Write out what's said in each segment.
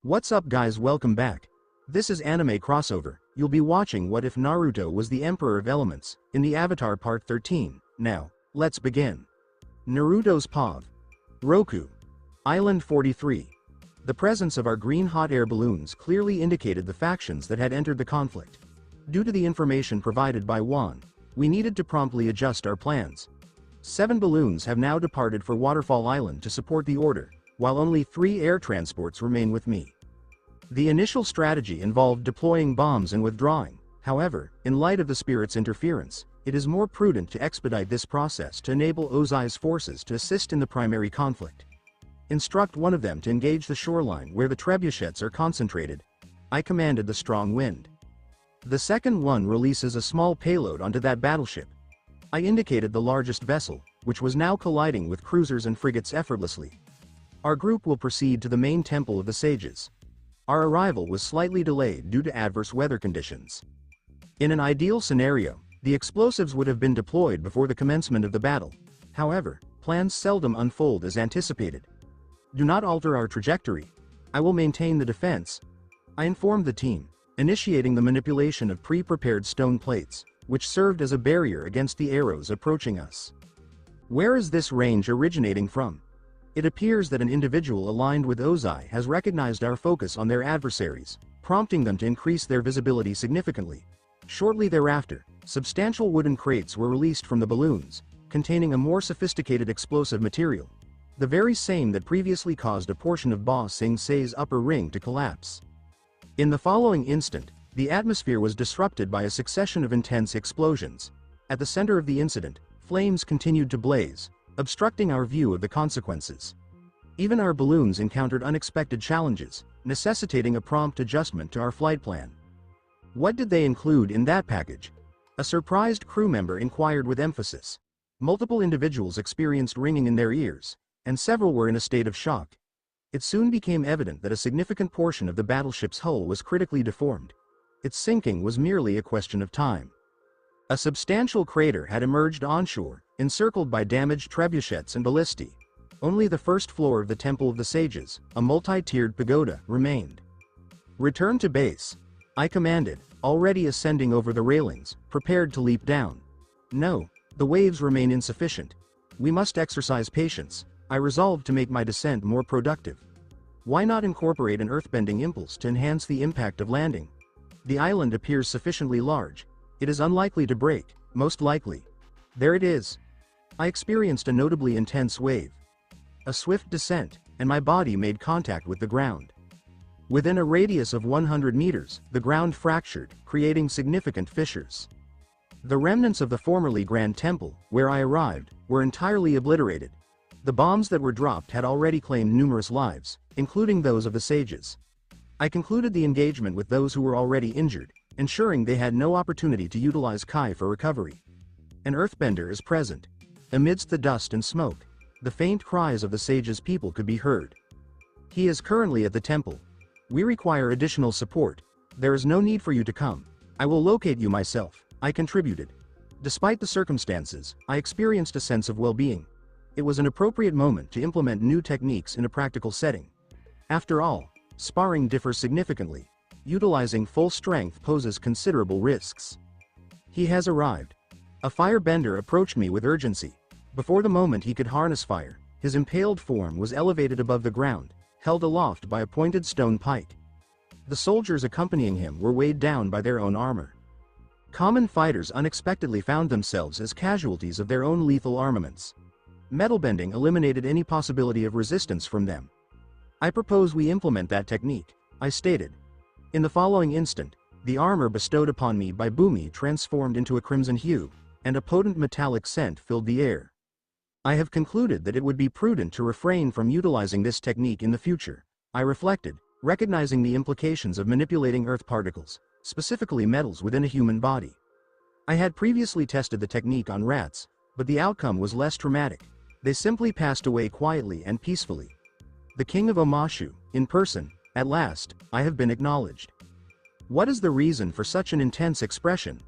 What's up guys, welcome back. This is Anime Crossover. You'll be watching What If Naruto Was the Emperor of Elements, in the Avatar Part 13. Now, let's begin. Naruto's POV. Roku. Island 43. The presence of our green hot air balloons clearly indicated the factions that had entered the conflict. Due to the information provided by Juan, we needed to promptly adjust our plans. 7 balloons have now departed for Waterfall Island to support the order, while only 3 air transports remain with me. The initial strategy involved deploying bombs and withdrawing. However, in light of the spirit's interference, it is more prudent to expedite this process to enable Ozai's forces to assist in the primary conflict. Instruct one of them to engage the shoreline where the trebuchets are concentrated. I commanded the strong wind. The second one releases a small payload onto that battleship. I indicated the largest vessel, which was now colliding with cruisers and frigates effortlessly. Our group will proceed to the main temple of the sages. Our arrival was slightly delayed due to adverse weather conditions. In an ideal scenario, the explosives would have been deployed before the commencement of the battle. However, plans seldom unfold as anticipated. Do not alter our trajectory. I will maintain the defense. I informed the team, initiating the manipulation of pre-prepared stone plates, which served as a barrier against the arrows approaching us. Where is this range originating from? It appears that an individual aligned with Ozai has recognized our focus on their adversaries, prompting them to increase their visibility significantly. Shortly thereafter, substantial wooden crates were released from the balloons, containing a more sophisticated explosive material, the very same that previously caused a portion of Ba Sing Se's upper ring to collapse. In the following instant, the atmosphere was disrupted by a succession of intense explosions. At the center of the incident, flames continued to blaze, obstructing our view of the consequences. Even our balloons encountered unexpected challenges, necessitating a prompt adjustment to our flight plan. What did they include in that package? A surprised crew member inquired with emphasis. Multiple individuals experienced ringing in their ears, and several were in a state of shock. It soon became evident that a significant portion of the battleship's hull was critically deformed. Its sinking was merely a question of time. A substantial crater had emerged onshore, encircled by damaged trebuchets and ballistae. Only the first floor of the Temple of the Sages, a multi-tiered pagoda, remained. Return to base. I commanded, already ascending over the railings, prepared to leap down. No, the waves remain insufficient. We must exercise patience. I resolved to make my descent more productive. Why not incorporate an earthbending impulse to enhance the impact of landing? The island appears sufficiently large. It is unlikely to break, most likely. There it is. I experienced a notably intense wave. A swift descent, and my body made contact with the ground. Within a radius of 100 meters, the ground fractured, creating significant fissures. The remnants of the formerly Grand Temple, where I arrived, were entirely obliterated. The bombs that were dropped had already claimed numerous lives, including those of the sages. I concluded the engagement with those who were already injured, ensuring they had no opportunity to utilize Kai for recovery. An earthbender is present. Amidst the dust and smoke, the faint cries of the sage's people could be heard. He is currently at the temple. We require additional support. There is no need for you to come. I will locate you myself. I contributed. Despite the circumstances, I experienced a sense of well-being. It was an appropriate moment to implement new techniques in a practical setting. After all, sparring differs significantly. Utilizing full strength poses considerable risks. He has arrived. A firebender approached me with urgency. Before the moment he could harness fire, his impaled form was elevated above the ground, held aloft by a pointed stone pike. The soldiers accompanying him were weighed down by their own armor. Common fighters unexpectedly found themselves as casualties of their own lethal armaments. Metal bending eliminated any possibility of resistance from them. I propose we implement that technique, I stated. In the following instant, the armor bestowed upon me by Bumi transformed into a crimson hue, and a potent metallic scent filled the air. I have concluded that it would be prudent to refrain from utilizing this technique in the future, I reflected, recognizing the implications of manipulating earth particles, specifically metals within a human body. I had previously tested the technique on rats, but the outcome was less traumatic. They simply passed away quietly and peacefully. The king of Omashu, in person. At last, I have been acknowledged. What is the reason for such an intense expression?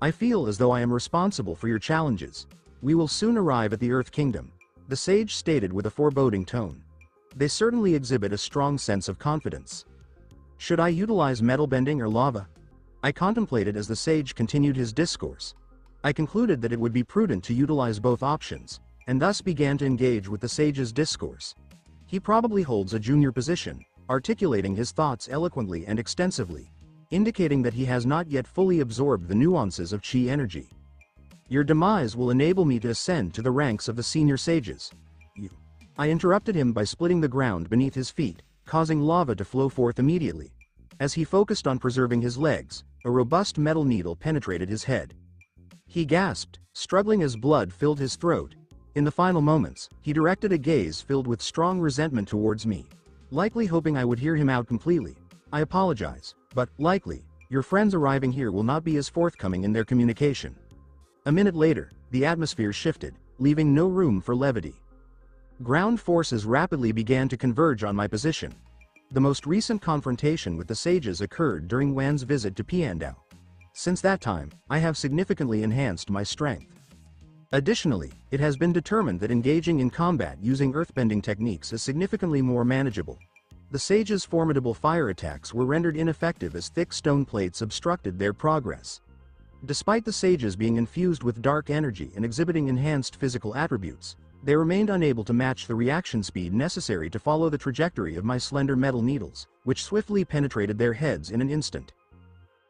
I feel as though I am responsible for your challenges. We will soon arrive at the Earth Kingdom, the sage stated with a foreboding tone. They certainly exhibit a strong sense of confidence. Should I utilize metal bending or lava? I contemplated as the sage continued his discourse. I concluded that it would be prudent to utilize both options, and thus began to engage with the sage's discourse. He probably holds a junior position, articulating his thoughts eloquently and extensively, indicating that he has not yet fully absorbed the nuances of chi energy. Your demise will enable me to ascend to the ranks of the senior sages. I interrupted him by splitting the ground beneath his feet, causing lava to flow forth immediately. As he focused on preserving his legs, a robust metal needle penetrated his head. He gasped, struggling as blood filled his throat. In the final moments, he directed a gaze filled with strong resentment towards me, likely hoping I would hear him out completely. I apologize, but, likely, your friends arriving here will not be as forthcoming in their communication. A minute later, the atmosphere shifted, leaving no room for levity. Ground forces rapidly began to converge on my position. The most recent confrontation with the sages occurred during Wan's visit to Piandao. Since that time, I have significantly enhanced my strength. Additionally, it has been determined that engaging in combat using earthbending techniques is significantly more manageable. The sages' formidable fire attacks were rendered ineffective as thick stone plates obstructed their progress. Despite the sages being infused with dark energy and exhibiting enhanced physical attributes, they remained unable to match the reaction speed necessary to follow the trajectory of my slender metal needles, which swiftly penetrated their heads in an instant.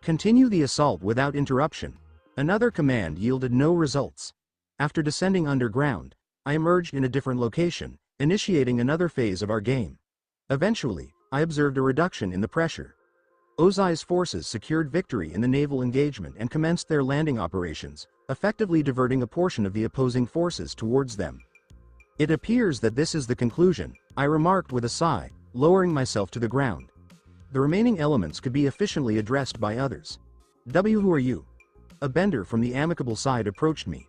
Continue the assault without interruption. Another command yielded no results. After descending underground, I emerged in a different location, initiating another phase of our game. Eventually, I observed a reduction in the pressure. Ozai's forces secured victory in the naval engagement and commenced their landing operations, effectively diverting a portion of the opposing forces towards them. It appears that this is the conclusion, I remarked with a sigh, lowering myself to the ground. The remaining elements could be efficiently addressed by others. Who are you? A bender from the amicable side approached me.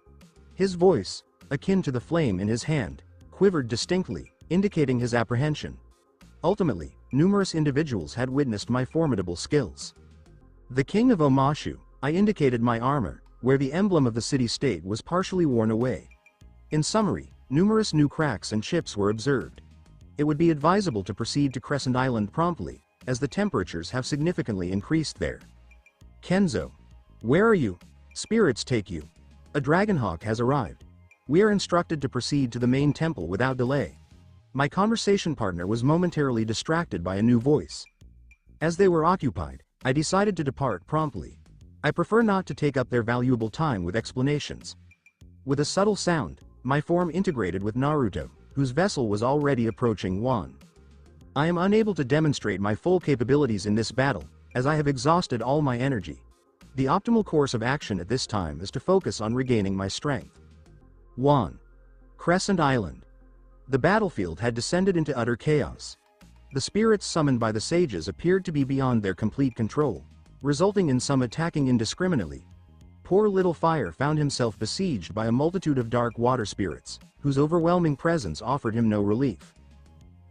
His voice, akin to the flame in his hand, quivered distinctly, indicating his apprehension. Ultimately, numerous individuals had witnessed my formidable skills. The king of Omashu, I indicated my armor, where the emblem of the city-state was partially worn away. In summary, numerous new cracks and chips were observed. It would be advisable to proceed to Crescent Island promptly, as the temperatures have significantly increased there. Kenzo. Where are you? Spirits take you. A Dragonhawk has arrived. We are instructed to proceed to the main temple without delay. My conversation partner was momentarily distracted by a new voice. As they were occupied, I decided to depart promptly. I prefer not to take up their valuable time with explanations. With a subtle sound, my form integrated with Naruto, whose vessel was already approaching Wan. I am unable to demonstrate my full capabilities in this battle, as I have exhausted all my energy. The optimal course of action at this time is to focus on regaining my strength. 1. Crescent Island. The battlefield had descended into utter chaos. The spirits summoned by the sages appeared to be beyond their complete control, resulting in some attacking indiscriminately. Poor little Fire found himself besieged by a multitude of dark water spirits, whose overwhelming presence offered him no relief.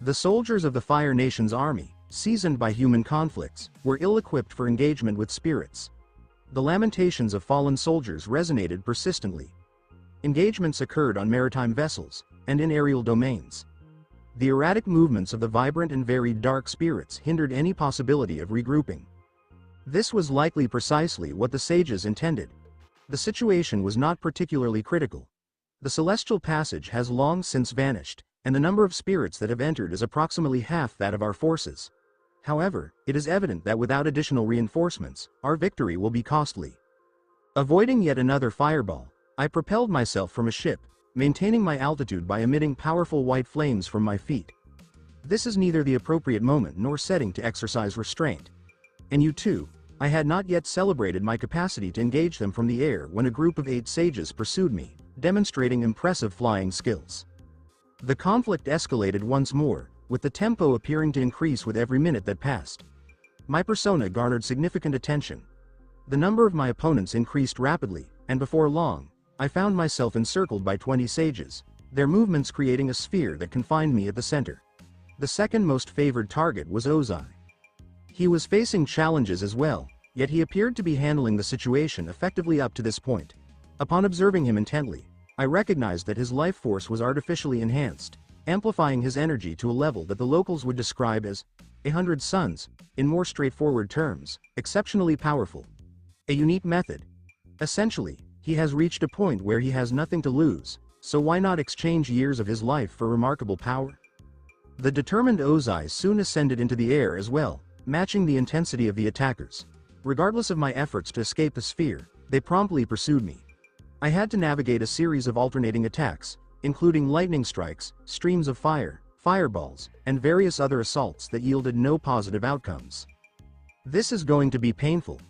The soldiers of the Fire Nation's army, seasoned by human conflicts, were ill-equipped for engagement with spirits. The lamentations of fallen soldiers resonated persistently. Engagements occurred on maritime vessels, and in aerial domains. The erratic movements of the vibrant and varied dark spirits hindered any possibility of regrouping. This was likely precisely what the sages intended. The situation was not particularly critical. The celestial passage has long since vanished, and the number of spirits that have entered is approximately half that of our forces. However, it is evident that without additional reinforcements, our victory will be costly. Avoiding yet another fireball, I propelled myself from a ship, maintaining my altitude by emitting powerful white flames from my feet. This is neither the appropriate moment nor setting to exercise restraint. And you too, I had not yet celebrated my capacity to engage them from the air when a group of 8 sages pursued me, demonstrating impressive flying skills. The conflict escalated once more, with the tempo appearing to increase with every minute that passed. My persona garnered significant attention. The number of my opponents increased rapidly, and before long, I found myself encircled by 20 sages, their movements creating a sphere that confined me at the center. The second most favored target was Ozai. He was facing challenges as well, yet he appeared to be handling the situation effectively up to this point. Upon observing him intently, I recognized that his life force was artificially enhanced, amplifying his energy to a level that the locals would describe as 100 suns, in more straightforward terms, exceptionally powerful. A unique method. Essentially, he has reached a point where he has nothing to lose, so why not exchange years of his life for remarkable power? The determined Ozai soon ascended into the air as well, matching the intensity of the attackers. Regardless of my efforts to escape the sphere, they promptly pursued me. I had to navigate a series of alternating attacks, including lightning strikes, streams of fire, fireballs, and various other assaults that yielded no positive outcomes. This is going to be painful.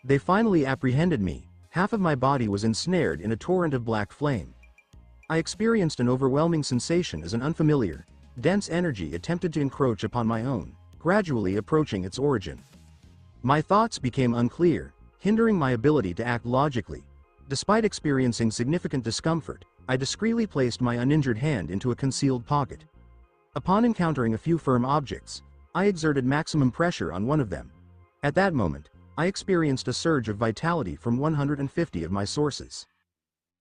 They finally apprehended me. Half of my body was ensnared in a torrent of black flame. I experienced an overwhelming sensation as an unfamiliar, dense energy attempted to encroach upon my own, gradually approaching its origin. My thoughts became unclear, hindering my ability to act logically. Despite experiencing significant discomfort, I discreetly placed my uninjured hand into a concealed pocket. Upon encountering a few firm objects, I exerted maximum pressure on one of them. At that moment, I experienced a surge of vitality from 150 of my sources.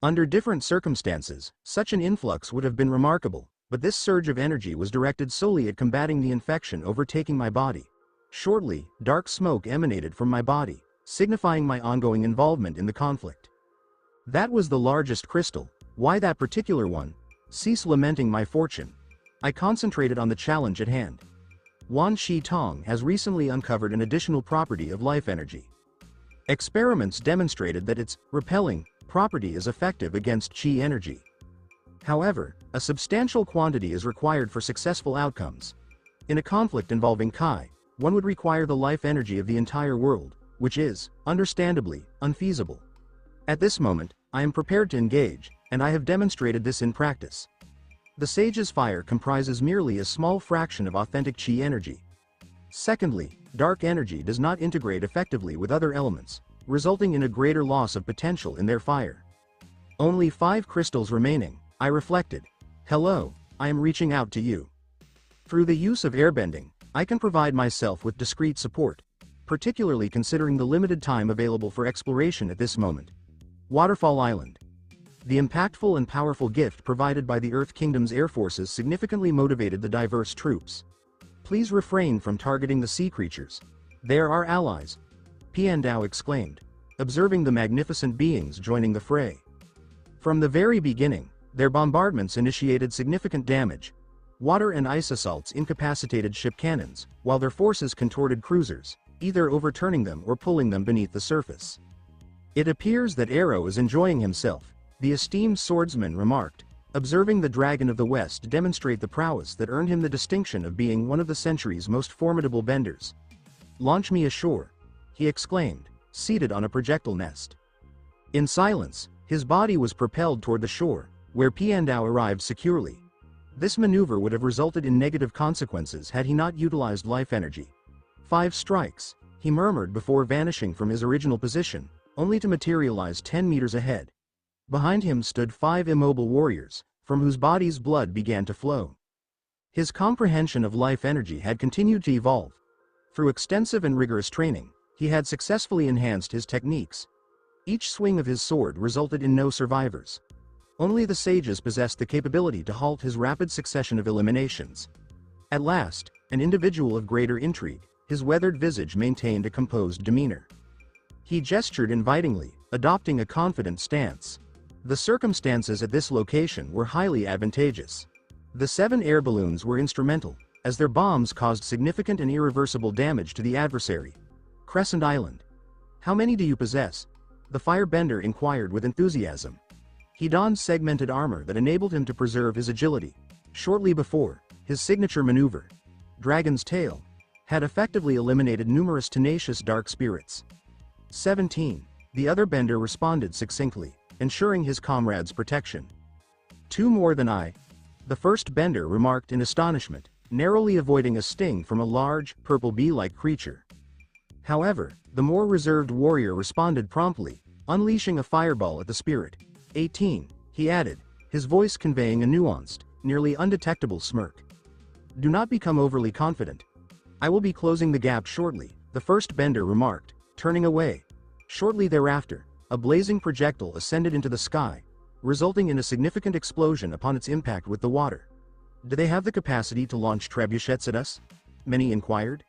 Under different circumstances, such an influx would have been remarkable, but this surge of energy was directed solely at combating the infection overtaking my body. Shortly, dark smoke emanated from my body, signifying my ongoing involvement in the conflict. That was the largest crystal. Why that particular one? Cease lamenting my fortune. I concentrated on the challenge at hand. Wan Shi Tong has recently uncovered an additional property of life energy. Experiments demonstrated that its repelling property is effective against Qi energy. However, a substantial quantity is required for successful outcomes. In a conflict involving Kai, one would require the life energy of the entire world, which is, understandably, unfeasible. At this moment, I am prepared to engage, and I have demonstrated this in practice. The sage's fire comprises merely a small fraction of authentic Qi energy. Secondly, dark energy does not integrate effectively with other elements, resulting in a greater loss of potential in their fire. Only 5 crystals remaining, I reflected. Hello, I am reaching out to you. Through the use of airbending, I can provide myself with discreet support, particularly considering the limited time available for exploration at this moment. Waterfall Island. The impactful and powerful gift provided by the Earth Kingdom's air forces significantly motivated the diverse troops. Please refrain from targeting the sea creatures. They are our allies, Piandao exclaimed, observing the magnificent beings joining the fray. From the very beginning, their bombardments initiated significant damage. Water and ice assaults incapacitated ship cannons, while their forces contorted cruisers, either overturning them or pulling them beneath the surface. It appears that Arrow is enjoying himself, the esteemed swordsman remarked, observing the Dragon of the West demonstrate the prowess that earned him the distinction of being one of the century's most formidable benders. Launch me ashore, he exclaimed, seated on a projectile nest. In silence, his body was propelled toward the shore, where Piandao arrived securely. This maneuver would have resulted in negative consequences had he not utilized life energy. 5 strikes, he murmured before vanishing from his original position, only to materialize 10 meters ahead. Behind him stood 5 immobile warriors, from whose bodies blood began to flow. His comprehension of life energy had continued to evolve. Through extensive and rigorous training, he had successfully enhanced his techniques. Each swing of his sword resulted in no survivors. Only the sages possessed the capability to halt his rapid succession of eliminations. At last, an individual of greater intrigue, his weathered visage maintained a composed demeanor. He gestured invitingly, adopting a confident stance. The circumstances at this location were highly advantageous. The 7 air balloons were instrumental, as their bombs caused significant and irreversible damage to the adversary. Crescent Island. How many do you possess? The firebender inquired with enthusiasm. He donned segmented armor that enabled him to preserve his agility. Shortly before, his signature maneuver, Dragon's Tail, had effectively eliminated numerous tenacious dark spirits. 17. The other bender responded succinctly, ensuring his comrade's protection. 2 more than I. The first bender remarked in astonishment, narrowly avoiding a sting from a large, purple bee-like creature. However, the more reserved warrior responded promptly, unleashing a fireball at the spirit. 18, he added, his voice conveying a nuanced, nearly undetectable smirk. Do not become overly confident. I will be closing the gap shortly, the first bender remarked, turning away. Shortly thereafter, a blazing projectile ascended into the sky, resulting in a significant explosion upon its impact with the water. Do they have the capacity to launch trebuchets at us? Many inquired.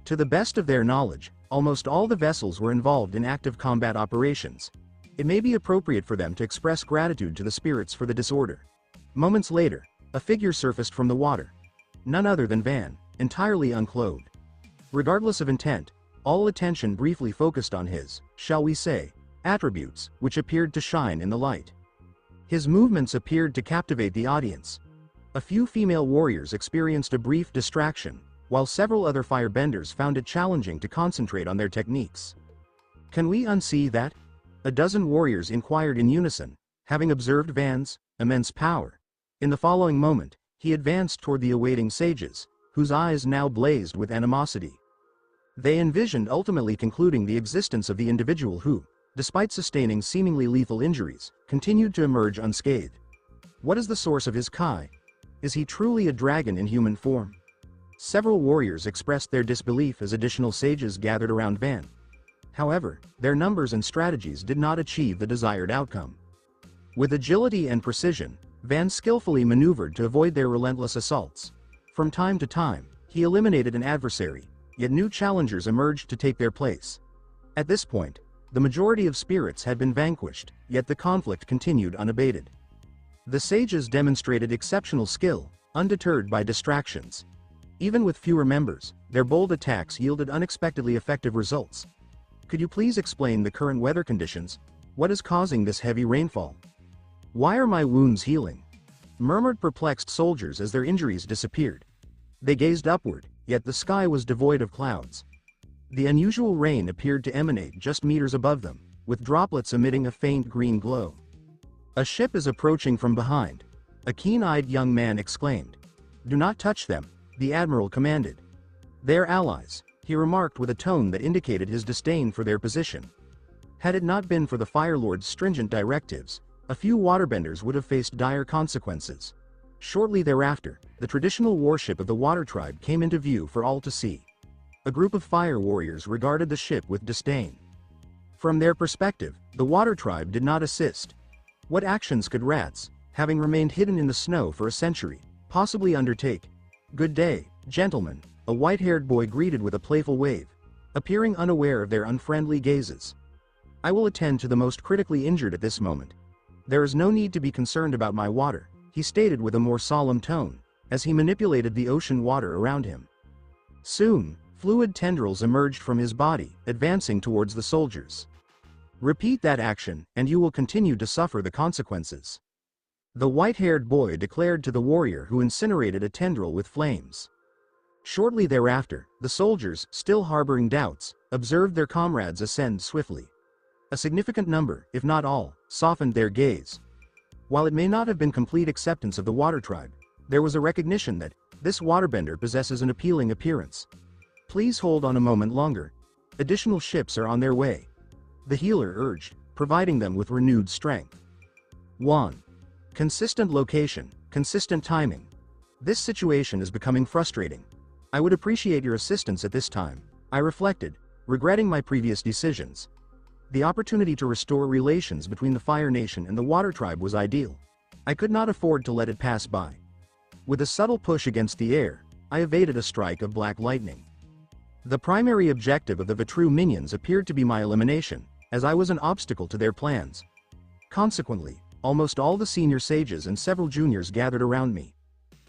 To the best of their knowledge, almost all the vessels were involved in active combat operations. It may be appropriate for them to express gratitude to the spirits for the disorder. Moments later, a figure surfaced from the water. None other than Van, entirely unclothed. Regardless of intent, all attention briefly focused on his, shall we say, attributes, which appeared to shine in the light. His movements appeared to captivate the audience. A few female warriors experienced a brief distraction, while several other firebenders found it challenging to concentrate on their techniques. Can we unsee that? A dozen warriors inquired in unison, having observed Van's immense power. In the following moment, he advanced toward the awaiting sages, whose eyes now blazed with animosity. They envisioned ultimately concluding the existence of the individual who, despite sustaining seemingly lethal injuries, continued to emerge unscathed. What is the source of his Kai? Is he truly a dragon in human form? Several warriors expressed their disbelief as additional sages gathered around Van. However, their numbers and strategies did not achieve the desired outcome. With agility and precision, Van skillfully maneuvered to avoid their relentless assaults. From time to time, he eliminated an adversary, yet new challengers emerged to take their place. At this point, the majority of spirits had been vanquished, yet the conflict continued unabated. The sages demonstrated exceptional skill, undeterred by distractions. Even with fewer members, their bold attacks yielded unexpectedly effective results. Could you please explain the current weather conditions? What is causing this heavy rainfall? Why are my wounds healing? Murmured perplexed soldiers as their injuries disappeared. They gazed upward, yet the sky was devoid of clouds. The unusual rain appeared to emanate just meters above them, with droplets emitting a faint green glow. A ship is approaching from behind. A keen-eyed young man exclaimed. Do not touch them, the admiral commanded. They're allies, he remarked with a tone that indicated his disdain for their position. Had it not been for the Fire Lord's stringent directives, a few waterbenders would have faced dire consequences. Shortly thereafter, the traditional warship of the Water Tribe came into view for all to see. A group of fire warriors regarded the ship with disdain. From their perspective, the Water Tribe did not assist. What actions could rats, having remained hidden in the snow for a century, possibly undertake? Good day, gentlemen, a white-haired boy greeted with a playful wave, appearing unaware of their unfriendly gazes. I will attend to the most critically injured at this moment. There is no need to be concerned about my water, he stated with a more solemn tone, as he manipulated the ocean water around him. Soon, fluid tendrils emerged from his body, advancing towards the soldiers. Repeat that action, and you will continue to suffer the consequences. The white-haired boy declared to the warrior who incinerated a tendril with flames. Shortly thereafter, the soldiers, still harboring doubts, observed their comrades ascend swiftly. A significant number, if not all, softened their gaze. While it may not have been complete acceptance of the Water Tribe, there was a recognition that this waterbender possesses an appealing appearance. Please hold on a moment longer. Additional ships are on their way, the healer urged, providing them with renewed strength. 1. Consistent location, consistent timing. This situation is becoming frustrating. I would appreciate your assistance at this time, I reflected, regretting my previous decisions. The opportunity to restore relations between the Fire Nation and the Water Tribe was ideal. I could not afford to let it pass by. With a subtle push against the air, I evaded a strike of black lightning. The primary objective of the Vatru minions appeared to be my elimination, as I was an obstacle to their plans. Consequently, almost all the senior sages and several juniors gathered around me.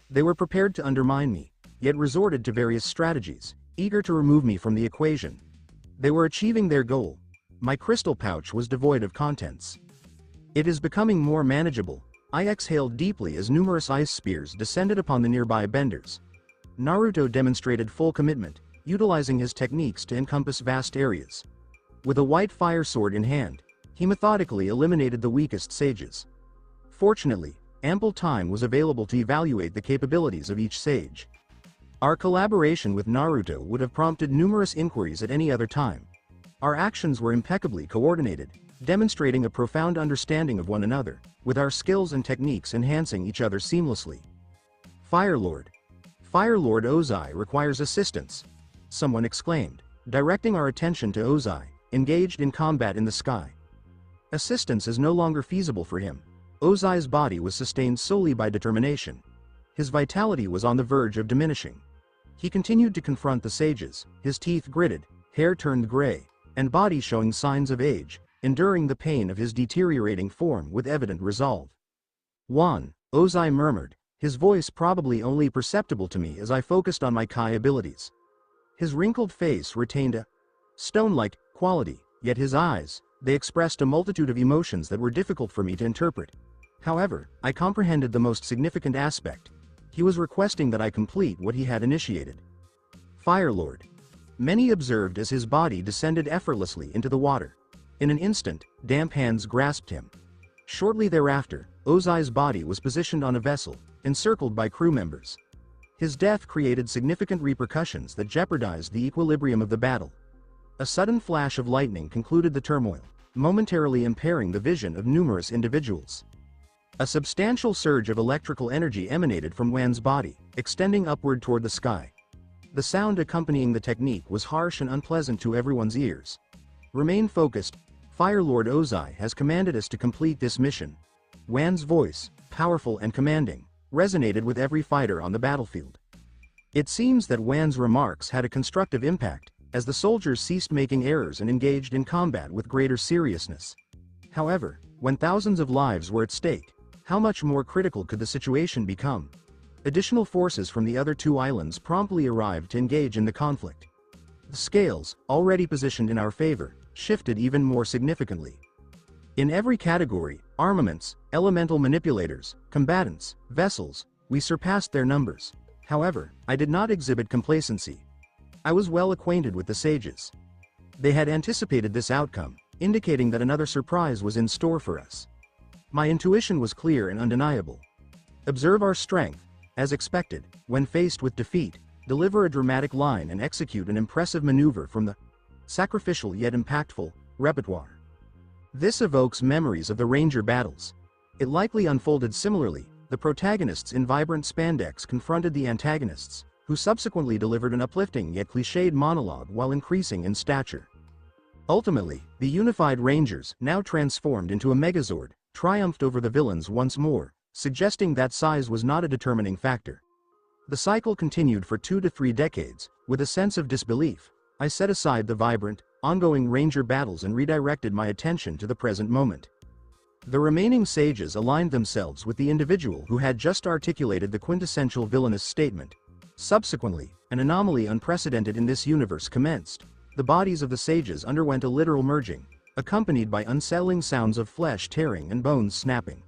They were prepared to undermine me, yet resorted to various strategies, eager to remove me from the equation. They were achieving their goal. My crystal pouch was devoid of contents. It is becoming more manageable. I exhaled deeply as numerous ice spears descended upon the nearby benders. Naruto demonstrated full commitment, utilizing his techniques to encompass vast areas. With a white fire sword in hand, he methodically eliminated the weakest sages. Fortunately, ample time was available to evaluate the capabilities of each sage. Our collaboration with Naruto would have prompted numerous inquiries at any other time. Our actions were impeccably coordinated, demonstrating a profound understanding of one another, with our skills and techniques enhancing each other seamlessly. Fire Lord Ozai requires assistance, someone exclaimed, directing our attention to Ozai, engaged in combat in the sky. Assistance is no longer feasible for him. Ozai's body was sustained solely by determination. His vitality was on the verge of diminishing. He continued to confront the sages, his teeth gritted, hair turned gray, and body showing signs of age, enduring the pain of his deteriorating form with evident resolve. "Juan," Ozai murmured, his voice probably only perceptible to me as I focused on my Kai abilities. His wrinkled face retained a stone-like quality, yet his eyes, they expressed a multitude of emotions that were difficult for me to interpret. However, I comprehended the most significant aspect. He was requesting that I complete what he had initiated. Fire Lord. Many observed as his body descended effortlessly into the water. In an instant, damp hands grasped him. Shortly thereafter, Ozai's body was positioned on a vessel, encircled by crew members. His death created significant repercussions that jeopardized the equilibrium of the battle. A sudden flash of lightning concluded the turmoil, momentarily impairing the vision of numerous individuals. A substantial surge of electrical energy emanated from Wan's body, extending upward toward the sky. The sound accompanying the technique was harsh and unpleasant to everyone's ears. Remain focused. Fire Lord Ozai has commanded us to complete this mission. Wan's voice, powerful and commanding, resonated with every fighter on the battlefield. It seems that Wan's remarks had a constructive impact, as the soldiers ceased making errors and engaged in combat with greater seriousness. However, when thousands of lives were at stake, how much more critical could the situation become? Additional forces from the other two islands promptly arrived to engage in the conflict. The scales, already positioned in our favor, shifted even more significantly. In every category, armaments, elemental manipulators, combatants, vessels, we surpassed their numbers. However, I did not exhibit complacency. I was well acquainted with the sages. They had anticipated this outcome, indicating that another surprise was in store for us. My intuition was clear and undeniable. Observe our strength. As expected, when faced with defeat, deliver a dramatic line and execute an impressive maneuver from the sacrificial yet impactful repertoire. This evokes memories of the Ranger battles. It likely unfolded similarly. The protagonists in vibrant spandex confronted the antagonists, who subsequently delivered an uplifting yet cliched monologue while increasing in stature. Ultimately, the unified Rangers, now transformed into a Megazord, triumphed over the villains once more, suggesting that size was not a determining factor. The cycle continued for 2 to 3 decades. With a sense of disbelief, I set aside the vibrant, ongoing Ranger battles and redirected my attention to the present moment. The remaining sages aligned themselves with the individual who had just articulated the quintessential villainous statement. Subsequently, an anomaly unprecedented in this universe commenced. The bodies of the sages underwent a literal merging, accompanied by unsettling sounds of flesh tearing and bones snapping.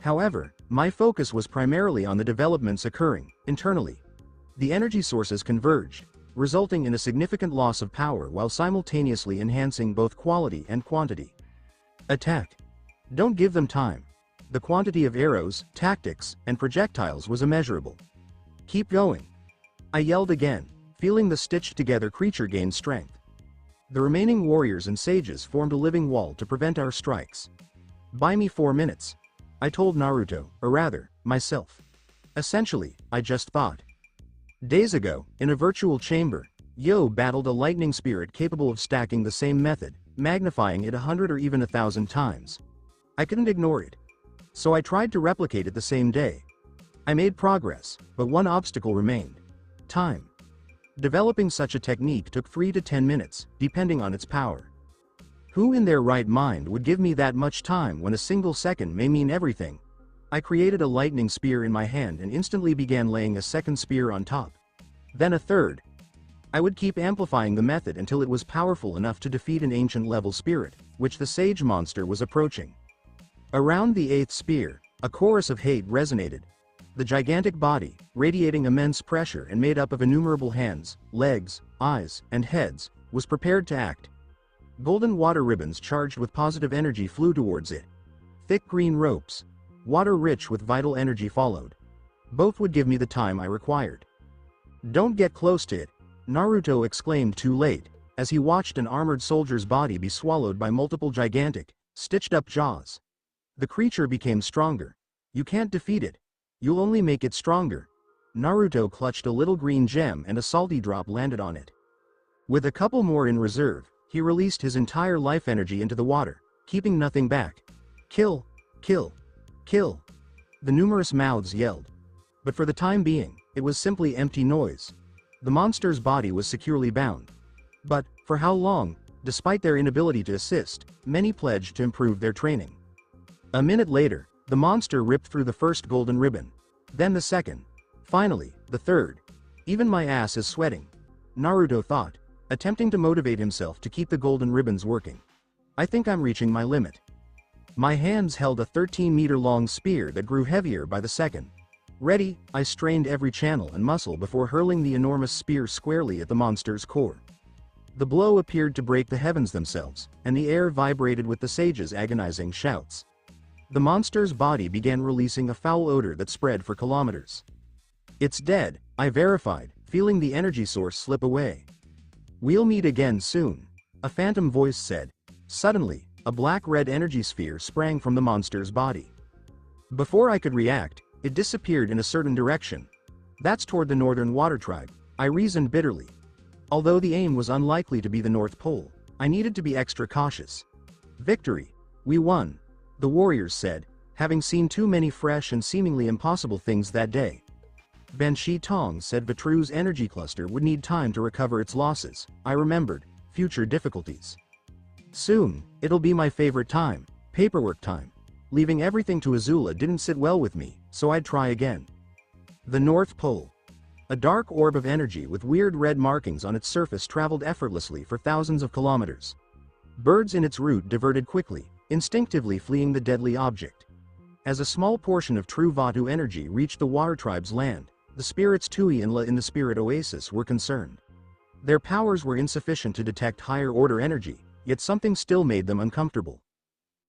However, my focus was primarily on the developments occurring internally. The energy sources converged, resulting in a significant loss of power while simultaneously enhancing both quality and quantity. Attack. Don't give them time. The quantity of arrows, tactics, and projectiles was immeasurable. Keep going. I yelled again, feeling the stitched-together creature gain strength. The remaining warriors and sages formed a living wall to prevent our strikes. Buy me 4 minutes. I told Naruto, or rather, myself. Essentially, I just thought. Days ago, in a virtual chamber, Yo battled a lightning spirit capable of stacking the same method, magnifying it 100 or even 1,000 times. I couldn't ignore it. So I tried to replicate it the same day. I made progress, but one obstacle remained. Time. Developing such a technique took 3 to 10 minutes, depending on its power. Who in their right mind would give me that much time when a single second may mean everything? I created a lightning spear in my hand and instantly began laying a second spear on top. Then a third. I would keep amplifying the method until it was powerful enough to defeat an ancient-level spirit, which the sage monster was approaching. Around the 8th spear, a chorus of hate resonated. The gigantic body, radiating immense pressure and made up of innumerable hands, legs, eyes, and heads, was prepared to act. Golden water ribbons charged with positive energy flew towards it. Thick green ropes, water rich with vital energy followed. Both would give me the time I required. Don't get close to it, Naruto exclaimed too late, as he watched an armored soldier's body be swallowed by multiple gigantic, stitched-up jaws. The creature became stronger. You can't defeat it. You'll only make it stronger. Naruto clutched a little green gem and a salty drop landed on it. With a couple more in reserve, he released his entire life energy into the water, keeping nothing back. Kill, kill, kill. The numerous mouths yelled. But for the time being, it was simply empty noise. The monster's body was securely bound. But, for how long? Despite their inability to assist, many pledged to improve their training. A minute later, the monster ripped through the first golden ribbon. Then the second. Finally, the third. Even my ass is sweating, Naruto thought, attempting to motivate himself to keep the golden ribbons working. I think I'm reaching my limit. My hands held a 13-meter-long spear that grew heavier by the second. Ready, I strained every channel and muscle before hurling the enormous spear squarely at the monster's core. The blow appeared to break the heavens themselves, and the air vibrated with the sage's agonizing shouts. The monster's body began releasing a foul odor that spread for kilometers. It's dead, I verified, feeling the energy source slip away. We'll meet again soon, a phantom voice said. Suddenly, a black-red energy sphere sprang from the monster's body. Before I could react, it disappeared in a certain direction. That's toward the Northern Water Tribe, I reasoned bitterly. Although the aim was unlikely to be the North Pole, I needed to be extra cautious. Victory! We won, the warriors said, having seen too many fresh and seemingly impossible things that day. Benshi Tong said Vatru's energy cluster would need time to recover its losses. I remembered, future difficulties. Soon, it'll be my favorite time, paperwork time. Leaving everything to Azula didn't sit well with me, so I'd try again. The North Pole. A dark orb of energy with weird red markings on its surface traveled effortlessly for thousands of kilometers. Birds in its route diverted quickly, instinctively fleeing the deadly object. As a small portion of true Vatu energy reached the Water Tribe's land, the spirits Tui and La in the Spirit Oasis were concerned. Their powers were insufficient to detect higher-order energy, yet something still made them uncomfortable.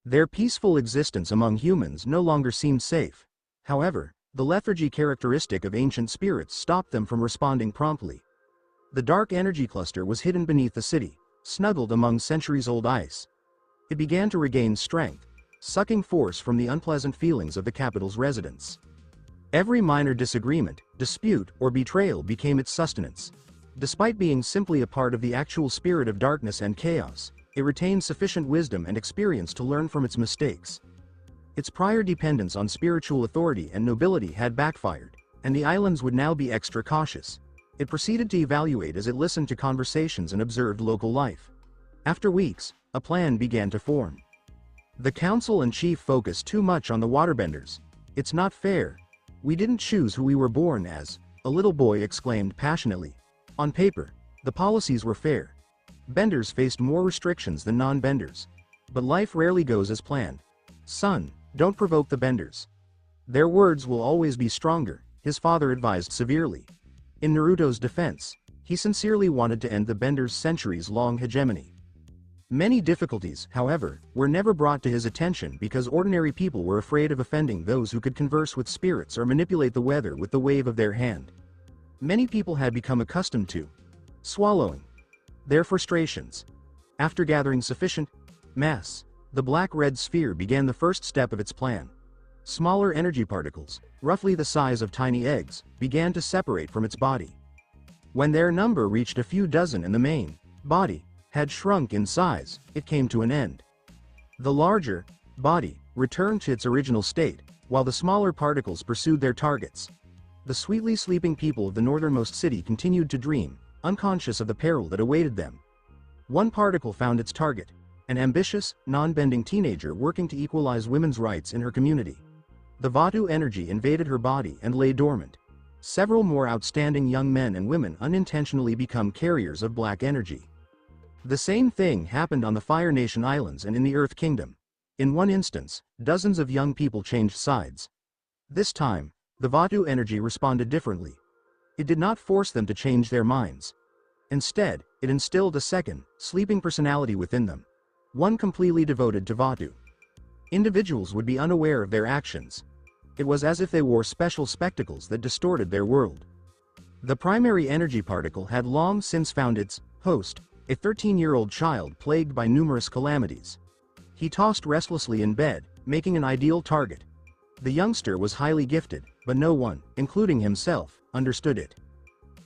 Their peaceful existence among humans no longer seemed safe. However, the lethargy characteristic of ancient spirits stopped them from responding promptly. The dark energy cluster was hidden beneath the city, snuggled among centuries-old ice. It began to regain strength, sucking force from the unpleasant feelings of the capital's residents. Every minor disagreement, dispute, or betrayal became its sustenance. Despite being simply a part of the actual spirit of darkness and chaos, it retained sufficient wisdom and experience to learn from its mistakes. Its prior dependence on spiritual authority and nobility had backfired, and the islands would now be extra cautious. It proceeded to evaluate as it listened to conversations and observed local life. After weeks, a plan began to form. The council and chief focused too much on the waterbenders. It's not fair. We didn't choose who we were born as, a little boy exclaimed passionately. On paper, the policies were fair. Benders faced more restrictions than non-benders. But life rarely goes as planned. Son, don't provoke the benders. Their words will always be stronger, his father advised severely. In Naruto's defense, he sincerely wanted to end the benders' centuries-long hegemony. Many difficulties, however, were never brought to his attention because ordinary people were afraid of offending those who could converse with spirits or manipulate the weather with the wave of their hand. Many people had become accustomed to swallowing their frustrations. After gathering sufficient mass, the black-red sphere began the first step of its plan. Smaller energy particles, roughly the size of tiny eggs, began to separate from its body. When their number reached a few dozen and the main body had shrunk in size, it came to an end. The larger body returned to its original state, while the smaller particles pursued their targets. The sweetly sleeping people of the northernmost city continued to dream, unconscious of the peril that awaited them. One particle found its target, an ambitious, non-bending teenager working to equalize women's rights in her community. The Vatu energy invaded her body and lay dormant. Several more outstanding young men and women unintentionally become carriers of black energy. The same thing happened on the Fire Nation Islands and in the Earth Kingdom. In one instance, dozens of young people changed sides. This time, the Vatu energy responded differently. It did not force them to change their minds. Instead, it instilled a second, sleeping personality within them. One completely devoted to Vatu. Individuals would be unaware of their actions. It was as if they wore special spectacles that distorted their world. The primary energy particle had long since found its host, a 13-year-old child plagued by numerous calamities. He tossed restlessly in bed, making an ideal target. The youngster was highly gifted, but no one, including himself, understood it.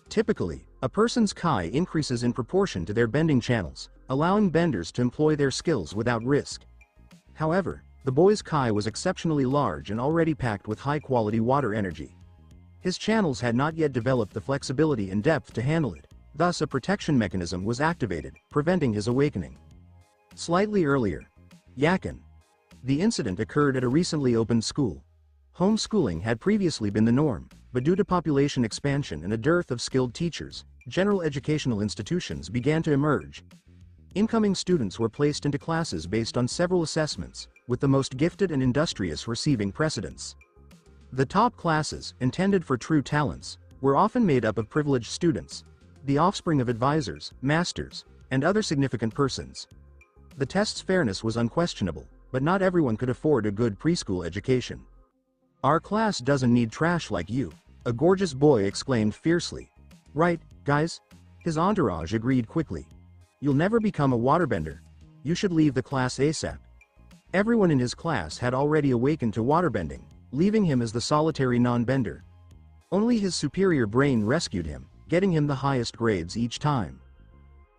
Typically, a person's Kai increases in proportion to their bending channels, allowing benders to employ their skills without risk. However, the boy's Kai was exceptionally large and already packed with high-quality water energy. His channels had not yet developed the flexibility and depth to handle it, thus a protection mechanism was activated, preventing his awakening. Slightly earlier. Yakin. The incident occurred at a recently opened school. Homeschooling had previously been the norm, but due to population expansion and a dearth of skilled teachers, general educational institutions began to emerge. Incoming students were placed into classes based on several assessments, with the most gifted and industrious receiving precedence. The top classes, intended for true talents, were often made up of privileged students, the offspring of advisors, masters, and other significant persons. The test's fairness was unquestionable, but not everyone could afford a good preschool education. "Our class doesn't need trash like you," a gorgeous boy exclaimed fiercely. "Right, guys?" His entourage agreed quickly. "You'll never become a waterbender. You should leave the class ASAP." Everyone in his class had already awakened to waterbending, leaving him as the solitary non-bender. Only his superior brain rescued him, getting him the highest grades each time.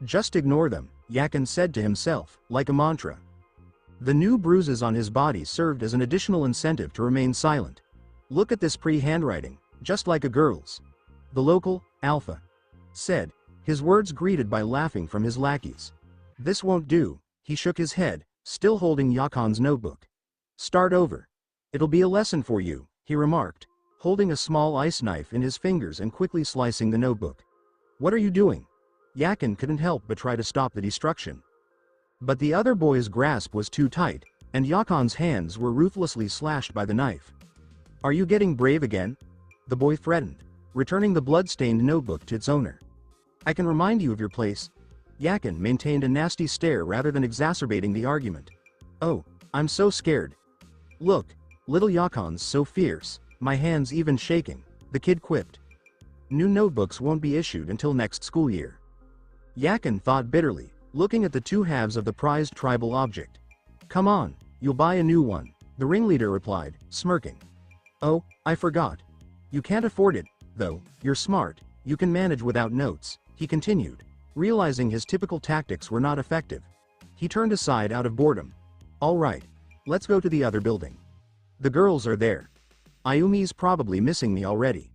"Just ignore them," Yakin said to himself, like a mantra. The new bruises on his body served as an additional incentive to remain silent. "Look at this pre-handwriting, just like a girl's," the local, Alpha, said, his words greeted by laughing from his lackeys. "This won't do," he shook his head, still holding Yakin's notebook. "Start over. It'll be a lesson for you," he remarked, holding a small ice knife in his fingers and quickly slicing the notebook. "What are you doing?" Yakin couldn't help but try to stop the destruction. But the other boy's grasp was too tight, and Yakin's hands were ruthlessly slashed by the knife. "Are you getting brave again?" the boy threatened, returning the blood-stained notebook to its owner. "I can remind you of your place." Yakin maintained a nasty stare rather than exacerbating the argument. "Oh, I'm so scared. Look, little Yakin's so fierce, my hand's even shaking," the kid quipped. "New notebooks won't be issued until next school year." Yakin thought bitterly, looking at the two halves of the prized tribal object. "Come on, you'll buy a new one," the ringleader replied, smirking. "Oh, I forgot. You can't afford it, though. You're smart, you can manage without notes," he continued, realizing his typical tactics were not effective. He turned aside out of boredom. "All right, let's go to the other building. The girls are there. Ayumi's probably missing me already."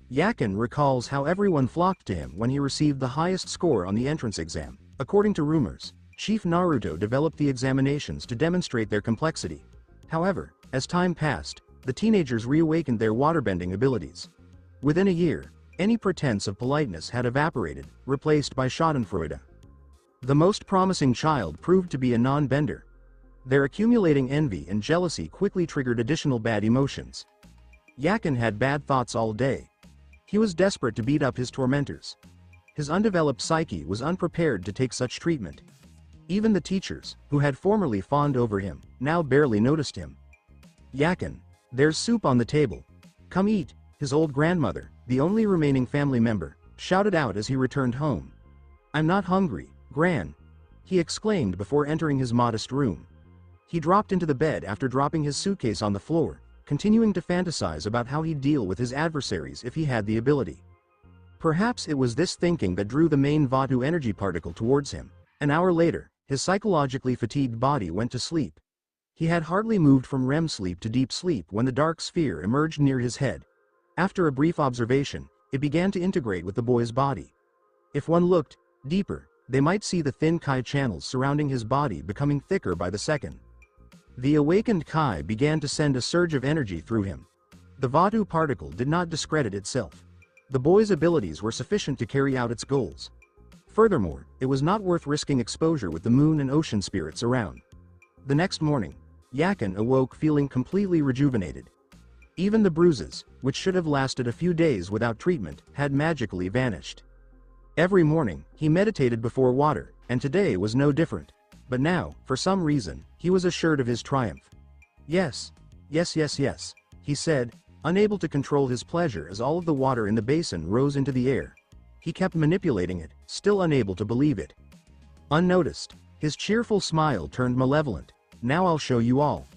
Yakin recalls how everyone flocked to him when he received the highest score on the entrance exam. According to rumors, Chief Naruto developed the examinations to demonstrate their complexity. However, as time passed, the teenagers reawakened their waterbending abilities. Within a year, any pretense of politeness had evaporated, replaced by schadenfreude. The most promising child proved to be a non-bender. Their accumulating envy and jealousy quickly triggered additional bad emotions. Yakin had bad thoughts all day. He was desperate to beat up his tormentors. His undeveloped psyche was unprepared to take such treatment. Even the teachers, who had formerly fawned over him, now barely noticed him. "Yakin, there's soup on the table. Come eat," his old grandmother, the only remaining family member, shouted out as he returned home. "I'm not hungry, Gran," he exclaimed before entering his modest room. He dropped into the bed after dropping his suitcase on the floor, continuing to fantasize about how he'd deal with his adversaries if he had the ability. Perhaps it was this thinking that drew the main Vatu energy particle towards him. An hour later, his psychologically fatigued body went to sleep. He had hardly moved from REM sleep to deep sleep when the dark sphere emerged near his head. After a brief observation, it began to integrate with the boy's body. If one looked deeper, they might see the thin Kai channels surrounding his body becoming thicker by the second. The awakened Kai began to send a surge of energy through him. The Vatu particle did not discredit itself. The boy's abilities were sufficient to carry out its goals. Furthermore, it was not worth risking exposure with the moon and ocean spirits around. The next morning, Yakin awoke feeling completely rejuvenated. Even the bruises, which should have lasted a few days without treatment, had magically vanished. Every morning, he meditated before water, and today was no different. But now, for some reason, he was assured of his triumph. Yes, he said, unable to control his pleasure as all of the water in the basin rose into the air. He kept manipulating it, still unable to believe it. Unnoticed, his cheerful smile turned malevolent. "Now I'll show you all."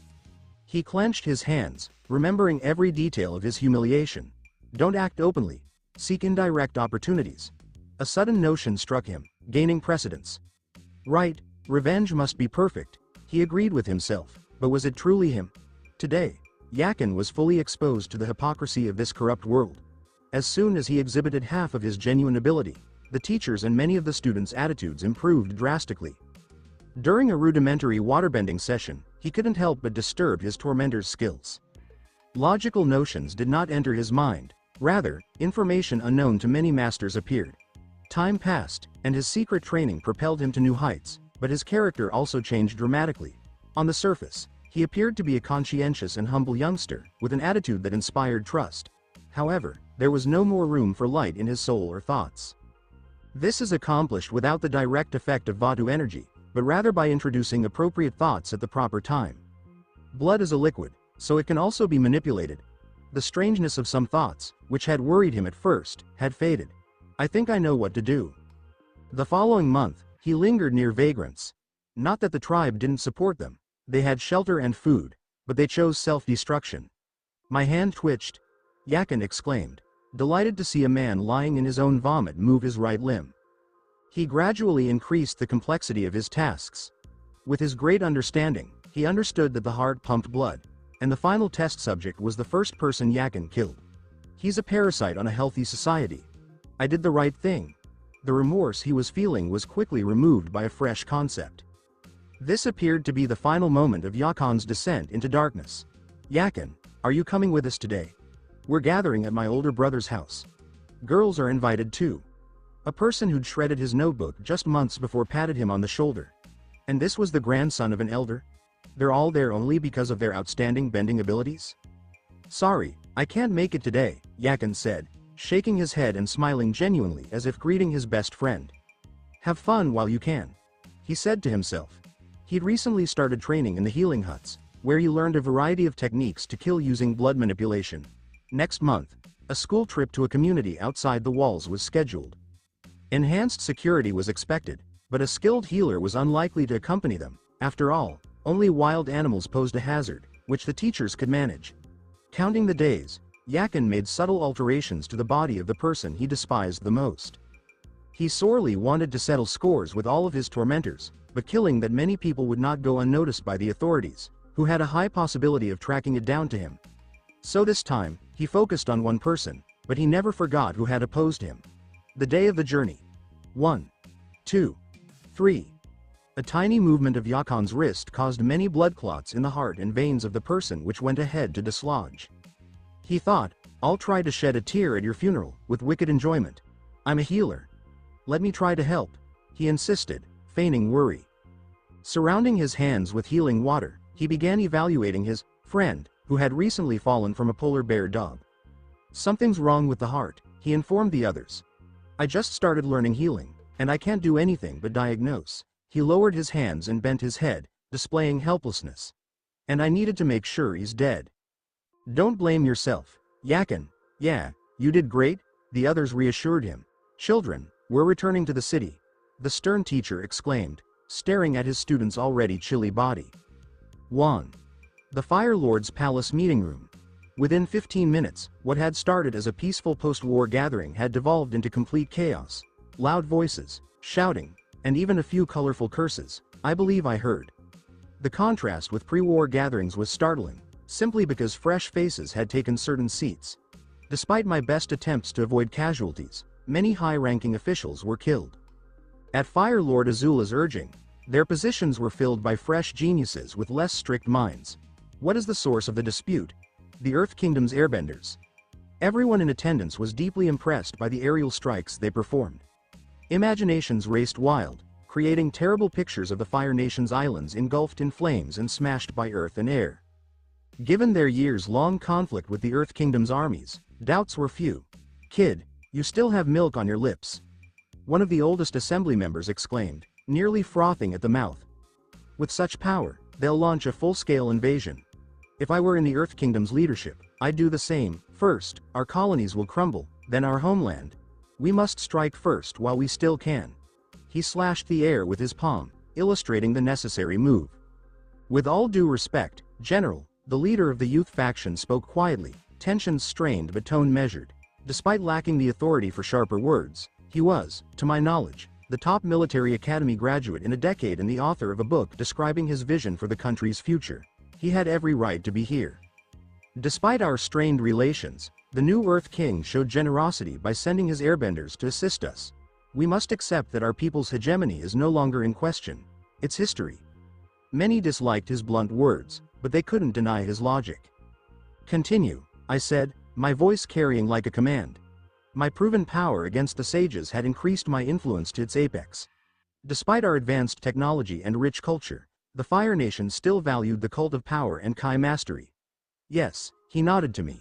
He clenched his hands, remembering every detail of his humiliation. Don't act openly. Seek indirect opportunities. A sudden notion struck him, gaining precedence. Right, revenge must be perfect, he agreed with himself, but was it truly him? Today, Yakin was fully exposed to the hypocrisy of this corrupt world. As soon as he exhibited half of his genuine ability, the teachers and many of the students' attitudes improved drastically. During a rudimentary waterbending session, he couldn't help but disturb his tormentor's skills. Logical notions did not enter his mind, rather, information unknown to many masters appeared. Time passed, and his secret training propelled him to new heights, but his character also changed dramatically. On the surface, he appeared to be a conscientious and humble youngster, with an attitude that inspired trust. However, there was no more room for light in his soul or thoughts. This is accomplished without the direct effect of Vatu energy, but rather by introducing appropriate thoughts at the proper time. Blood is a liquid, so it can also be manipulated. The strangeness of some thoughts, which had worried him at first, had faded. I think I know what to do. The following month, he lingered near vagrants. Not that the tribe didn't support them. They had shelter and food, but they chose self-destruction. My hand twitched. Yakin exclaimed, delighted to see a man lying in his own vomit move his right limb. He gradually increased the complexity of his tasks. With his great understanding, he understood that the heart pumped blood, and the final test subject was the first person Yakin killed. He's a parasite on a healthy society. I did the right thing. The remorse he was feeling was quickly removed by a fresh concept. This appeared to be the final moment of Yakin's descent into darkness. Yakin, are you coming with us today? We're gathering at my older brother's house. Girls are invited too. A person who'd shredded his notebook just months before patted him on the shoulder. And this was the grandson of an elder? They're all there only because of their outstanding bending abilities? Sorry, I can't make it today, Yakin said, shaking his head and smiling genuinely as if greeting his best friend. Have fun while you can, he said to himself. He'd recently started training in the healing huts, where he learned a variety of techniques to kill using blood manipulation. Next month, a school trip to a community outside the walls was scheduled. Enhanced security was expected, but a skilled healer was unlikely to accompany them. After all, only wild animals posed a hazard, which the teachers could manage. Counting the days, Yakin made subtle alterations to the body of the person he despised the most. He sorely wanted to settle scores with all of his tormentors, but killing that many people would not go unnoticed by the authorities, who had a high possibility of tracking it down to him. So this time, he focused on one person, but he never forgot who had opposed him. The day of the journey. 1, 2, 3. A tiny movement of Yakin's wrist caused many blood clots in the heart and veins of the person which went ahead to dislodge. He thought, I'll try to shed a tear at your funeral, with wicked enjoyment. I'm a healer. Let me try to help, he insisted, feigning worry. Surrounding his hands with healing water, he began evaluating his friend, who had recently fallen from a polar bear dog. Something's wrong with the heart, he informed the others. I just started learning healing, and I can't do anything but diagnose. He lowered his hands and bent his head, displaying helplessness. And I needed to make sure he's dead. Don't blame yourself, Yakin. Yeah, you did great, the others reassured him. Children, we're returning to the city, the stern teacher exclaimed, staring at his student's already chilly body. 1. The Fire Lord's palace meeting room. Within 15 minutes, what had started as a peaceful post-war gathering had devolved into complete chaos. Loud voices, shouting, and even a few colorful curses, I believe I heard. The contrast with pre-war gatherings was startling, simply because fresh faces had taken certain seats. Despite my best attempts to avoid casualties, many high-ranking officials were killed. At Fire Lord Azula's urging, their positions were filled by fresh geniuses with less strict minds. What is the source of the dispute? The Earth Kingdom's airbenders. Everyone in attendance was deeply impressed by the aerial strikes they performed. Imaginations raced wild, creating terrible pictures of the Fire Nation's islands engulfed in flames and smashed by earth and air. Given their years-long conflict with the Earth Kingdom's armies, doubts were few. Kid, you still have milk on your lips. One of the oldest assembly members exclaimed, nearly frothing at the mouth. With such power, they'll launch a full-scale invasion. If I were in the Earth Kingdom's leadership, I'd do the same. First, our colonies will crumble, then our homeland. We must strike first while we still can. He slashed the air with his palm, illustrating the necessary move. With all due respect, General, the leader of the youth faction spoke quietly, tensions strained but tone measured. Despite lacking the authority for sharper words, he was, to my knowledge, the top military academy graduate in a decade and the author of a book describing his vision for the country's future. He had every right to be here. Despite our strained relations, the new Earth King showed generosity by sending his airbenders to assist us. We must accept that our people's hegemony is no longer in question. It's history. Many disliked his blunt words, but they couldn't deny his logic. Continue, I said, my voice carrying like a command. My proven power against the sages had increased my influence to its apex. Despite our advanced technology and rich culture, the Fire Nation still valued the cult of power and Kai mastery. Yes, he nodded to me.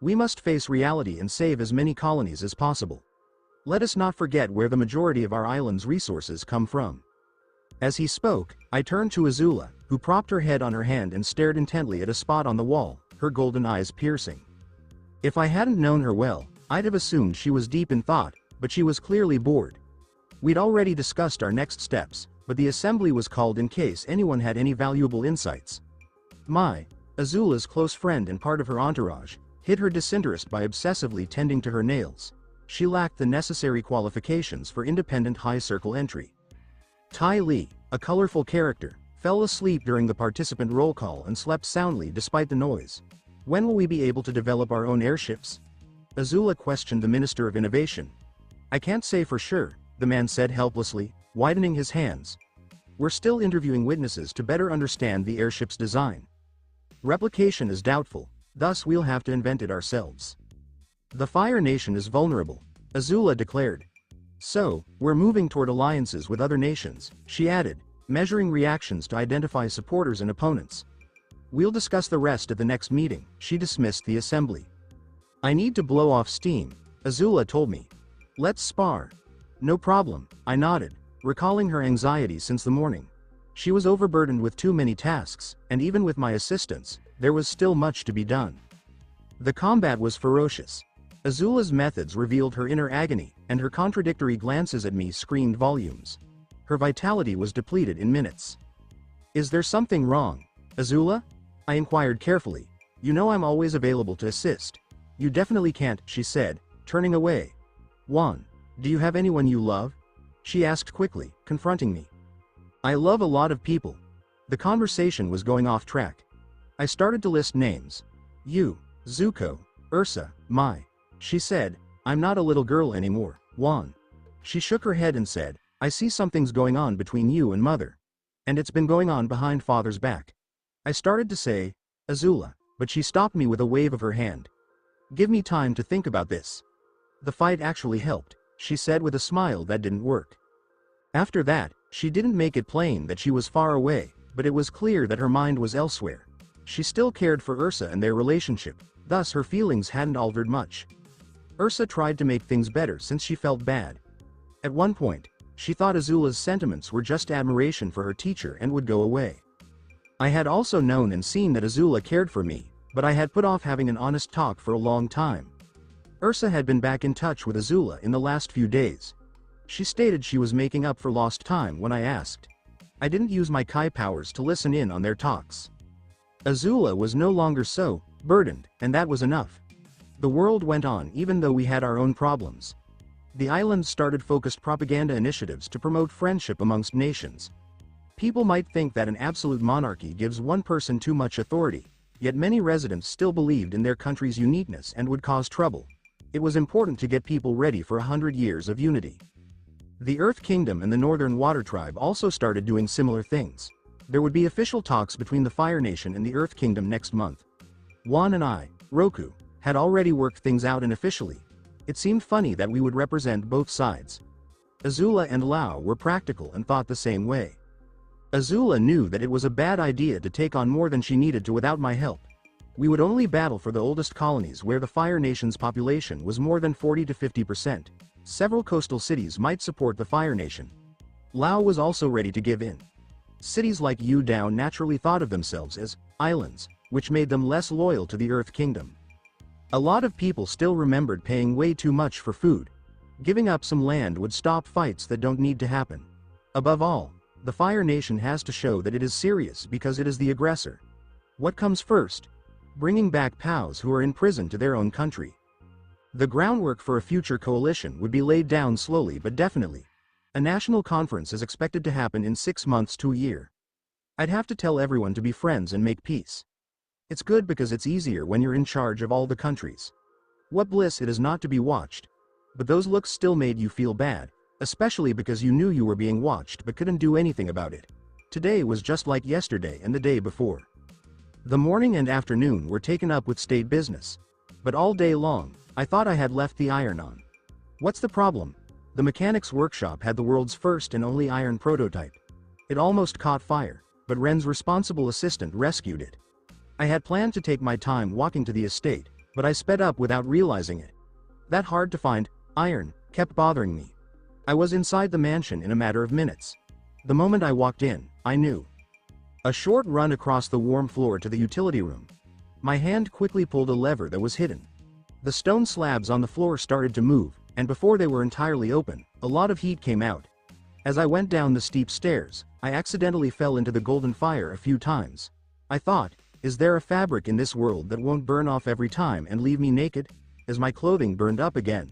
We must face reality and save as many colonies as possible. Let us not forget where the majority of our island's resources come from. As he spoke, I turned to Azula, who propped her head on her hand and stared intently at a spot on the wall, her golden eyes piercing. If I hadn't known her well, I'd have assumed she was deep in thought, but she was clearly bored. We'd already discussed our next steps, but the assembly was called in case anyone had any valuable insights. Azula's close friend and part of her entourage, hid her disinterest by obsessively tending to her nails. She lacked the necessary qualifications for independent high-circle entry. Tai Li, a colorful character, fell asleep during the participant roll call and slept soundly despite the noise. When will we be able to develop our own airships? Azula questioned the Minister of Innovation. I can't say for sure, the man said helplessly, widening his hands. We're still interviewing witnesses to better understand the airship's design. Replication is doubtful, thus we'll have to invent it ourselves. The Fire Nation is vulnerable, Azula declared. So, we're moving toward alliances with other nations, she added, measuring reactions to identify supporters and opponents. We'll discuss the rest at the next meeting, she dismissed the assembly. I need to blow off steam, Azula told me. Let's spar. No problem, I nodded, recalling her anxiety since the morning. She was overburdened with too many tasks, and even with my assistance, there was still much to be done. The combat was ferocious. Azula's methods revealed her inner agony, and her contradictory glances at me screamed volumes. Her vitality was depleted in minutes. Is there something wrong, Azula? I inquired carefully. You know I'm always available to assist. You definitely can't, she said, turning away. Juan, do you have anyone you love? She asked quickly, confronting me. I love a lot of people. The conversation was going off track. I started to list names. You, Zuko, Ursa, Mai. She said, I'm not a little girl anymore, Juan. She shook her head and said, I see something's going on between you and Mother. And it's been going on behind Father's back. I started to say, Azula, but she stopped me with a wave of her hand. Give me time to think about this. The fight actually helped, she said with a smile that didn't work. After that, she didn't make it plain that she was far away, but it was clear that her mind was elsewhere. She still cared for Ursa and their relationship, thus her feelings hadn't altered much. Ursa tried to make things better since she felt bad. At one point, she thought Azula's sentiments were just admiration for her teacher and would go away. I had also known and seen that Azula cared for me, but I had put off having an honest talk for a long time. Ursa had been back in touch with Azula in the last few days. She stated she was making up for lost time when I asked. I didn't use my Kai powers to listen in on their talks. Azula was no longer so burdened, and that was enough. The world went on even though we had our own problems. The island started focused propaganda initiatives to promote friendship amongst nations. People might think that an absolute monarchy gives one person too much authority, yet many residents still believed in their country's uniqueness and would cause trouble. It was important to get people ready for 100 years of unity. The Earth Kingdom and the Northern Water Tribe also started doing similar things. There would be official talks between the Fire Nation and the Earth Kingdom next month. Juan and I, Roku, had already worked things out unofficially. It seemed funny that we would represent both sides. Azula and Lao were practical and thought the same way. Azula knew that it was a bad idea to take on more than she needed to without my help. We would only battle for the oldest colonies where the Fire Nation's population was more than 40 to 50%. Several coastal cities might support the Fire Nation. Lao was also ready to give in. Cities like Yu Dao naturally thought of themselves as islands, which made them less loyal to the Earth Kingdom. A lot of people still remembered paying way too much for food. Giving up some land would stop fights that don't need to happen. Above all, the Fire Nation has to show that it is serious because it is the aggressor. What comes first? Bringing back POWs who are in prison to their own country. The groundwork for a future coalition would be laid down slowly but definitely. A national conference is expected to happen in 6 months to a year. I'd have to tell everyone to be friends and make peace. It's good because it's easier when you're in charge of all the countries. What bliss it is not to be watched. But those looks still made you feel bad, especially because you knew you were being watched but couldn't do anything about it. Today was just like yesterday and the day before. The morning and afternoon were taken up with state business. But all day long, I thought I had left the iron on. What's the problem? The mechanic's workshop had the world's first and only iron prototype. It almost caught fire, but Ren's responsible assistant rescued it. I had planned to take my time walking to the estate, but I sped up without realizing it. That hard to find iron kept bothering me. I was inside the mansion in a matter of minutes. The moment I walked in, I knew. A short run across the warm floor to the utility room. My hand quickly pulled a lever that was hidden. The stone slabs on the floor started to move, and before they were entirely open, a lot of heat came out. As I went down the steep stairs, I accidentally fell into the golden fire a few times. I thought, is there a fabric in this world that won't burn off every time and leave me naked? As my clothing burned up again.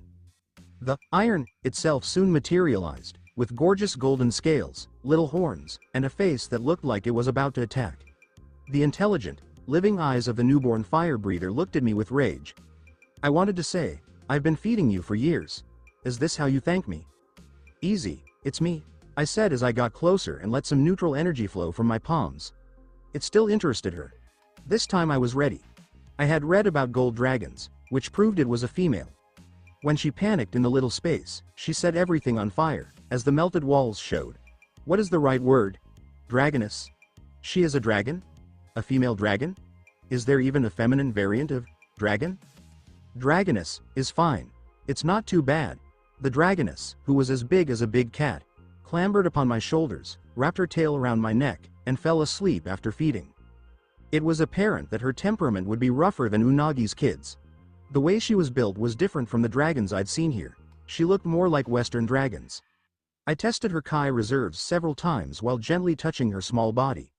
The iron itself soon materialized, with gorgeous golden scales, little horns, and a face that looked like it was about to attack. The intelligent, living eyes of the newborn fire breather looked at me with rage. I wanted to say, I've been feeding you for years. Is this how you thank me? Easy, it's me, I said as I got closer and let some neutral energy flow from my palms. It still interested her. This time I was ready. I had read about gold dragons, which proved it was a female. When she panicked in the little space, she set everything on fire, as the melted walls showed. What is the right word? Dragoness. She is a dragon? A female dragon? Is there even a feminine variant of dragon? Dragoness is fine. It's not too bad. The dragoness, who was as big as a big cat, clambered upon my shoulders, wrapped her tail around my neck, and fell asleep after feeding. It was apparent that her temperament would be rougher than Unagi's kids. The way she was built was different from the dragons I'd seen here. She looked more like Western dragons. I tested her Kai reserves several times while gently touching her small body.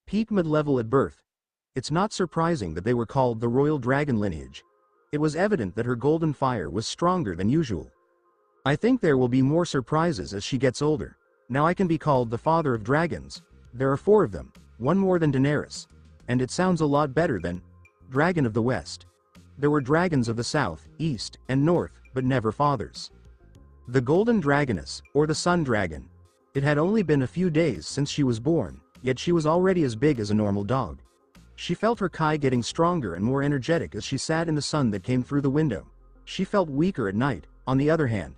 Peak mid-level at birth. It's not surprising that they were called the royal dragon lineage. It was evident that her golden fire was stronger than usual. I think there will be more surprises as she gets older. Now I can be called the father of dragons. There are 4 of them, one more than Daenerys. And it sounds a lot better than Dragon of the West. There were dragons of the south, east, and north, but never fathers. The golden dragoness, or the sun dragon. It had only been a few days since she was born, yet she was already as big as a normal dog. She felt her Kai getting stronger and more energetic as she sat in the sun that came through the window. She felt weaker at night. On the other hand,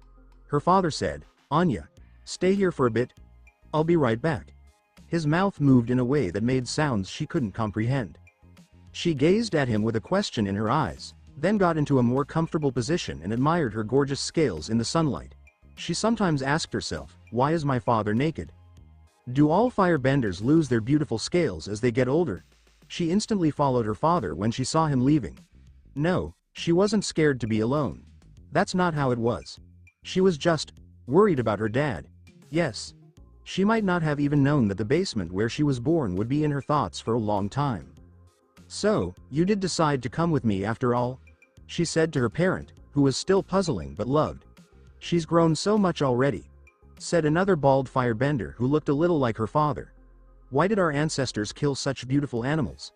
her father said, "Anya, stay here for a bit. I'll be right back." His mouth moved in a way that made sounds she couldn't comprehend. She gazed at him with a question in her eyes, then got into a more comfortable position and admired her gorgeous scales in the sunlight. She sometimes asked herself, why is my father naked? Do all firebenders lose their beautiful scales as they get older? She instantly followed her father when she saw him leaving. No, she wasn't scared to be alone. That's not how it was. She was just worried about her dad. Yes. She might not have even known that the basement where she was born would be in her thoughts for a long time. "So, you did decide to come with me after all?" she said to her parent, who was still puzzling but loved. "She's grown so much already," said another bald firebender who looked a little like her father. "Why did our ancestors kill such beautiful animals?"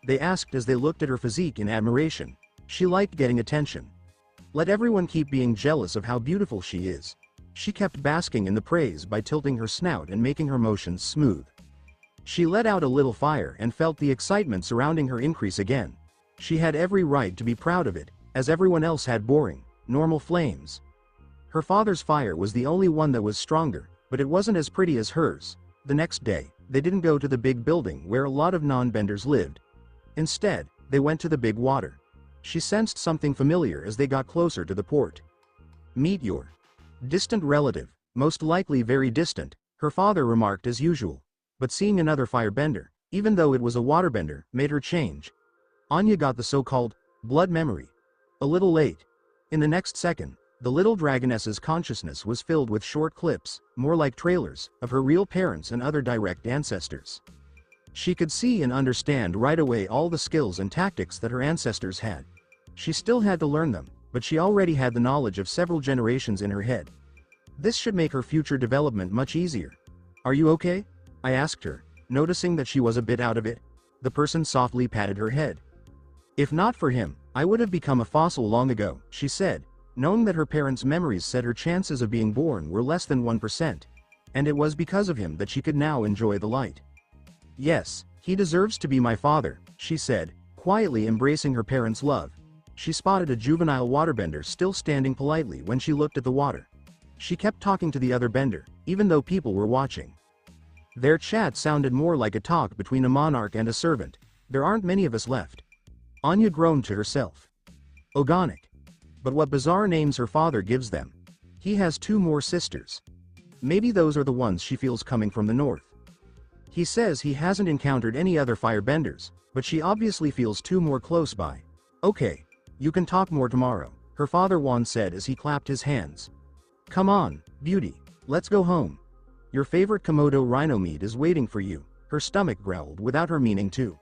they asked as they looked at her physique in admiration. She liked getting attention. Let everyone keep being jealous of how beautiful she is. She kept basking in the praise by tilting her snout and making her motions smooth. She let out a little fire and felt the excitement surrounding her increase again. She had every right to be proud of it, as everyone else had boring, normal flames. Her father's fire was the only one that was stronger, but it wasn't as pretty as hers. The next day, they didn't go to the big building where a lot of non-benders lived. Instead, they went to the big water. She sensed something familiar as they got closer to the port. "Meet your distant relative, most likely very distant," her father remarked as usual. But seeing another firebender, even though it was a waterbender, made her change. Anya got the so-called blood memory. A little late. In the next second, the little dragoness's consciousness was filled with short clips, more like trailers, of her real parents and other direct ancestors. She could see and understand right away all the skills and tactics that her ancestors had. She still had to learn them, but she already had the knowledge of several generations in her head. This should make her future development much easier. "Are you okay?" I asked her, noticing that she was a bit out of it. The person softly patted her head. If not for him, I would have become a fossil long ago, she said, knowing that her parents' memories said her chances of being born were less than 1%. And it was because of him that she could now enjoy the light. Yes, he deserves to be my father, she said, quietly embracing her parents' love. She spotted a juvenile waterbender still standing politely when she looked at the water. She kept talking to the other bender, even though people were watching. Their chat sounded more like a talk between a monarch and a servant. There aren't many of us left. Anya groaned to herself. Organic. But what bizarre names her father gives them. He has 2 more sisters. Maybe those are the ones she feels coming from the north. He says he hasn't encountered any other firebenders, but she obviously feels 2 more close by. Okay. You can talk more tomorrow, her father Juan said as he clapped his hands. Come on, beauty, let's go home. Your favorite Komodo rhino meat is waiting for you, her stomach growled without her meaning to.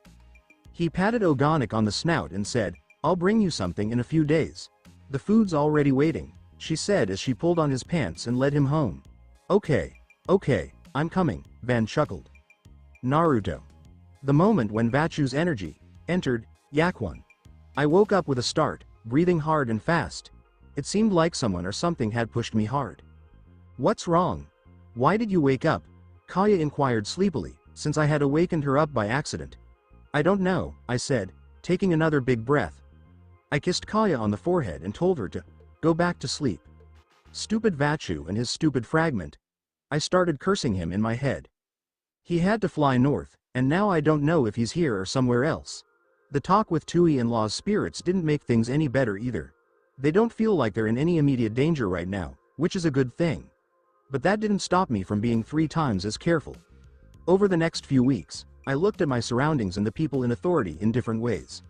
He patted Organic on the snout and said, I'll bring you something in a few days. The food's already waiting, she said as she pulled on his pants and led him home. Okay, I'm coming, Van chuckled. Naruto. The moment when Vachu's energy entered Yakuan. I woke up with a start, breathing hard and fast. It seemed like someone or something had pushed me hard. What's wrong? Why did you wake up? Kaya inquired sleepily, since I had awakened her up by accident. I don't know, I said, taking another big breath. I kissed Kaya on the forehead and told her to go back to sleep. Stupid Vachu and his stupid fragment. I started cursing him in my head. He had to fly north, and now I don't know if he's here or somewhere else. The talk with Tui and Law's spirits didn't make things any better either. They don't feel like they're in any immediate danger right now, which is a good thing. But that didn't stop me from being 3 times as careful. Over the next few weeks, I looked at my surroundings and the people in authority in different ways.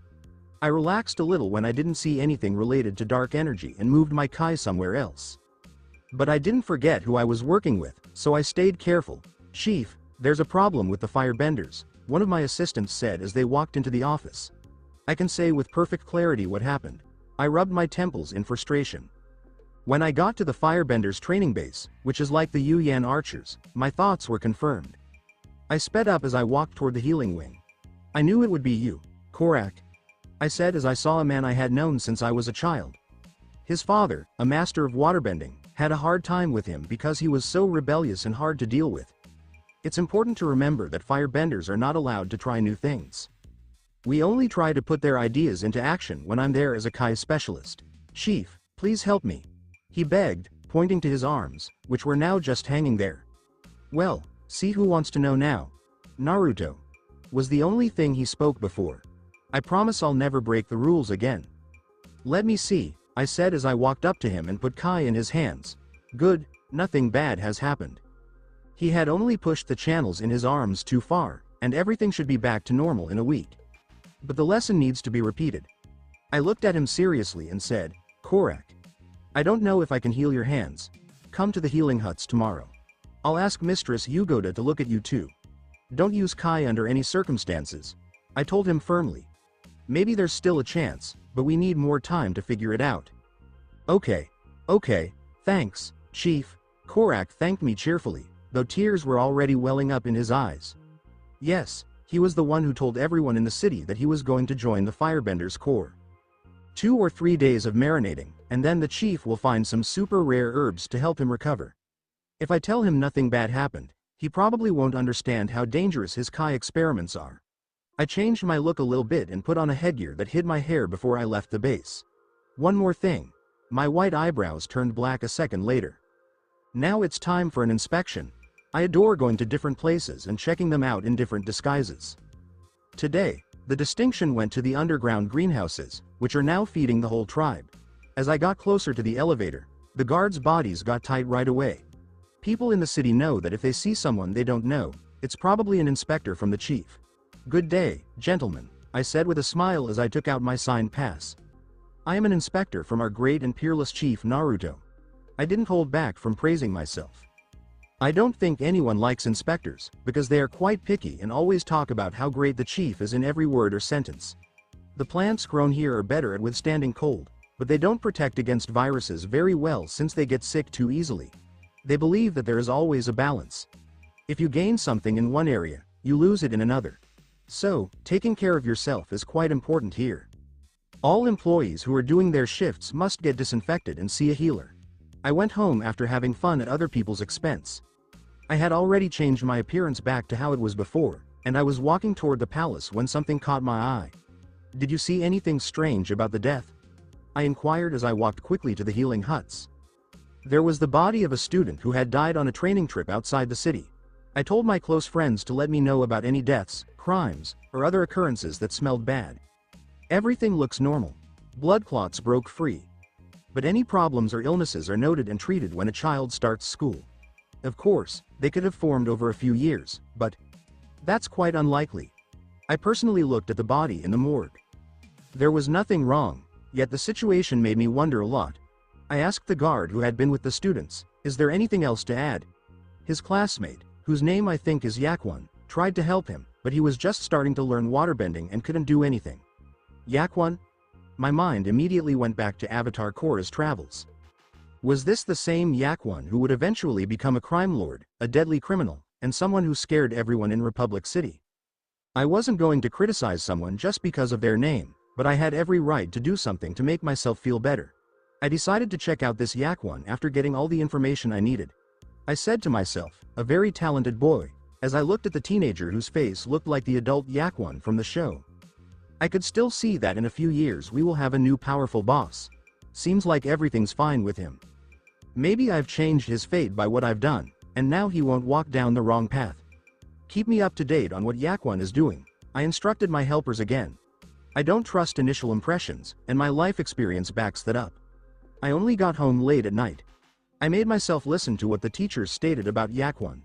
I relaxed a little when I didn't see anything related to dark energy and moved my Kai somewhere else. But I didn't forget who I was working with, so I stayed careful. Chief, there's a problem with the firebenders, one of my assistants said as they walked into the office. I can say with perfect clarity what happened. I rubbed my temples in frustration. When I got to the firebenders training base, which is like the Yuyan archers, my thoughts were confirmed. I sped up as I walked toward the healing wing. I knew it would be you, Korak, I said as I saw a man I had known since I was a child. His father, a master of waterbending, had a hard time with him because he was so rebellious and hard to deal with. It's important to remember that firebenders are not allowed to try new things. We only try to put their ideas into action when I'm there as a Kai specialist. Chief, please help me. He begged, pointing to his arms, which were now just hanging there. Well, see who wants to know now. Naruto. Was the only thing he spoke before. I promise I'll never break the rules again. Let me see, I said as I walked up to him and put Kai in his hands. Good, nothing bad has happened. He had only pushed the channels in his arms too far, and everything should be back to normal in a week. But the lesson needs to be repeated. I looked at him seriously and said, Korak. I don't know if I can heal your hands. Come to the healing huts tomorrow. I'll ask Mistress Yugoda to look at you too. Don't use Kai under any circumstances. I told him firmly. Maybe there's still a chance, but we need more time to figure it out. Okay, thanks, Chief. Korak thanked me cheerfully, though tears were already welling up in his eyes. Yes, he was the one who told everyone in the city that he was going to join the Firebenders Corps. 2 or 3 days of marinating, and then the chief will find some super rare herbs to help him recover. If I tell him nothing bad happened, he probably won't understand how dangerous his Kai experiments are. I changed my look a little bit and put on a headgear that hid my hair before I left the base. One more thing. My white eyebrows turned black a second later. Now it's time for an inspection. I adore going to different places and checking them out in different disguises. Today, the distinction went to the underground greenhouses, which are now feeding the whole tribe. As I got closer to the elevator, the guards' bodies got tight right away. People in the city know that if they see someone they don't know, it's probably an inspector from the chief. Good day, gentlemen, I said with a smile as I took out my signed pass. I am an inspector from our great and peerless chief Naruto. I didn't hold back from praising myself. I don't think anyone likes inspectors, because they are quite picky and always talk about how great the chief is in every word or sentence. The plants grown here are better at withstanding cold, but they don't protect against viruses very well since they get sick too easily. They believe that there is always a balance. If you gain something in one area, you lose it in another. So, taking care of yourself is quite important here. All employees who are doing their shifts must get disinfected and see a healer. I went home after having fun at other people's expense. I had already changed my appearance back to how it was before, and I was walking toward the palace when something caught my eye. Did you see anything strange about the death? I inquired as I walked quickly to the healing huts. There was the body of a student who had died on a training trip outside the city. I told my close friends to let me know about any deaths, crimes, or other occurrences that smelled bad. Everything looks normal. Blood clots broke free. But any problems or illnesses are noted and treated when a child starts school. Of course, they could have formed over a few years, but that's quite unlikely. I personally looked at the body in the morgue. There was nothing wrong, yet the situation made me wonder a lot. I asked the guard who had been with the students, "Is there anything else to add?" His classmate, whose name I think is Yakwon, tried to help him, but he was just starting to learn waterbending and couldn't do anything. Yakwon? My mind immediately went back to Avatar Korra's travels. Was this the same Yakwon who would eventually become a crime lord, a deadly criminal, and someone who scared everyone in Republic City? I wasn't going to criticize someone just because of their name, but I had every right to do something to make myself feel better. I decided to check out this Yakwon after getting all the information I needed. I said to myself, a very talented boy, as I looked at the teenager whose face looked like the adult Yakwon from the show. I could still see that in a few years we will have a new powerful boss. Seems like everything's fine with him. Maybe I've changed his fate by what I've done, and now he won't walk down the wrong path. Keep me up to date on what Yakwon is doing, I instructed my helpers again. I don't trust initial impressions, and my life experience backs that up. I only got home late at night. I made myself listen to what the teachers stated about Yakwon.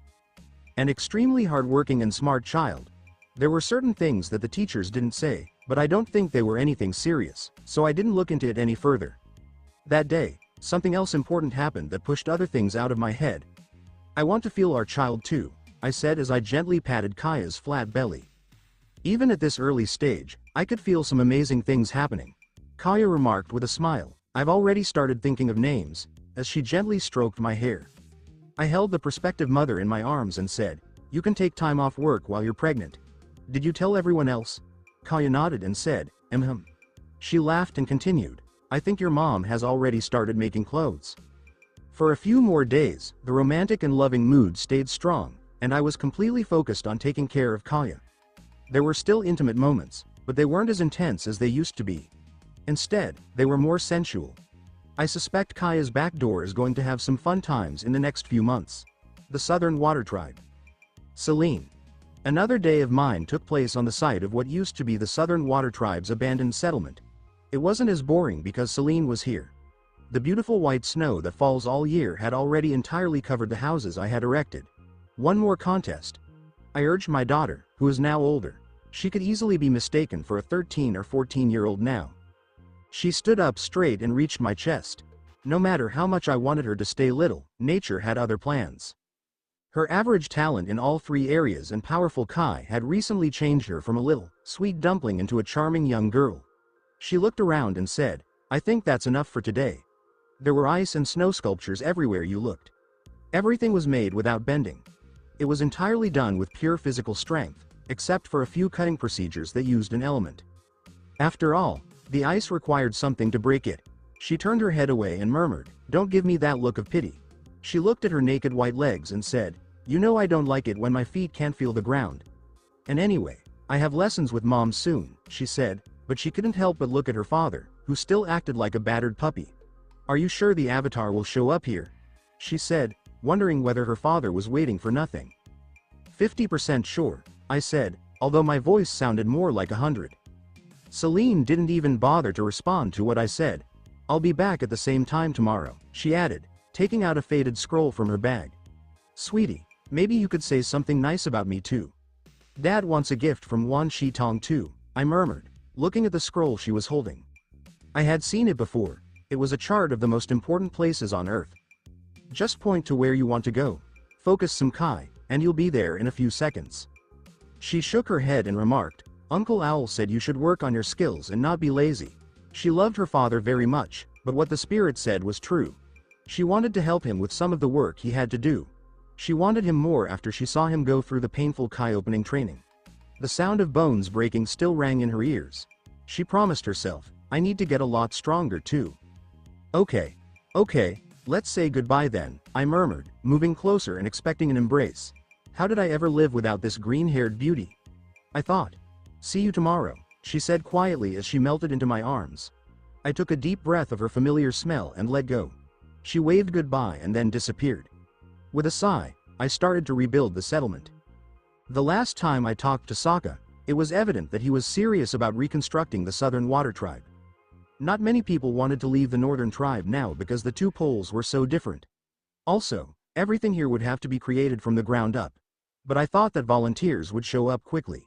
An extremely hardworking and smart child. There were certain things that the teachers didn't say, but I don't think they were anything serious, so I didn't look into it any further. That day, something else important happened that pushed other things out of my head. I want to feel our child too, I said as I gently patted Kaya's flat belly. Even at this early stage, I could feel some amazing things happening. Kaya remarked with a smile, I've already started thinking of names, as she gently stroked my hair. I held the prospective mother in my arms and said, you can take time off work while you're pregnant. Did you tell everyone else? Kaya nodded and said, She laughed and continued, I think your mom has already started making clothes. For a few more days, the romantic and loving mood stayed strong, and I was completely focused on taking care of Kaya. There were still intimate moments, but they weren't as intense as they used to be. Instead, they were more sensual. I suspect Kaya's back door is going to have some fun times in the next few months. The Southern Water Tribe. Celine. Another day of mine took place on the site of what used to be the Southern Water Tribe's abandoned settlement. It wasn't as boring because Celine was here. The beautiful white snow that falls all year had already entirely covered the houses I had erected. One more contest. I urged my daughter, who is now older. She could easily be mistaken for a 13 or 14-year-old now. She stood up straight and reached my chest. No matter how much I wanted her to stay little, nature had other plans. Her average talent in all three areas and powerful Kai had recently changed her from a little, sweet dumpling into a charming young girl. She looked around and said, I think that's enough for today. There were ice and snow sculptures everywhere you looked. Everything was made without bending. It was entirely done with pure physical strength, except for a few cutting procedures that used an element. After all, the ice required something to break it. She turned her head away and murmured, Don't give me that look of pity. She looked at her naked white legs and said, You know I don't like it when my feet can't feel the ground. And anyway, I have lessons with Mom soon, she said, but she couldn't help but look at her father, who still acted like a battered puppy. Are you sure the Avatar will show up here? She said, wondering whether her father was waiting for nothing. 50% sure, I said, although my voice sounded more like 100. Celine didn't even bother to respond to what I said. I'll be back at the same time tomorrow, she added, taking out a faded scroll from her bag. Sweetie, maybe you could say something nice about me too. Dad wants a gift from Wan Shi Tong too, I murmured, looking at the scroll she was holding. I had seen it before. It was a chart of the most important places on Earth. Just point to where you want to go. Focus some Kai, and you'll be there in a few seconds. She shook her head and remarked, Uncle Owl said you should work on your skills and not be lazy. She loved her father very much, but what the spirit said was true. She wanted to help him with some of the work he had to do. She wanted him more after she saw him go through the painful Kai opening training. The sound of bones breaking still rang in her ears. She promised herself, I need to get a lot stronger too. Okay. Let's say goodbye then, I murmured, moving closer and expecting an embrace. How did I ever live without this green-haired beauty? I thought. See you tomorrow, she said quietly as she melted into my arms. I took a deep breath of her familiar smell and let go. She waved goodbye and then disappeared. With a sigh, I started to rebuild the settlement. The last time I talked to Sokka, it was evident that he was serious about reconstructing the Southern Water Tribe. Not many people wanted to leave the Northern Tribe now because the two poles were so different. Also, everything here would have to be created from the ground up. But I thought that volunteers would show up quickly.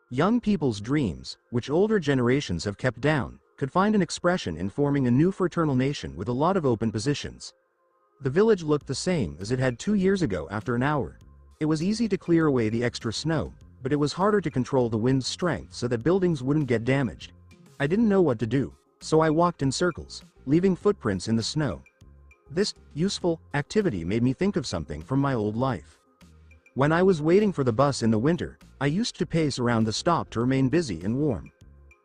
Young people's dreams, which older generations have kept down, could find an expression in forming a new fraternal nation with a lot of open positions. The village looked the same as it had 2 years ago after an hour. It was easy to clear away the extra snow, but it was harder to control the wind's strength so that buildings wouldn't get damaged. I didn't know what to do, so I walked in circles, leaving footprints in the snow. This useful activity made me think of something from my old life. When I was waiting for the bus in the winter, I used to pace around the stop to remain busy and warm.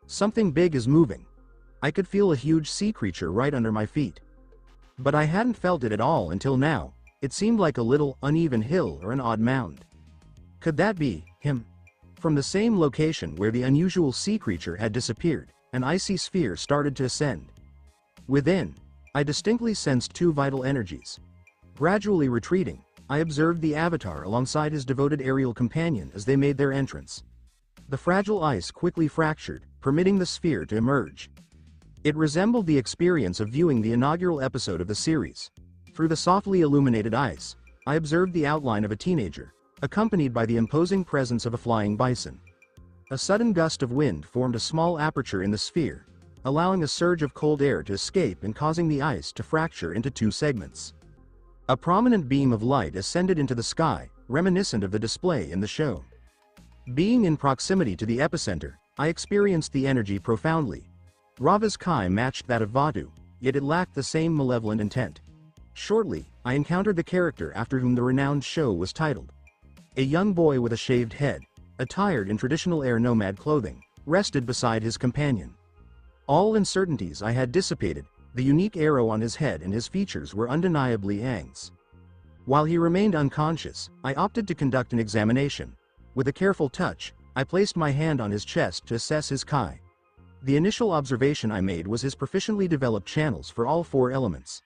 Something big is moving. I could feel a huge sea creature right under my feet. But I hadn't felt it at all until now. It seemed like a little, uneven hill or an odd mound. Could that be him? From the same location where the unusual sea creature had disappeared, an icy sphere started to ascend. Within, I distinctly sensed two vital energies. Gradually retreating, I observed the Avatar alongside his devoted aerial companion as they made their entrance. The fragile ice quickly fractured, permitting the sphere to emerge. It resembled the experience of viewing the inaugural episode of the series. Through the softly illuminated ice, I observed the outline of a teenager, accompanied by the imposing presence of a flying bison. A sudden gust of wind formed a small aperture in the sphere, allowing a surge of cold air to escape and causing the ice to fracture into two segments. A prominent beam of light ascended into the sky, reminiscent of the display in the show. Being in proximity to the epicenter, I experienced the energy profoundly. Rava's Kai matched that of Vatu, yet it lacked the same malevolent intent. Shortly, I encountered the character after whom the renowned show was titled. A young boy with a shaved head, attired in traditional air nomad clothing, rested beside his companion. All uncertainties I had dissipated, the unique arrow on his head and his features were undeniably Aang's. While he remained unconscious, I opted to conduct an examination. With a careful touch, I placed my hand on his chest to assess his Kai. The initial observation I made was his proficiently developed channels for all four elements.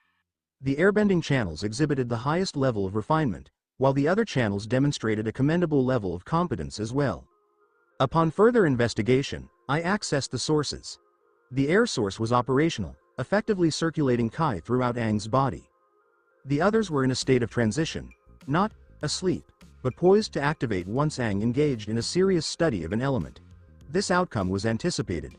The airbending channels exhibited the highest level of refinement, while the other channels demonstrated a commendable level of competence as well. Upon further investigation, I accessed the sources. The air source was operational, effectively circulating Kai throughout Aang's body. The others were in a state of transition, not asleep, but poised to activate once Aang engaged in a serious study of an element. This outcome was anticipated.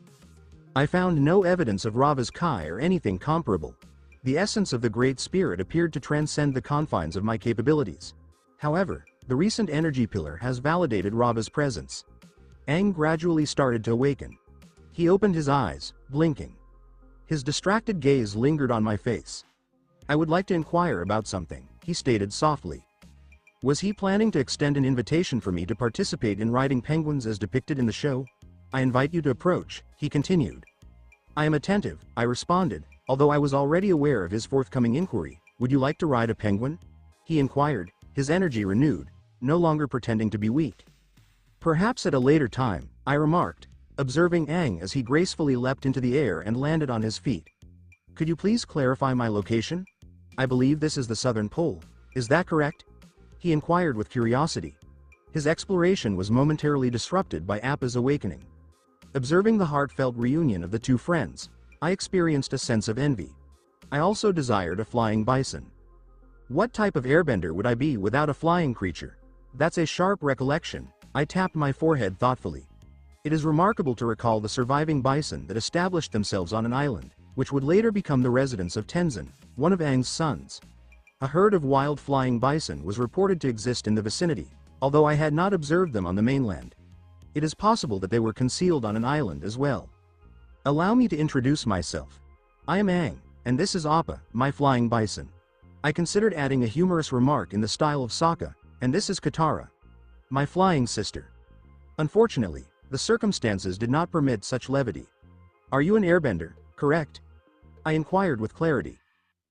I found no evidence of Rava's Kai or anything comparable. The essence of the Great Spirit appeared to transcend the confines of my capabilities. However, the recent energy pillar has validated Rava's presence. Aang gradually started to awaken. He opened his eyes, blinking. His distracted gaze lingered on my face. I would like to inquire about something, he stated softly. Was he planning to extend an invitation for me to participate in riding penguins as depicted in the show? I invite you to approach, he continued. I am attentive, I responded, although I was already aware of his forthcoming inquiry. Would you like to ride a penguin? He inquired, his energy renewed, no longer pretending to be weak. Perhaps at a later time, I remarked, observing Aang as he gracefully leapt into the air and landed on his feet. Could you please clarify my location? I believe this is the southern pole. Is that correct? He inquired with curiosity. His exploration was momentarily disrupted by Appa's awakening. Observing the heartfelt reunion of the two friends, I experienced a sense of envy. I also desired a flying bison. What type of airbender would I be without a flying creature? That's a sharp recollection. I tapped my forehead thoughtfully. It is remarkable to recall the surviving bison that established themselves on an island, which would later become the residence of Tenzin, one of Aang's sons. A herd of wild flying bison was reported to exist in the vicinity, although I had not observed them on the mainland. It is possible that they were concealed on an island as well. Allow me to introduce myself. I am Aang, and this is Appa, my flying bison. I considered adding a humorous remark in the style of Sokka, and this is Katara, my flying sister. Unfortunately, the circumstances did not permit such levity. Are you an airbender, correct? I inquired with clarity.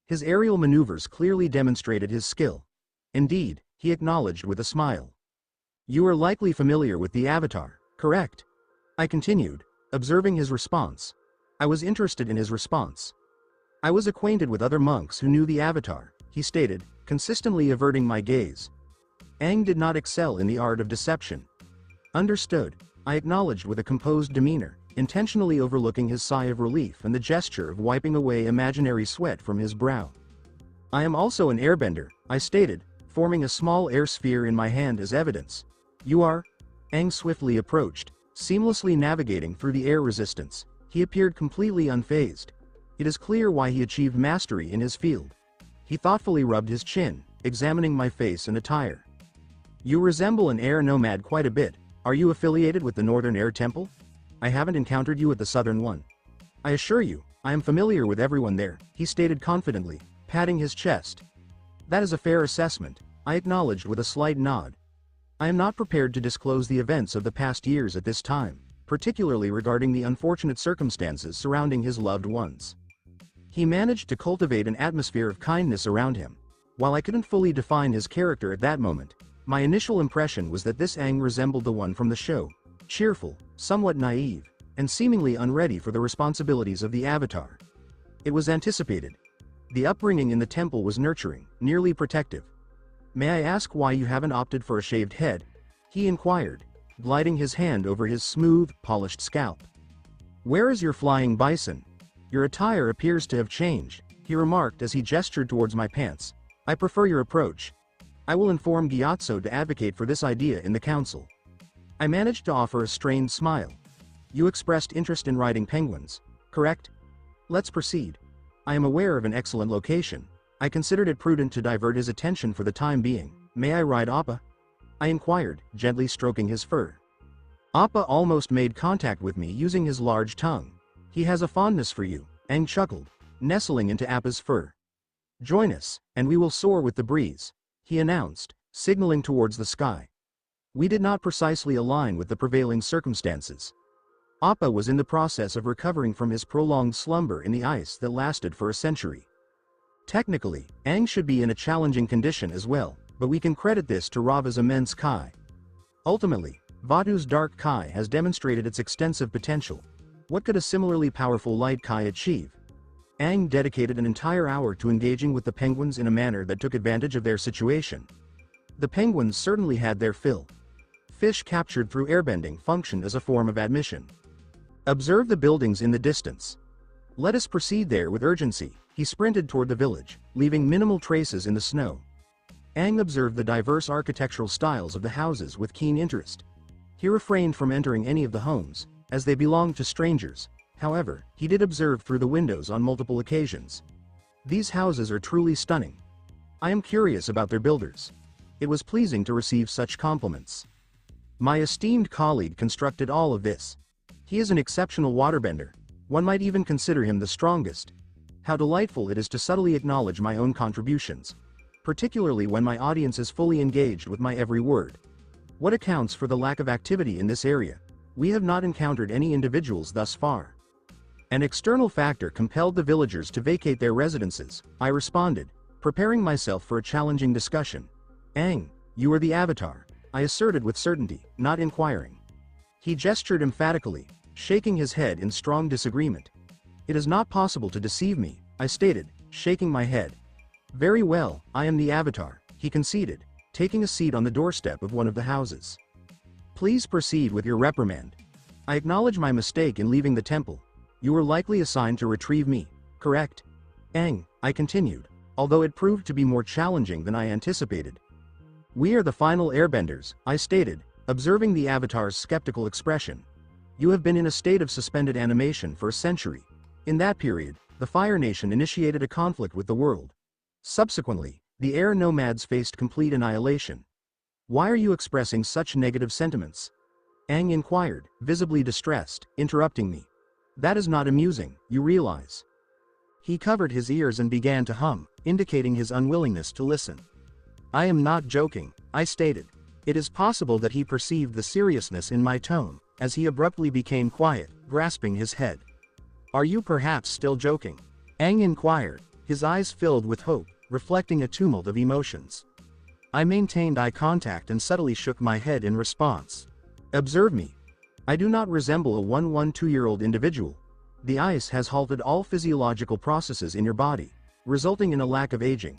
His aerial maneuvers clearly demonstrated his skill. Indeed, he acknowledged with a smile. You are likely familiar with the Avatar, correct? I continued, observing his response. I was interested in his response. I was acquainted with other monks who knew the Avatar, he stated, consistently averting my gaze. Aang did not excel in the art of deception. Understood, I acknowledged with a composed demeanor, intentionally overlooking his sigh of relief and the gesture of wiping away imaginary sweat from his brow. I am also an airbender, I stated, forming a small air sphere in my hand as evidence. You are? Aang swiftly approached, seamlessly navigating through the air resistance. He appeared completely unfazed. It is clear why he achieved mastery in his field. He thoughtfully rubbed his chin, examining my face and attire. You resemble an air nomad quite a bit. Are you affiliated with the Northern Air Temple? I haven't encountered you at the Southern one. I assure you, I am familiar with everyone there, he stated confidently, patting his chest. That is a fair assessment, I acknowledged with a slight nod. I am not prepared to disclose the events of the past years at this time, particularly regarding the unfortunate circumstances surrounding his loved ones. He managed to cultivate an atmosphere of kindness around him. While I couldn't fully define his character at that moment, my initial impression was that this Aang resembled the one from the show, cheerful, somewhat naive, and seemingly unready for the responsibilities of the Avatar. It was anticipated. The upbringing in the temple was nurturing, nearly protective. May I ask why you haven't opted for a shaved head? He inquired, gliding his hand over his smooth, polished scalp. Where is your flying bison? Your attire appears to have changed, he remarked as he gestured towards my pants. I prefer your approach. I will inform Gyatso to advocate for this idea in the council. I managed to offer a strained smile. You expressed interest in riding penguins, correct? Let's proceed. I am aware of an excellent location. I considered it prudent to divert his attention for the time being. May I ride Appa? I inquired, gently stroking his fur. Appa almost made contact with me using his large tongue. He has a fondness for you, Aang chuckled, nestling into Appa's fur. Join us, and we will soar with the breeze, he announced, signaling towards the sky. We did not precisely align with the prevailing circumstances. Appa was in the process of recovering from his prolonged slumber in the ice that lasted for a century. Technically, Aang should be in a challenging condition as well, but we can credit this to Rava's immense Kai. Ultimately, Vatu's dark Kai has demonstrated its extensive potential. What could a similarly powerful light Kai achieve? Aang dedicated an entire hour to engaging with the penguins in a manner that took advantage of their situation. The penguins certainly had their fill. Fish captured through airbending functioned as a form of admission. Observe the buildings in the distance. Let us proceed there with urgency. He sprinted toward the village, leaving minimal traces in the snow. Aang observed the diverse architectural styles of the houses with keen interest. He refrained from entering any of the homes, as they belonged to strangers. However, he did observe through the windows on multiple occasions. These houses are truly stunning. I am curious about their builders. It was pleasing to receive such compliments. My esteemed colleague constructed all of this. He is an exceptional waterbender. One might even consider him the strongest. How delightful it is to subtly acknowledge my own contributions, particularly when my audience is fully engaged with my every word. What accounts for the lack of activity in this area? We have not encountered any individuals thus far. An external factor compelled the villagers to vacate their residences, I responded, preparing myself for a challenging discussion. Aang, you are the Avatar, I asserted with certainty, not inquiring. He gestured emphatically, shaking his head in strong disagreement. It is not possible to deceive me, I stated, shaking my head. Very well, I am the Avatar, he conceded, taking a seat on the doorstep of one of the houses. Please proceed with your reprimand. I acknowledge my mistake in leaving the temple. You were likely assigned to retrieve me, correct? Aang, I continued, although it proved to be more challenging than I anticipated. We are the final airbenders, I stated, observing the Avatar's skeptical expression. You have been in a state of suspended animation for a century. In that period, the Fire Nation initiated a conflict with the world. Subsequently, the air nomads faced complete annihilation. Why are you expressing such negative sentiments? Aang inquired, visibly distressed, interrupting me. That is not amusing, you realize. He covered his ears and began to hum, indicating his unwillingness to listen. I am not joking, I stated. It is possible that he perceived the seriousness in my tone, as he abruptly became quiet, grasping his head. "Are you perhaps still joking?" Aang inquired, his eyes filled with hope, reflecting a tumult of emotions. I maintained eye contact and subtly shook my head in response. "Observe me. I do not resemble a 112-year-old individual. The ice has halted all physiological processes in your body, resulting in a lack of aging."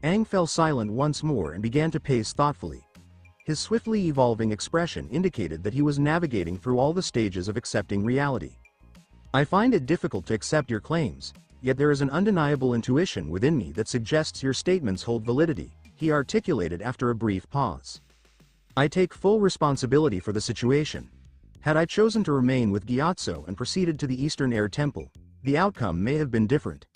Aang fell silent once more and began to pace thoughtfully. His swiftly evolving expression indicated that he was navigating through all the stages of accepting reality. "I find it difficult to accept your claims, yet there is an undeniable intuition within me that suggests your statements hold validity," he articulated after a brief pause. "I take full responsibility for the situation. Had I chosen to remain with Gyatso and proceeded to the Eastern Air Temple, the outcome may have been different.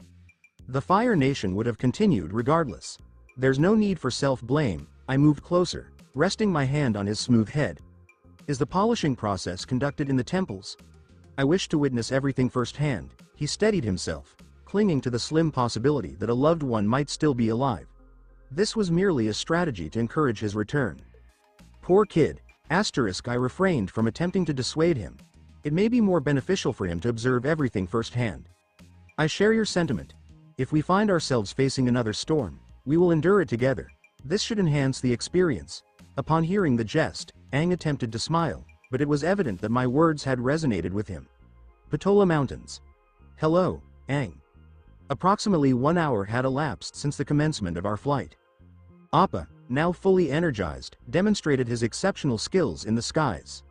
The Fire Nation would have continued regardless. There's no need for self-blame." I moved closer, resting my hand on his smooth head. "Is the polishing process conducted in the temples?" I wished to witness everything firsthand. He steadied himself, clinging to the slim possibility that a loved one might still be alive. This was merely a strategy to encourage his return. Poor kid. I refrained from attempting to dissuade him. It may be more beneficial for him to observe everything firsthand. "I share your sentiment. If we find ourselves facing another storm, we will endure it together. This should enhance the experience." Upon hearing the jest, Aang attempted to smile, but it was evident that my words had resonated with him. Patola Mountains. "Hello, Aang." Approximately 1 hour had elapsed since the commencement of our flight. Appa, now fully energized, demonstrated his exceptional skills in the skies.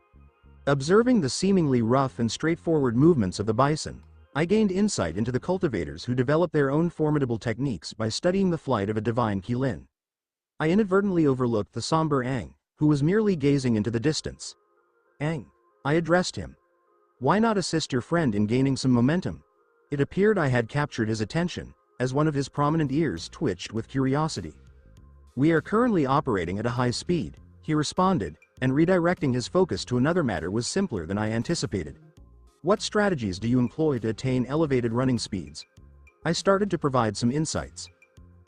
Observing the seemingly rough and straightforward movements of the bison, I gained insight into the cultivators who develop their own formidable techniques by studying the flight of a divine Qilin. I inadvertently overlooked the somber Aang, who was merely gazing into the distance. "Aang," I addressed him. "Why not assist your friend in gaining some momentum?" It appeared I had captured his attention, as one of his prominent ears twitched with curiosity. "We are currently operating at a high speed," he responded, and redirecting his focus to another matter was simpler than I anticipated. "What strategies do you employ to attain elevated running speeds?" I started to provide some insights.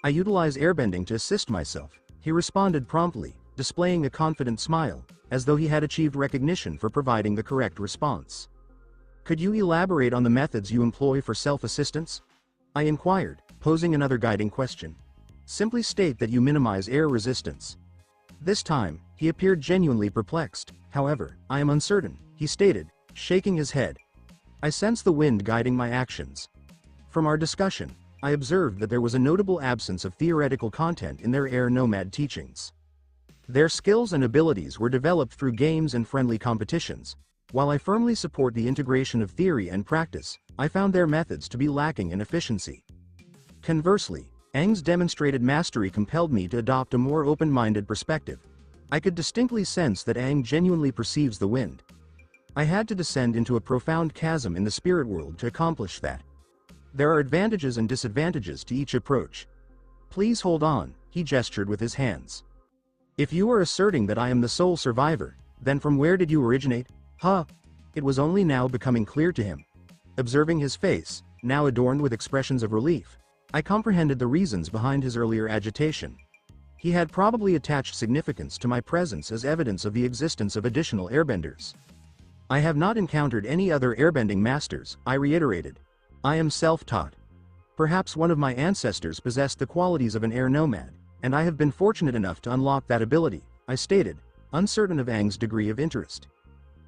"I utilize airbending to assist myself," he responded promptly, displaying a confident smile, as though he had achieved recognition for providing the correct response. "Could you elaborate on the methods you employ for self-assistance?" I inquired, posing another guiding question. "Simply state that you minimize air resistance." This time, he appeared genuinely perplexed. "However, I am uncertain," he stated, shaking his head. I sensed the wind guiding my actions. From our discussion, I observed that there was a notable absence of theoretical content in their air nomad teachings. Their skills and abilities were developed through games and friendly competitions. While I firmly support the integration of theory and practice, I found their methods to be lacking in efficiency. Conversely, Aang's demonstrated mastery compelled me to adopt a more open-minded perspective. I could distinctly sense that Aang genuinely perceives the wind. I had to descend into a profound chasm in the spirit world to accomplish that. There are advantages and disadvantages to each approach. "Please hold on," he gestured with his hands. "If you are asserting that I am the sole survivor, then from where did you originate?" "Huh." It was only now becoming clear to him. Observing his face, now adorned with expressions of relief, I comprehended the reasons behind his earlier agitation. He had probably attached significance to my presence as evidence of the existence of additional airbenders. "I have not encountered any other airbending masters," I reiterated. "I am self-taught. Perhaps one of my ancestors possessed the qualities of an air nomad, and I have been fortunate enough to unlock that ability," I stated, uncertain of Aang's degree of interest.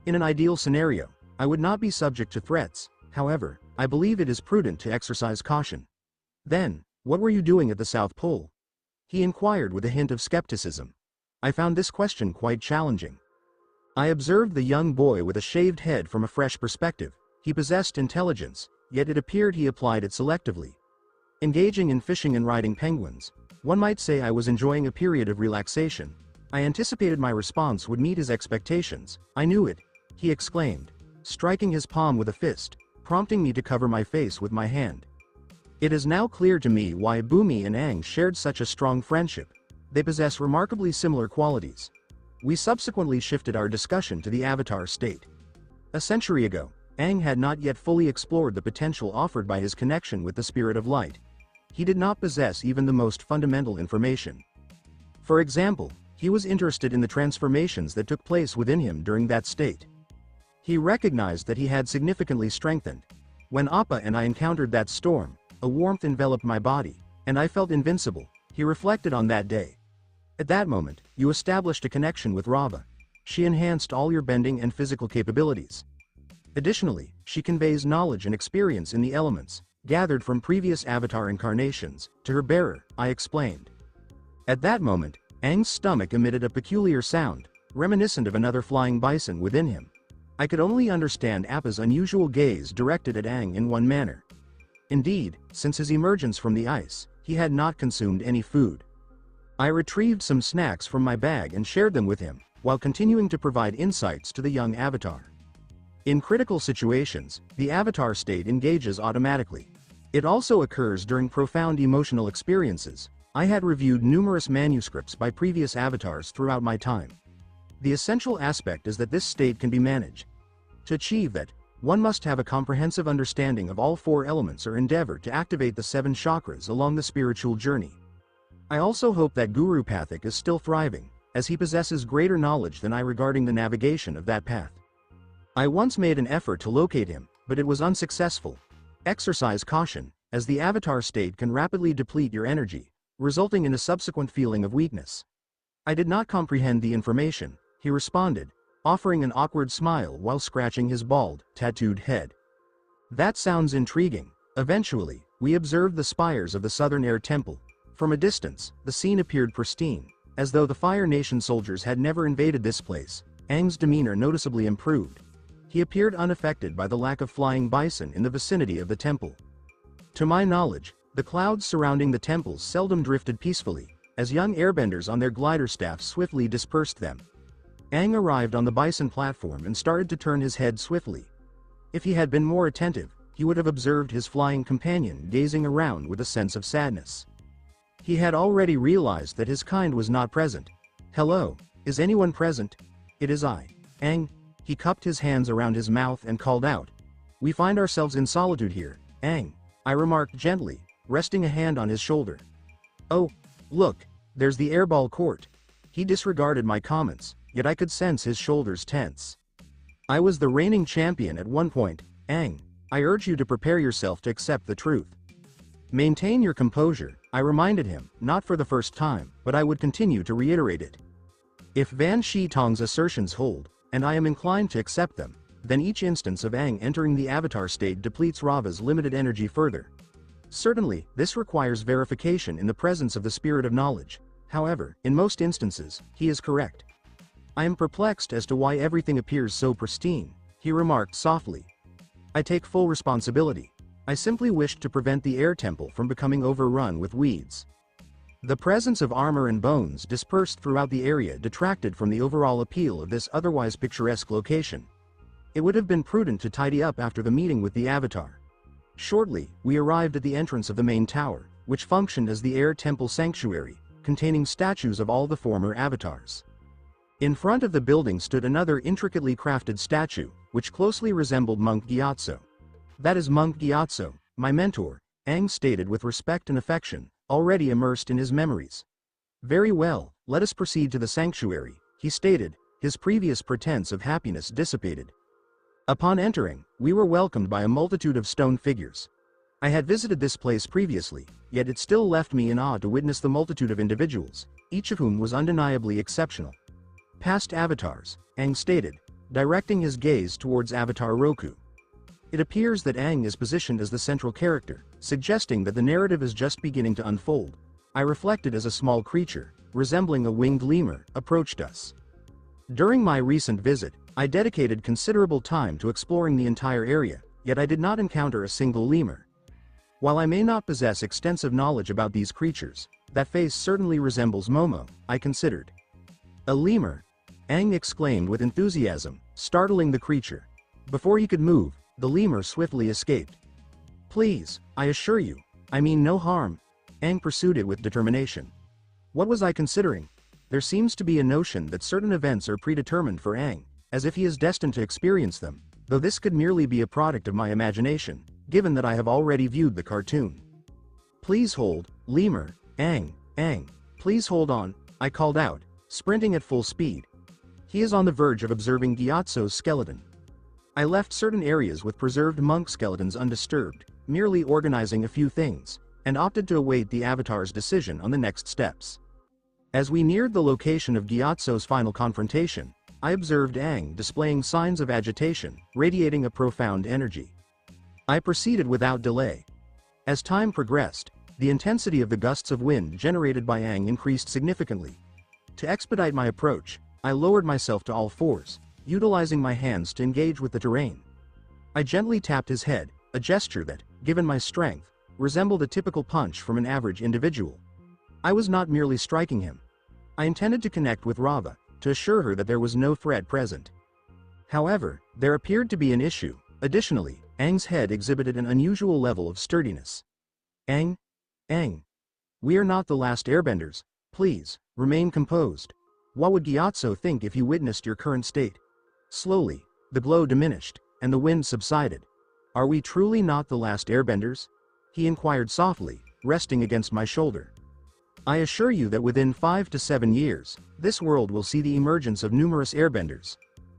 "In an ideal scenario, I would not be subject to threats. However, I believe it is prudent to exercise caution." "Then, what were you doing at the South Pole?" he inquired with a hint of skepticism. I found this question quite challenging. I observed the young boy with a shaved head from a fresh perspective. He possessed intelligence, yet it appeared he applied it selectively. Engaging in fishing and riding penguins, one might say I was enjoying a period of relaxation. I anticipated my response would meet his expectations. "I knew it," he exclaimed, striking his palm with a fist, prompting me to cover my face with my hand. "It is now clear to me why Bumi and Aang shared such a strong friendship. They possess remarkably similar qualities." We subsequently shifted our discussion to the Avatar state. A century ago, Aang had not yet fully explored the potential offered by his connection with the Spirit of Light. He did not possess even the most fundamental information. For example, He was interested in the transformations that took place within him during that state. He recognized that he had significantly strengthened. When Appa and I encountered that storm, a warmth enveloped my body, and I felt invincible. He reflected on that day. At that moment, you established a connection with Rava. She enhanced all your bending and physical capabilities. Additionally, she conveys knowledge and experience in the elements, gathered from previous avatar incarnations, to her bearer, I explained. At that moment, Aang's stomach emitted a peculiar sound, reminiscent of another flying bison within him. I could only understand Appa's unusual gaze directed at Aang in one manner. Indeed, since his emergence from the ice, he had not consumed any food. I retrieved some snacks from my bag and shared them with him, while continuing to provide insights to the young avatar. In critical situations, the avatar state engages automatically. It also occurs during profound emotional experiences. I had reviewed numerous manuscripts by previous avatars throughout my time. The essential aspect is that this state can be managed. To achieve that, one must have a comprehensive understanding of all four elements or endeavor to activate the 7 chakras along the spiritual journey. I also hope that Guru Pathik is still thriving, as he possesses greater knowledge than I regarding the navigation of that path. I once made an effort to locate him, but it was unsuccessful. Exercise caution, as the avatar state can rapidly deplete your energy, resulting in a subsequent feeling of weakness. I did not comprehend the information, he responded, offering an awkward smile while scratching his bald, tattooed head. That sounds intriguing. Eventually, we observed the spires of the Southern Air Temple. From a distance, the scene appeared pristine, as though the Fire Nation soldiers had never invaded this place. Aang's demeanor noticeably improved. He appeared unaffected by the lack of flying bison in the vicinity of the temple. To my knowledge, the clouds surrounding the temples seldom drifted peacefully, as young airbenders on their glider staffs swiftly dispersed them. Aang arrived on the bison platform and started to turn his head swiftly. If he had been more attentive, he would have observed his flying companion gazing around with a sense of sadness. He had already realized that his kind was not present. "Hello, is anyone present? It is I, Aang." He cupped his hands around his mouth and called out. "We find ourselves in solitude here, Aang," I remarked gently, resting a hand on his shoulder. "Oh, look, there's the airball court." He disregarded my comments, yet I could sense his shoulders tense. "I was the reigning champion at one point, Aang. I urge you to prepare yourself to accept the truth. Maintain your composure," I reminded him, not for the first time, but I would continue to reiterate it. If Van Shitong's assertions hold, and I am inclined to accept them, then each instance of Aang entering the avatar state depletes Rava's limited energy further. Certainly, this requires verification in the presence of the spirit of knowledge. However, in most instances, he is correct. "I am perplexed as to why everything appears so pristine," he remarked softly. "I take full responsibility. I simply wished to prevent the air temple from becoming overrun with weeds." The presence of armor and bones dispersed throughout the area detracted from the overall appeal of this otherwise picturesque location. It would have been prudent to tidy up after the meeting with the avatar. Shortly, we arrived at the entrance of the main tower, which functioned as the air temple sanctuary, containing statues of all the former avatars. In front of the building stood another intricately crafted statue, which closely resembled Monk Gyatso. "That is Monk Gyatso, my mentor," Aang stated with respect and affection, already immersed in his memories. "Very well, let us proceed to the sanctuary," he stated, his previous pretense of happiness dissipated. Upon entering, we were welcomed by a multitude of stone figures. I had visited this place previously, yet it still left me in awe to witness the multitude of individuals, each of whom was undeniably exceptional. "Past avatars," Aang stated, directing his gaze towards Avatar Roku. It appears that Aang is positioned as the central character, suggesting that the narrative is just beginning to unfold. I reflected as a small creature, resembling a winged lemur, approached us. During my recent visit, I dedicated considerable time to exploring the entire area, yet I did not encounter a single lemur. While I may not possess extensive knowledge about these creatures, that face certainly resembles Momo, I considered. "A lemur!" Aang exclaimed with enthusiasm, startling the creature. Before he could move, the lemur swiftly escaped. "Please, I assure you, I mean no harm," Aang pursued it with determination. What was I considering? There seems to be a notion that certain events are predetermined for Aang, as if he is destined to experience them, though this could merely be a product of my imagination, given that I have already viewed the cartoon. "Please hold, lemur, Aang, please hold on," I called out, sprinting at full speed. He is on the verge of observing Gyatso's skeleton. I left certain areas with preserved monk skeletons undisturbed, merely organizing a few things, and opted to await the Avatar's decision on the next steps. As we neared the location of Gyatso's final confrontation, I observed Aang displaying signs of agitation, radiating a profound energy. I proceeded without delay. As time progressed, the intensity of the gusts of wind generated by Aang increased significantly. To expedite my approach, I lowered myself to all fours, utilizing my hands to engage with the terrain. I gently tapped his head, a gesture that, given my strength, resembled a typical punch from an average individual. I was not merely striking him. I intended to connect with Rava, to assure her that there was no threat present. However, there appeared to be an issue. Additionally, Aang's head exhibited an unusual level of sturdiness. Aang? We are not the last airbenders. Please, remain composed. What would Gyatso think if he witnessed your current state? Slowly, the glow diminished, and the wind subsided. Are we truly not the last airbenders? He inquired softly, resting against my shoulder. I assure you that within 5 to 7 years, this world will see the emergence of numerous airbenders.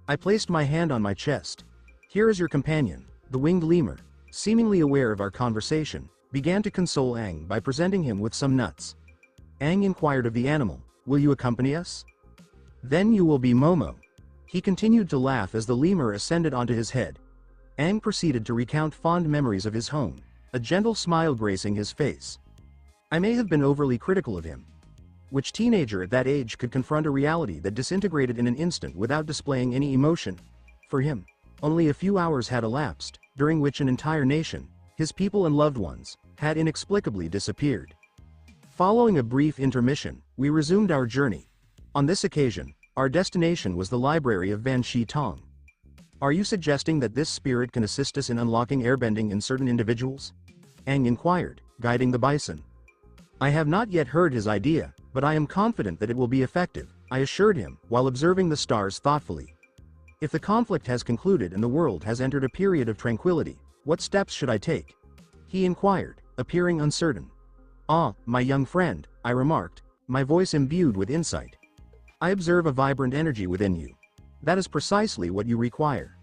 I placed my hand on my chest. Here is your companion, the winged lemur, seemingly aware of our conversation, began to console Aang by presenting him with some nuts. Aang inquired of the animal, will you accompany us? Then you will be Momo. He continued to laugh as the lemur ascended onto his head. Aang proceeded to recount fond memories of his home, a gentle smile gracing his face. I may have been overly critical of him. Which teenager at that age could confront a reality that disintegrated in an instant without displaying any emotion? For him, only a few hours had elapsed, during which an entire nation, his people and loved ones, had inexplicably disappeared. Following a brief intermission, we resumed our journey. On this occasion, our destination was the library of Van Shi Tong. Are you suggesting that this spirit can assist us in unlocking airbending in certain individuals? Aang inquired, guiding the bison. I have not yet heard his idea, but I am confident that it will be effective, I assured him, while observing the stars thoughtfully. If the conflict has concluded and the world has entered a period of tranquility, what steps should I take? He inquired, appearing uncertain. Ah, my young friend, I remarked, my voice imbued with insight. I observe a vibrant energy within you. That is precisely what you require.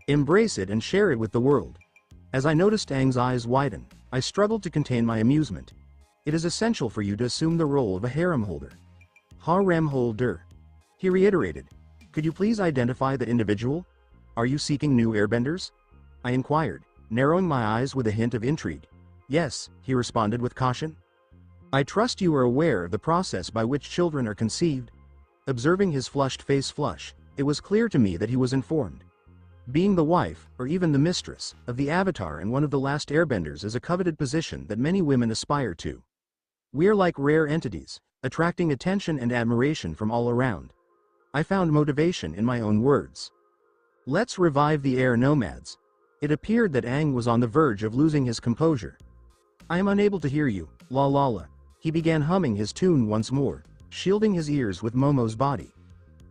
Embrace it and share it with the world. As I noticed Aang's eyes widen, I struggled to contain my amusement. It is essential for you to assume the role of a harem holder. Harem holder. He reiterated. Could you please identify the individual? Are you seeking new airbenders? I inquired, narrowing my eyes with a hint of intrigue. Yes, he responded with caution. I trust you are aware of the process by which children are conceived. Observing his flushed face flush, it was clear to me that he was informed. Being the wife, or even the mistress, of the Avatar and one of the last airbenders is a coveted position that many women aspire to. We are like rare entities, attracting attention and admiration from all around. I found motivation in my own words. Let's revive the air nomads. It appeared that Aang was on the verge of losing his composure. I am unable to hear you, la la la. He began humming his tune once more, shielding his ears with Momo's body.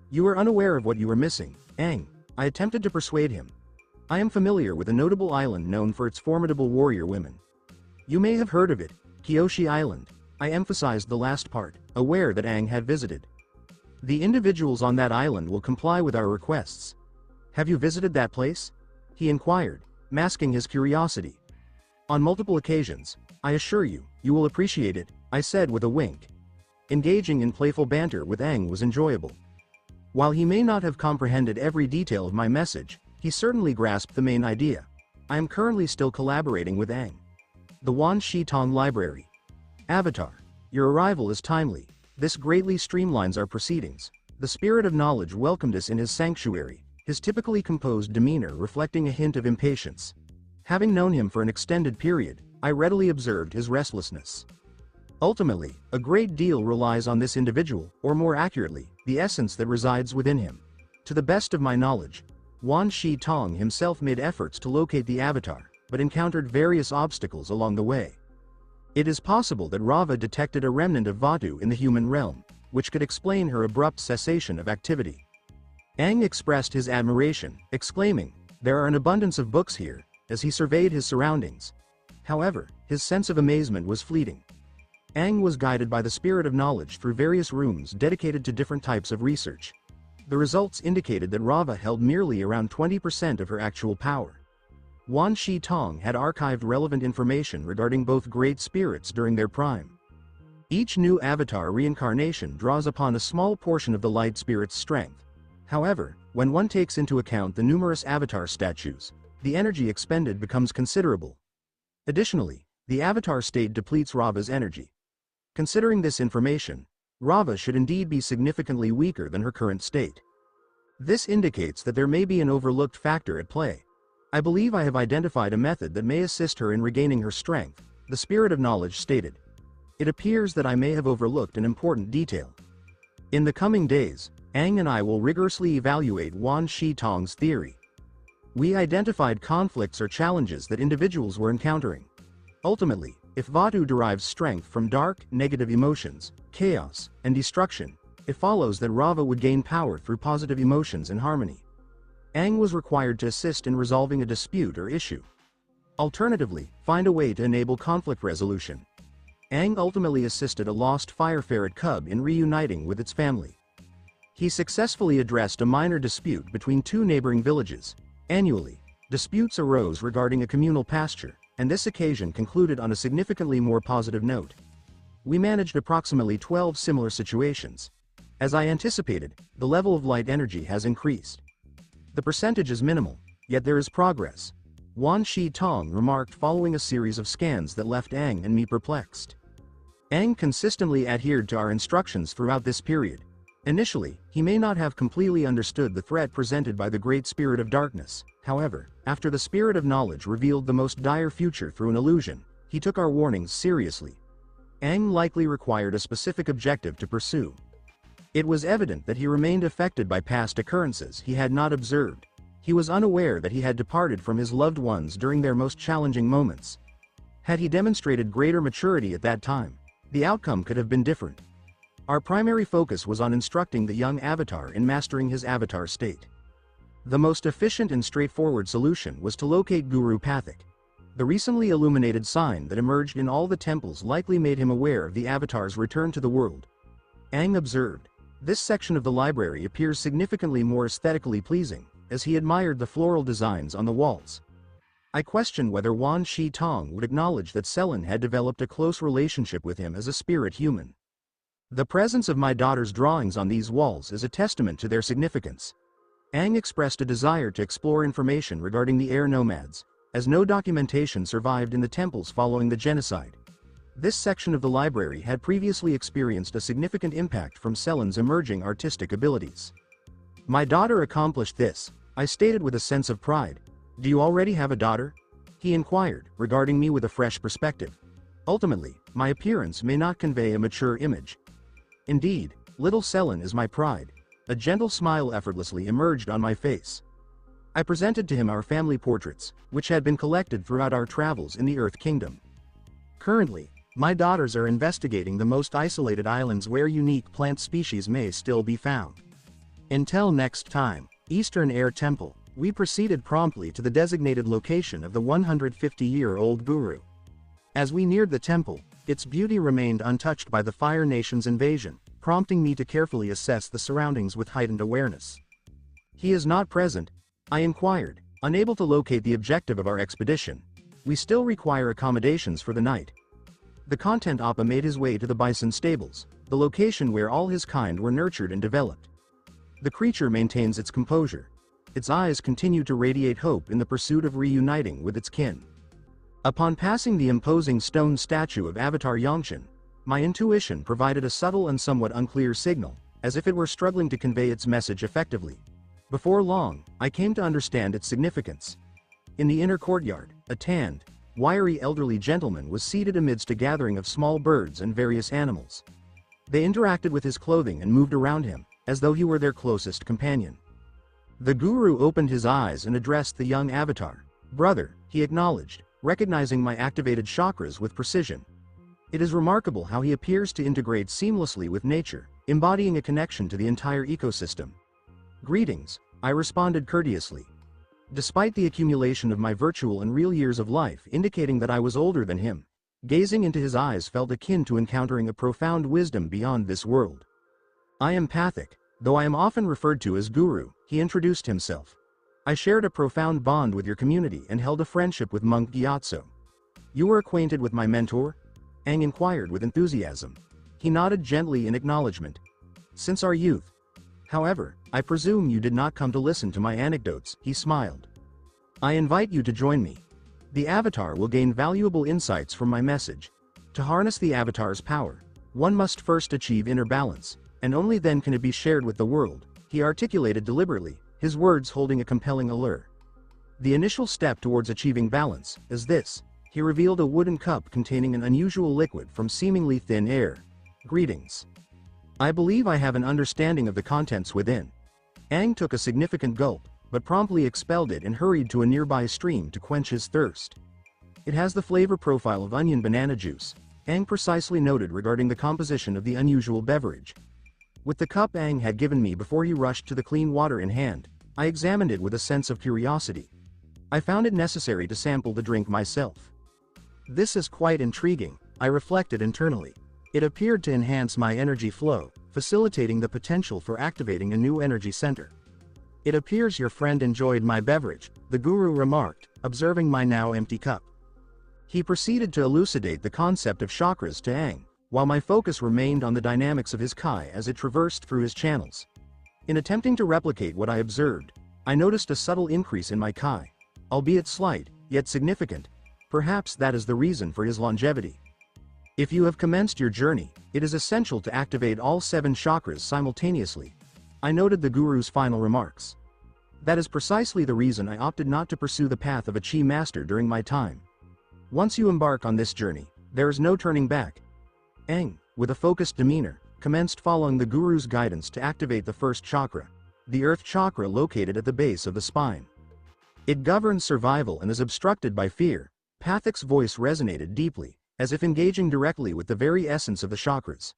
You are unaware of what you are missing, Aang. I attempted to persuade him. I am familiar with a notable island known for its formidable warrior women. You may have heard of it, Kyoshi Island. I emphasized the last part, aware that Aang had visited. The individuals on that island will comply with our requests. Have you visited that place? He inquired, masking his curiosity. On multiple occasions, I assure you, you will appreciate it, I said with a wink. Engaging in playful banter with Aang was enjoyable. While he may not have comprehended every detail of my message, he certainly grasped the main idea. I am currently still collaborating with Aang. The Wan Shi Tong Library. Avatar. Your arrival is timely. This greatly streamlines our proceedings. The spirit of knowledge welcomed us in his sanctuary, his typically composed demeanor reflecting a hint of impatience. Having known him for an extended period, I readily observed his restlessness. Ultimately, a great deal relies on this individual, or more accurately, the essence that resides within him. To the best of my knowledge, Wan Shi Tong himself made efforts to locate the Avatar, but encountered various obstacles along the way. It is possible that Rava detected a remnant of Vatu in the human realm, which could explain her abrupt cessation of activity. Aang expressed his admiration, exclaiming, "There are an abundance of books here," as he surveyed his surroundings. However, his sense of amazement was fleeting. Aang was guided by the spirit of knowledge through various rooms dedicated to different types of research. The results indicated that Rava held merely around 20% of her actual power. Wan Shi Tong had archived relevant information regarding both great spirits during their prime. Each new avatar reincarnation draws upon a small portion of the light spirit's strength. However, when one takes into account the numerous avatar statues, the energy expended becomes considerable. Additionally, the avatar state depletes Rava's energy. Considering this information, Rava should indeed be significantly weaker than her current state. This indicates that there may be an overlooked factor at play. I believe I have identified a method that may assist her in regaining her strength, the spirit of knowledge stated. It appears that I may have overlooked an important detail. In the coming days, Aang and I will rigorously evaluate Wan Shi Tong's theory. We identified conflicts or challenges that individuals were encountering. Ultimately, if Vatu derives strength from dark, negative emotions, chaos, and destruction, it follows that Rava would gain power through positive emotions and harmony. Aang was required to assist in resolving a dispute or issue. Alternatively, find a way to enable conflict resolution. Aang ultimately assisted a lost fire ferret cub in reuniting with its family. He successfully addressed a minor dispute between two neighboring villages. Annually, disputes arose regarding a communal pasture, and this occasion concluded on a significantly more positive note. We managed approximately 12 similar situations. As I anticipated, the level of light energy has increased. The percentage is minimal, yet there is progress. Wan Shi Tong remarked following a series of scans that left Aang and me perplexed. Aang consistently adhered to our instructions throughout this period. Initially, he may not have completely understood the threat presented by the Great Spirit of Darkness. However, after the Spirit of Knowledge revealed the most dire future through an illusion, he took our warnings seriously. Aang likely required a specific objective to pursue. It was evident that he remained affected by past occurrences he had not observed. He was unaware that he had departed from his loved ones during their most challenging moments. Had he demonstrated greater maturity at that time, the outcome could have been different. Our primary focus was on instructing the young avatar in mastering his avatar state. The most efficient and straightforward solution was to locate Guru Pathak. The recently illuminated sign that emerged in all the temples likely made him aware of the avatar's return to the world. Aang observed. This section of the library appears significantly more aesthetically pleasing, as he admired the floral designs on the walls. I questioned whether Wan Shi Tong would acknowledge that Selen had developed a close relationship with him as a spirit human. The presence of my daughter's drawings on these walls is a testament to their significance. Aang expressed a desire to explore information regarding the air nomads, as no documentation survived in the temples following the genocide. This section of the library had previously experienced a significant impact from Selen's emerging artistic abilities. My daughter accomplished this, I stated with a sense of pride. Do you already have a daughter? He inquired, regarding me with a fresh perspective. Ultimately, my appearance may not convey a mature image. Indeed, little Selen is my pride. A gentle smile effortlessly emerged on my face. I presented to him our family portraits, which had been collected throughout our travels in the Earth Kingdom. Currently, my daughters are investigating the most isolated islands where unique plant species may still be found. Until next time, Eastern Air Temple, we proceeded promptly to the designated location of the 150-year-old guru. As we neared the temple, its beauty remained untouched by the Fire Nation's invasion, prompting me to carefully assess the surroundings with heightened awareness. He is not present, I inquired, unable to locate the objective of our expedition. We still require accommodations for the night. The Content Appa made his way to the bison stables, the location where all his kind were nurtured and developed. The creature maintains its composure. Its eyes continue to radiate hope in the pursuit of reuniting with its kin. Upon passing the imposing stone statue of Avatar Yongshin, my intuition provided a subtle and somewhat unclear signal, as if it were struggling to convey its message effectively. Before long, I came to understand its significance. In the inner courtyard, a tanned, wiry elderly gentleman was seated amidst a gathering of small birds and various animals. They interacted with his clothing and moved around him, as though he were their closest companion. The guru opened his eyes and addressed the young avatar. Brother, he acknowledged, recognizing my activated chakras with precision. It is remarkable how he appears to integrate seamlessly with nature, embodying a connection to the entire ecosystem. Greetings, I responded courteously. Despite the accumulation of my virtual and real years of life indicating that I was older than him, Gazing into his eyes felt akin to encountering a profound wisdom beyond this world. I am Pathik, though I am often referred to as Guru, he introduced himself. I shared a profound bond with your community and held a friendship with Monk Gyatso. You were acquainted with my mentor? Aang inquired with enthusiasm. He nodded gently in acknowledgement. Since our youth. However, I presume you did not come to listen to my anecdotes, he smiled. I invite you to join me. The Avatar will gain valuable insights from my message. To harness the Avatar's power, one must first achieve inner balance, and only then can it be shared with the world, he articulated deliberately, his words holding a compelling allure. The initial step towards achieving balance is this. He revealed a wooden cup containing an unusual liquid from seemingly thin air. Greetings. I believe I have an understanding of the contents within. Aang took a significant gulp, but promptly expelled it and hurried to a nearby stream to quench his thirst. It has the flavor profile of onion banana juice, Aang precisely noted regarding the composition of the unusual beverage. With the cup Aang had given me before he rushed to the clean water in hand, I examined it with a sense of curiosity. I found it necessary to sample the drink myself. This is quite intriguing, I reflected internally. It appeared to enhance my energy flow, facilitating the potential for activating a new energy center. It appears your friend enjoyed my beverage, the Guru remarked, observing my now empty cup. He proceeded to elucidate the concept of chakras to Aang, while my focus remained on the dynamics of his Kai as it traversed through his channels. In attempting to replicate what I observed, I noticed a subtle increase in my Kai. Albeit slight, yet significant. Perhaps that is the reason for his longevity. If you have commenced your journey, it is essential to activate all 7 chakras simultaneously. I noted the Guru's final remarks. That is precisely the reason I opted not to pursue the path of a Chi master during my time. Once you embark on this journey, there is no turning back. Aang, with a focused demeanor, commenced following the Guru's guidance to activate the first chakra, the earth chakra located at the base of the spine. It governs survival and is obstructed by fear. Pathik's voice resonated deeply, as if engaging directly with the very essence of the chakras.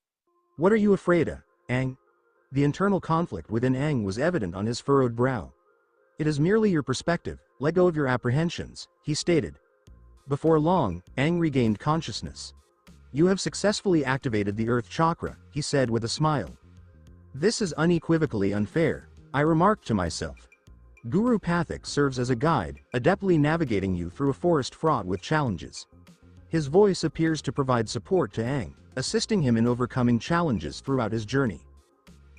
What are you afraid of, Aang? The internal conflict within Aang was evident on his furrowed brow. It is merely your perspective, let go of your apprehensions, he stated. Before long, Aang regained consciousness. You have successfully activated the earth chakra, he said with a smile. This is unequivocally unfair, I remarked to myself. Guru Pathik serves as a guide, adeptly navigating you through a forest fraught with challenges. His voice appears to provide support to Aang, assisting him in overcoming challenges throughout his journey.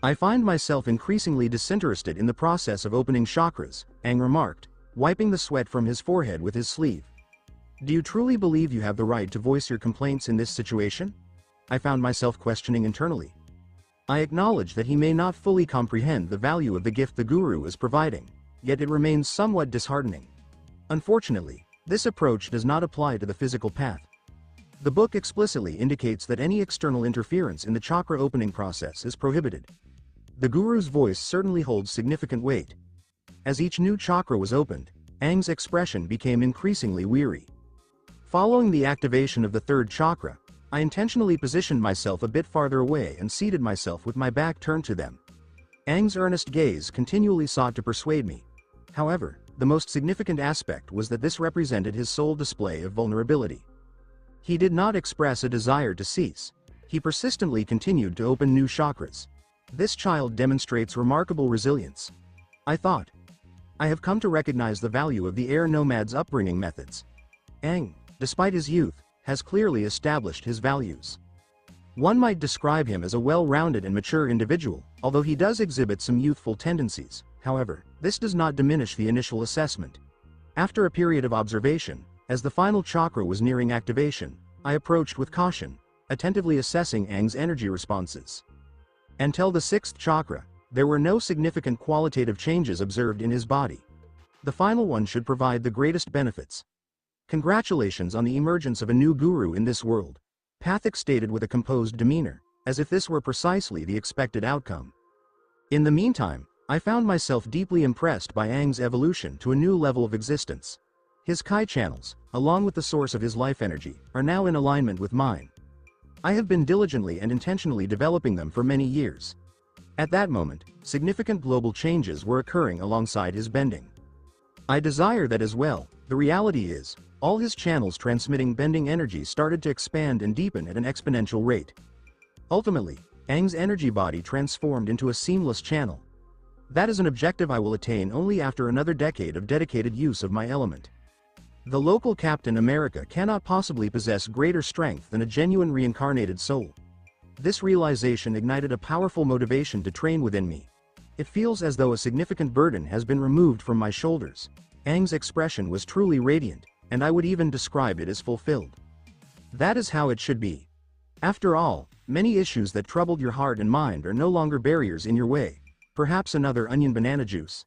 I find myself increasingly disinterested in the process of opening chakras, Aang remarked, wiping the sweat from his forehead with his sleeve. Do you truly believe you have the right to voice your complaints in this situation? I found myself questioning internally. I acknowledge that he may not fully comprehend the value of the gift the Guru is providing, yet it remains somewhat disheartening. Unfortunately, this approach does not apply to the physical path. The book explicitly indicates that any external interference in the chakra opening process is prohibited. The Guru's voice certainly holds significant weight. As each new chakra was opened, Aang's expression became increasingly weary. Following the activation of the third chakra, I intentionally positioned myself a bit farther away and seated myself with my back turned to them. Aang's earnest gaze continually sought to persuade me. However, the most significant aspect was that this represented his sole display of vulnerability. He did not express a desire to cease. He persistently continued to open new chakras. This child demonstrates remarkable resilience. I thought. I have come to recognize the value of the air nomad's upbringing methods. Aang, despite his youth, has clearly established his values. One might describe him as a well-rounded and mature individual, although he does exhibit some youthful tendencies. However, this does not diminish the initial assessment. After a period of observation, as the final chakra was nearing activation, I approached with caution, attentively assessing Aang's energy responses. Until the 6th chakra, there were no significant qualitative changes observed in his body. The final one should provide the greatest benefits. Congratulations on the emergence of a new guru in this world, Pathik stated with a composed demeanor, as if this were precisely the expected outcome. In the meantime, I found myself deeply impressed by Aang's evolution to a new level of existence. His Kai channels, along with the source of his life energy, are now in alignment with mine. I have been diligently and intentionally developing them for many years. At that moment, significant global changes were occurring alongside his bending. I desire that as well. The reality is, all his channels transmitting bending energy started to expand and deepen at an exponential rate. Ultimately, Aang's energy body transformed into a seamless channel. That is an objective I will attain only after another decade of dedicated use of my element. The local Captain America cannot possibly possess greater strength than a genuine reincarnated soul. This realization ignited a powerful motivation to train within me. It feels as though a significant burden has been removed from my shoulders. Aang's expression was truly radiant, and I would even describe it as fulfilled. That is how it should be. After all, many issues that troubled your heart and mind are no longer barriers in your way. Perhaps another onion banana juice.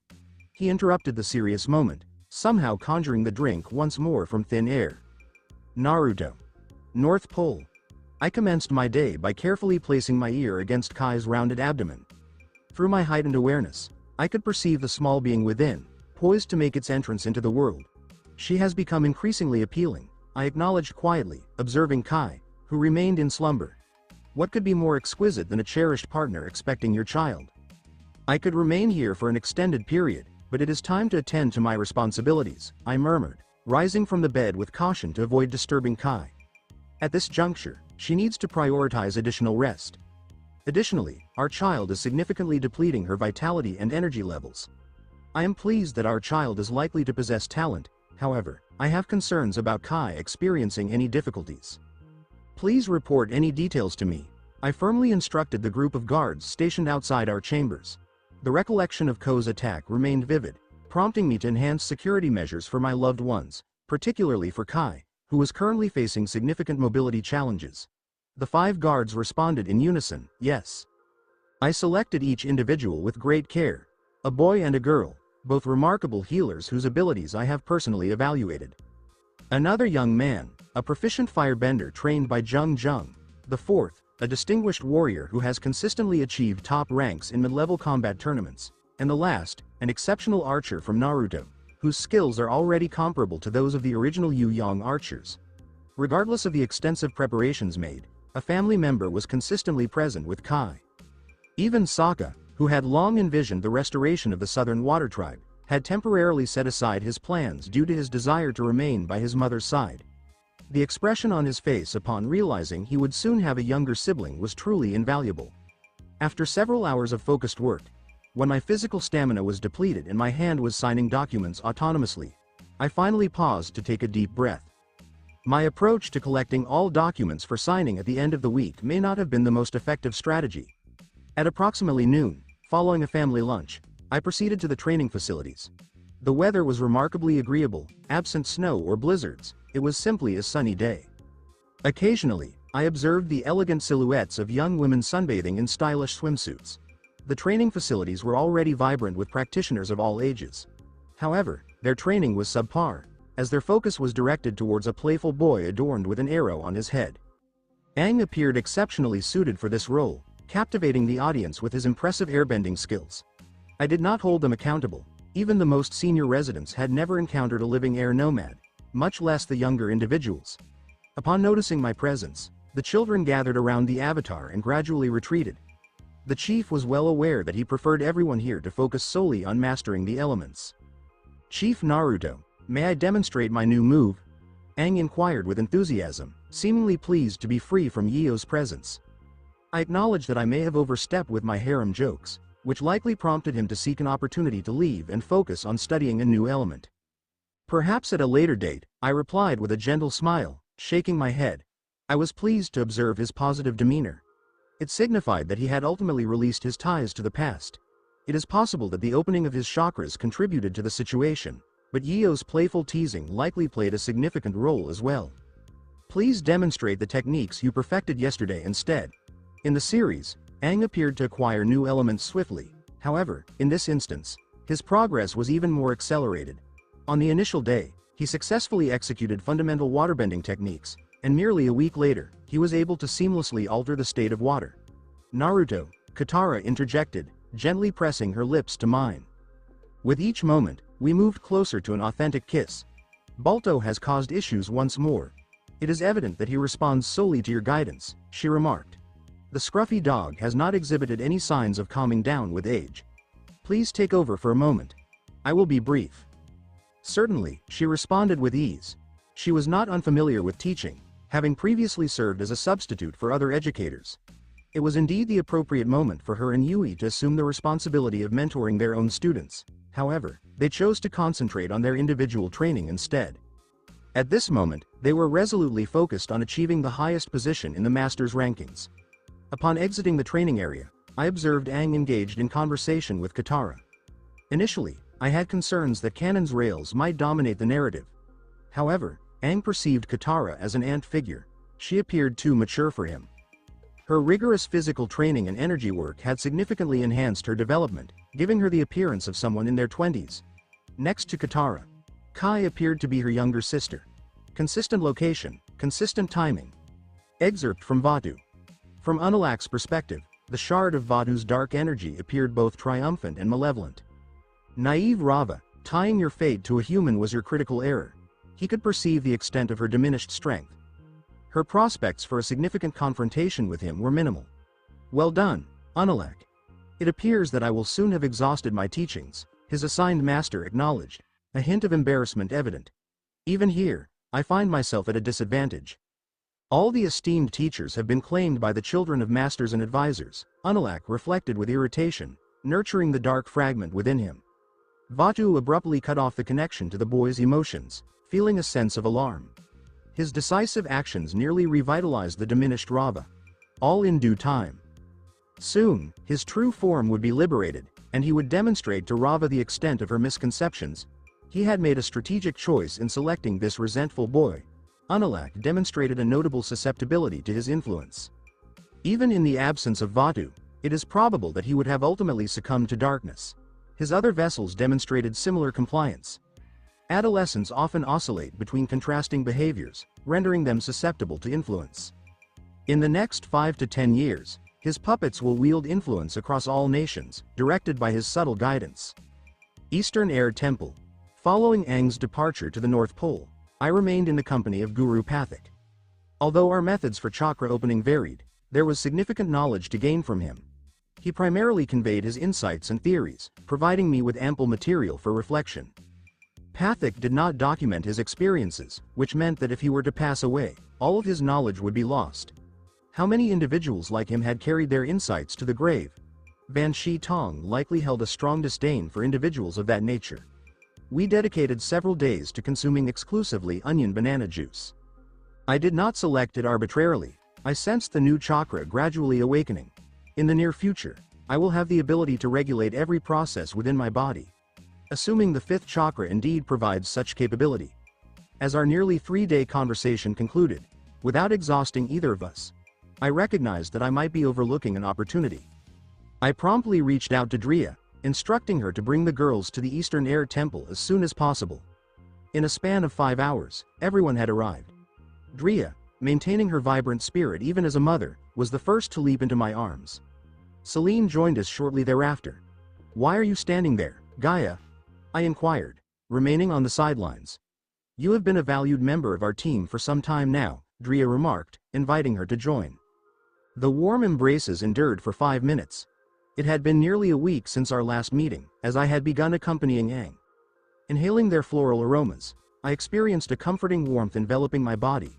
He interrupted the serious moment, somehow conjuring the drink once more from thin air. Naruto. North Pole. I commenced my day by carefully placing my ear against Kai's rounded abdomen. Through my heightened awareness, I could perceive the small being within, poised to make its entrance into the world. She has become increasingly appealing, I acknowledged quietly, observing Kai, who remained in slumber. What could be more exquisite than a cherished partner expecting your child? I could remain here for an extended period, but it is time to attend to my responsibilities, I murmured, rising from the bed with caution to avoid disturbing Kai. At this juncture, she needs to prioritize additional rest. Additionally, our child is significantly depleting her vitality and energy levels. I am pleased that our child is likely to possess talent, however, I have concerns about Kai experiencing any difficulties. Please report any details to me, I firmly instructed the group of guards stationed outside our chambers. The recollection of Ko's attack remained vivid, prompting me to enhance security measures for my loved ones, particularly for Kai, who was currently facing significant mobility challenges. The 5 guards responded in unison, yes. I selected each individual with great care, a boy and a girl, both remarkable healers whose abilities I have personally evaluated. Another young man, a proficient firebender trained by Jung, the 4th, a distinguished warrior who has consistently achieved top ranks in mid-level combat tournaments, and the last, an exceptional archer from Naruto, whose skills are already comparable to those of the original Yu Yang archers. Regardless of the extensive preparations made, a family member was consistently present with Kai. Even Sokka, who had long envisioned the restoration of the Southern Water Tribe, had temporarily set aside his plans due to his desire to remain by his mother's side. The expression on his face upon realizing he would soon have a younger sibling was truly invaluable. After several hours of focused work, when my physical stamina was depleted and my hand was signing documents autonomously, I finally paused to take a deep breath. My approach to collecting all documents for signing at the end of the week may not have been the most effective strategy. At approximately noon, following a family lunch, I proceeded to the training facilities. The weather was remarkably agreeable, absent snow or blizzards, it was simply a sunny day. Occasionally, I observed the elegant silhouettes of young women sunbathing in stylish swimsuits. The training facilities were already vibrant with practitioners of all ages. However, their training was subpar, as their focus was directed towards a playful boy adorned with an arrow on his head. Aang appeared exceptionally suited for this role, captivating the audience with his impressive airbending skills. I did not hold them accountable. Even the most senior residents had never encountered a living air nomad, much less the younger individuals. Upon noticing my presence, the children gathered around the avatar and gradually retreated. The chief was well aware that he preferred everyone here to focus solely on mastering the elements. Chief Naruto, may I demonstrate my new move? Aang inquired with enthusiasm, seemingly pleased to be free from Yeo's presence. I acknowledge that I may have overstepped with my harem jokes, which likely prompted him to seek an opportunity to leave and focus on studying a new element. Perhaps at a later date, I replied with a gentle smile, shaking my head. I was pleased to observe his positive demeanor. It signified that he had ultimately released his ties to the past. It is possible that the opening of his chakras contributed to the situation, but Yeo's playful teasing likely played a significant role as well. Please demonstrate the techniques you perfected yesterday instead. In the series, Aang appeared to acquire new elements swiftly. However, in this instance, his progress was even more accelerated. On the initial day, he successfully executed fundamental waterbending techniques, and merely a week later, he was able to seamlessly alter the state of water. Naruto, Katara interjected, gently pressing her lips to mine. With each moment, we moved closer to an authentic kiss. Balto has caused issues once more. It is evident that he responds solely to your guidance, she remarked. The scruffy dog has not exhibited any signs of calming down with age. Please take over for a moment. I will be brief. Certainly, she responded with ease. She was not unfamiliar with teaching, having previously served as a substitute for other educators. It was indeed the appropriate moment for her and Yui to assume the responsibility of mentoring their own students. However, they chose to concentrate on their individual training instead. At this moment, they were resolutely focused on achieving the highest position in the master's rankings. Upon exiting the training area, I observed Aang engaged in conversation with Katara. Initially, I had concerns that Kanon's rails might dominate the narrative. However, Aang perceived Katara as an ant figure. She appeared too mature for him. Her rigorous physical training and energy work had significantly enhanced her development, giving her the appearance of someone in their 20s. Next to Katara, Kai appeared to be her younger sister. Consistent location, consistent timing. Excerpt from Vatu. From Unalak's perspective, the shard of Vatu's dark energy appeared both triumphant and malevolent. Naive Rava, tying your fate to a human was your critical error. He could perceive the extent of her diminished strength. Her prospects for a significant confrontation with him were minimal. Well done, Unalak. It appears that I will soon have exhausted my teachings, his assigned master acknowledged, a hint of embarrassment evident. Even here, I find myself at a disadvantage. All the esteemed teachers have been claimed by the children of masters and advisors, Unalak reflected with irritation, nurturing the dark fragment within him. Vatu abruptly cut off the connection to the boy's emotions, feeling a sense of alarm. His decisive actions nearly revitalized the diminished Rava. All in due time. Soon, his true form would be liberated, and he would demonstrate to Rava the extent of her misconceptions. He had made a strategic choice in selecting this resentful boy. Unalak demonstrated a notable susceptibility to his influence. Even in the absence of Vatu, it is probable that he would have ultimately succumbed to darkness. His other vessels demonstrated similar compliance. Adolescents often oscillate between contrasting behaviors, rendering them susceptible to influence. In the next 5 to 10 years, his puppets will wield influence across all nations, directed by his subtle guidance. Eastern Air Temple. Following Aang's departure to the North Pole, I remained in the company of Guru Pathak. Although our methods for chakra opening varied, there was significant knowledge to gain from him. He primarily conveyed his insights and theories, providing me with ample material for reflection. Pathak did not document his experiences, which meant that if he were to pass away, all of his knowledge would be lost. How many individuals like him had carried their insights to the grave? Van Shi Tong likely held a strong disdain for individuals of that nature. We dedicated several days to consuming exclusively onion banana juice. I did not select it arbitrarily. I sensed the new chakra gradually awakening. In the near future, I will have the ability to regulate every process within my body. Assuming the fifth chakra indeed provides such capability. As our nearly 3-day conversation concluded, without exhausting either of us, I recognized that I might be overlooking an opportunity. I promptly reached out to Drea, instructing her to bring the girls to the Eastern Air Temple as soon as possible. In a span of 5 hours, everyone had arrived. Drea, maintaining her vibrant spirit even as a mother, was the first to leap into my arms. Celine joined us shortly thereafter. "Why are you standing there, Gaia?" I inquired, remaining on the sidelines. "You have been a valued member of our team for some time now," Drea remarked, inviting her to join. The warm embraces endured for 5 minutes. It had been nearly a week since our last meeting, as I had begun accompanying Aang. Inhaling their floral aromas, I experienced a comforting warmth enveloping my body.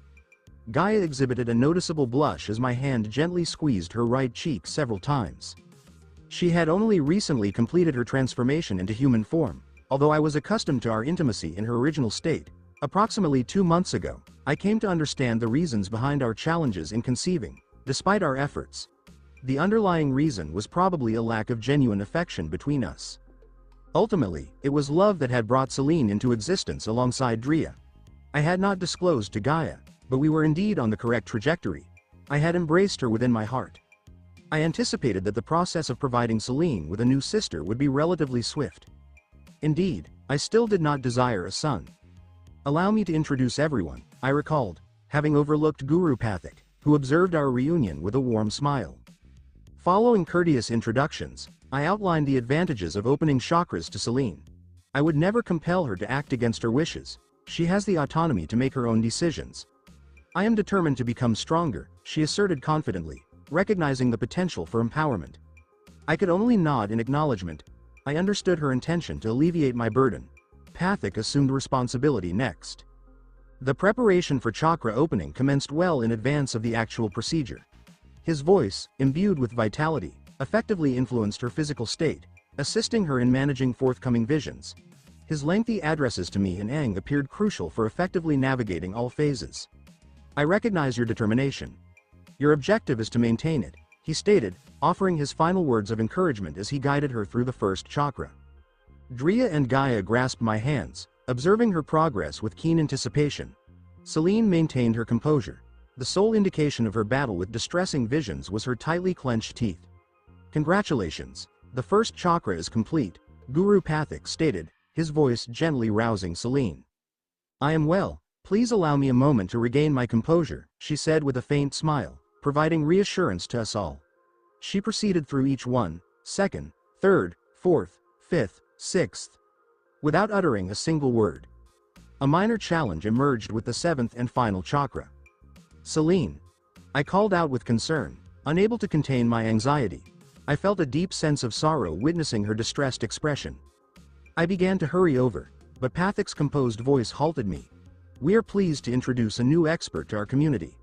Gaia exhibited a noticeable blush as my hand gently squeezed her right cheek several times. She had only recently completed her transformation into human form, although I was accustomed to our intimacy in her original state. Approximately 2 months ago, I came to understand the reasons behind our challenges in conceiving, despite our efforts. The underlying reason was probably a lack of genuine affection between us. Ultimately, it was love that had brought Celine into existence alongside Drea. I had not disclosed to Gaia, but we were indeed on the correct trajectory. I had embraced her within my heart. I anticipated that the process of providing Celine with a new sister would be relatively swift. Indeed, I still did not desire a son. "Allow me to introduce everyone," I recalled, having overlooked Guru Pathak, who observed our reunion with a warm smile. Following courteous introductions, I outlined the advantages of opening chakras to Celine. I would never compel her to act against her wishes. She has the autonomy to make her own decisions. "I am determined to become stronger," she asserted confidently, recognizing the potential for empowerment. I could only nod in acknowledgement. I understood her intention to alleviate my burden. Pathak assumed responsibility next. The preparation for chakra opening commenced well in advance of the actual procedure. His voice, imbued with vitality, effectively influenced her physical state, assisting her in managing forthcoming visions. His lengthy addresses to me and Aang appeared crucial for effectively navigating all phases. "I recognize your determination. Your objective is to maintain it," he stated, offering his final words of encouragement as he guided her through the first chakra. Drea and Gaia grasped my hands, observing her progress with keen anticipation. Celine maintained her composure. The sole indication of her battle with distressing visions was her tightly clenched teeth. "Congratulations. The first chakra is complete," Guru Pathak stated, his voice gently rousing Celine. "I am well. Please allow me a moment to regain my composure," she said with a faint smile, providing reassurance to us all. She proceeded through each one, second, third, fourth, fifth, sixth, without uttering a single word. A minor challenge emerged with the seventh and final chakra. "Celine," I called out with concern, unable to contain my anxiety. I felt a deep sense of sorrow witnessing her distressed expression. I began to hurry over, but Pathak's composed voice halted me. "We are pleased to introduce a new expert to our community."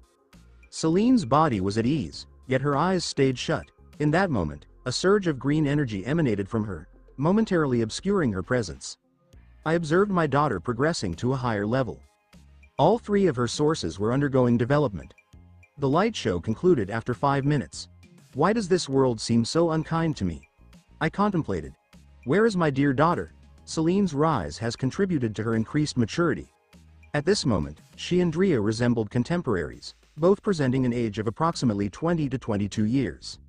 Celine's body was at ease, yet her eyes stayed shut. In that moment, a surge of green energy emanated from her, momentarily obscuring her presence. I observed my daughter progressing to a higher level. All three of her sources were undergoing development. The light show concluded after 5 minutes. Why does this world seem so unkind to me? I contemplated. Where is my dear daughter? Celine's rise has contributed to her increased maturity. At this moment, she and Drea resembled contemporaries, both presenting an age of approximately 20 to 22 years.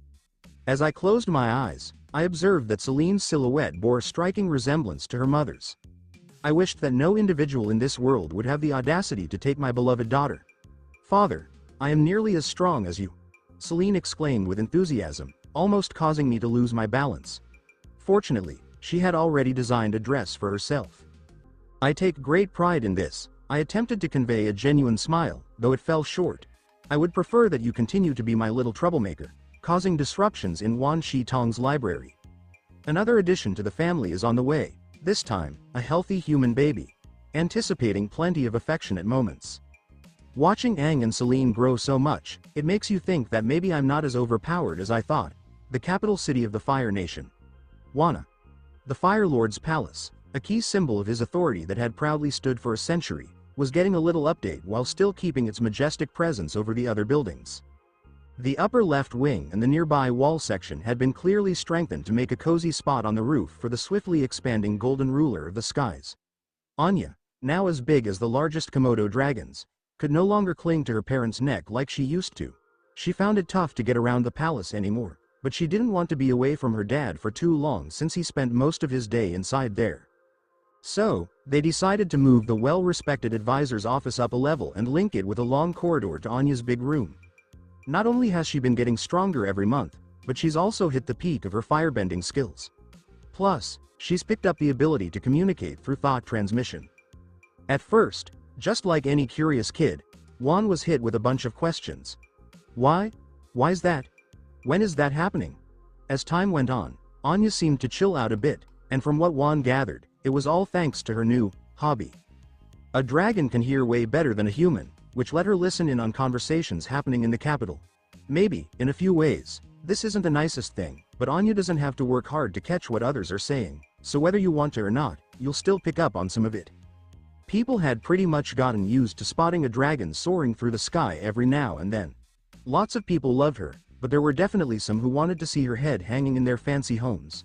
As I closed my eyes, I observed that Celine's silhouette bore a striking resemblance to her mother's. I wished that no individual in this world would have the audacity to take my beloved daughter. "Father, I am nearly as strong as you," Celine exclaimed with enthusiasm, almost causing me to lose my balance. Fortunately, she had already designed a dress for herself. "I take great pride in this." I attempted to convey a genuine smile, though it fell short. "I would prefer that you continue to be my little troublemaker, causing disruptions in Wan Shi Tong's library. Another addition to the family is on the way, this time, a healthy human baby. Anticipating plenty of affectionate moments." Watching Aang and Celine grow so much, it makes you think that maybe I'm not as overpowered as I thought. The capital city of the Fire Nation. Wana. The Fire Lord's palace, a key symbol of his authority that had proudly stood for a century, was getting a little update while still keeping its majestic presence over the other buildings. The upper left wing and the nearby wall section had been clearly strengthened to make a cozy spot on the roof for the swiftly expanding golden ruler of the skies. Anya, now as big as the largest Komodo dragons, could no longer cling to her parents' neck like she used to. She found it tough to get around the palace anymore, but she didn't want to be away from her dad for too long since he spent most of his day inside there. So, they decided to move the well-respected advisor's office up a level and link it with a long corridor to Anya's big room. Not only has she been getting stronger every month, but she's also hit the peak of her firebending skills. Plus, she's picked up the ability to communicate through thought transmission. At first, just like any curious kid, Wan was hit with a bunch of questions. Why? Why's that? When is that happening? As time went on, Anya seemed to chill out a bit, and from what Wan gathered, it was all thanks to her new hobby. A dragon can hear way better than a human, which let her listen in on conversations happening in the capital. Maybe, in a few ways, this isn't the nicest thing, but Anya doesn't have to work hard to catch what others are saying, so whether you want to or not, you'll still pick up on some of it. People had pretty much gotten used to spotting a dragon soaring through the sky every now and then. Lots of people loved her, but there were definitely some who wanted to see her head hanging in their fancy homes.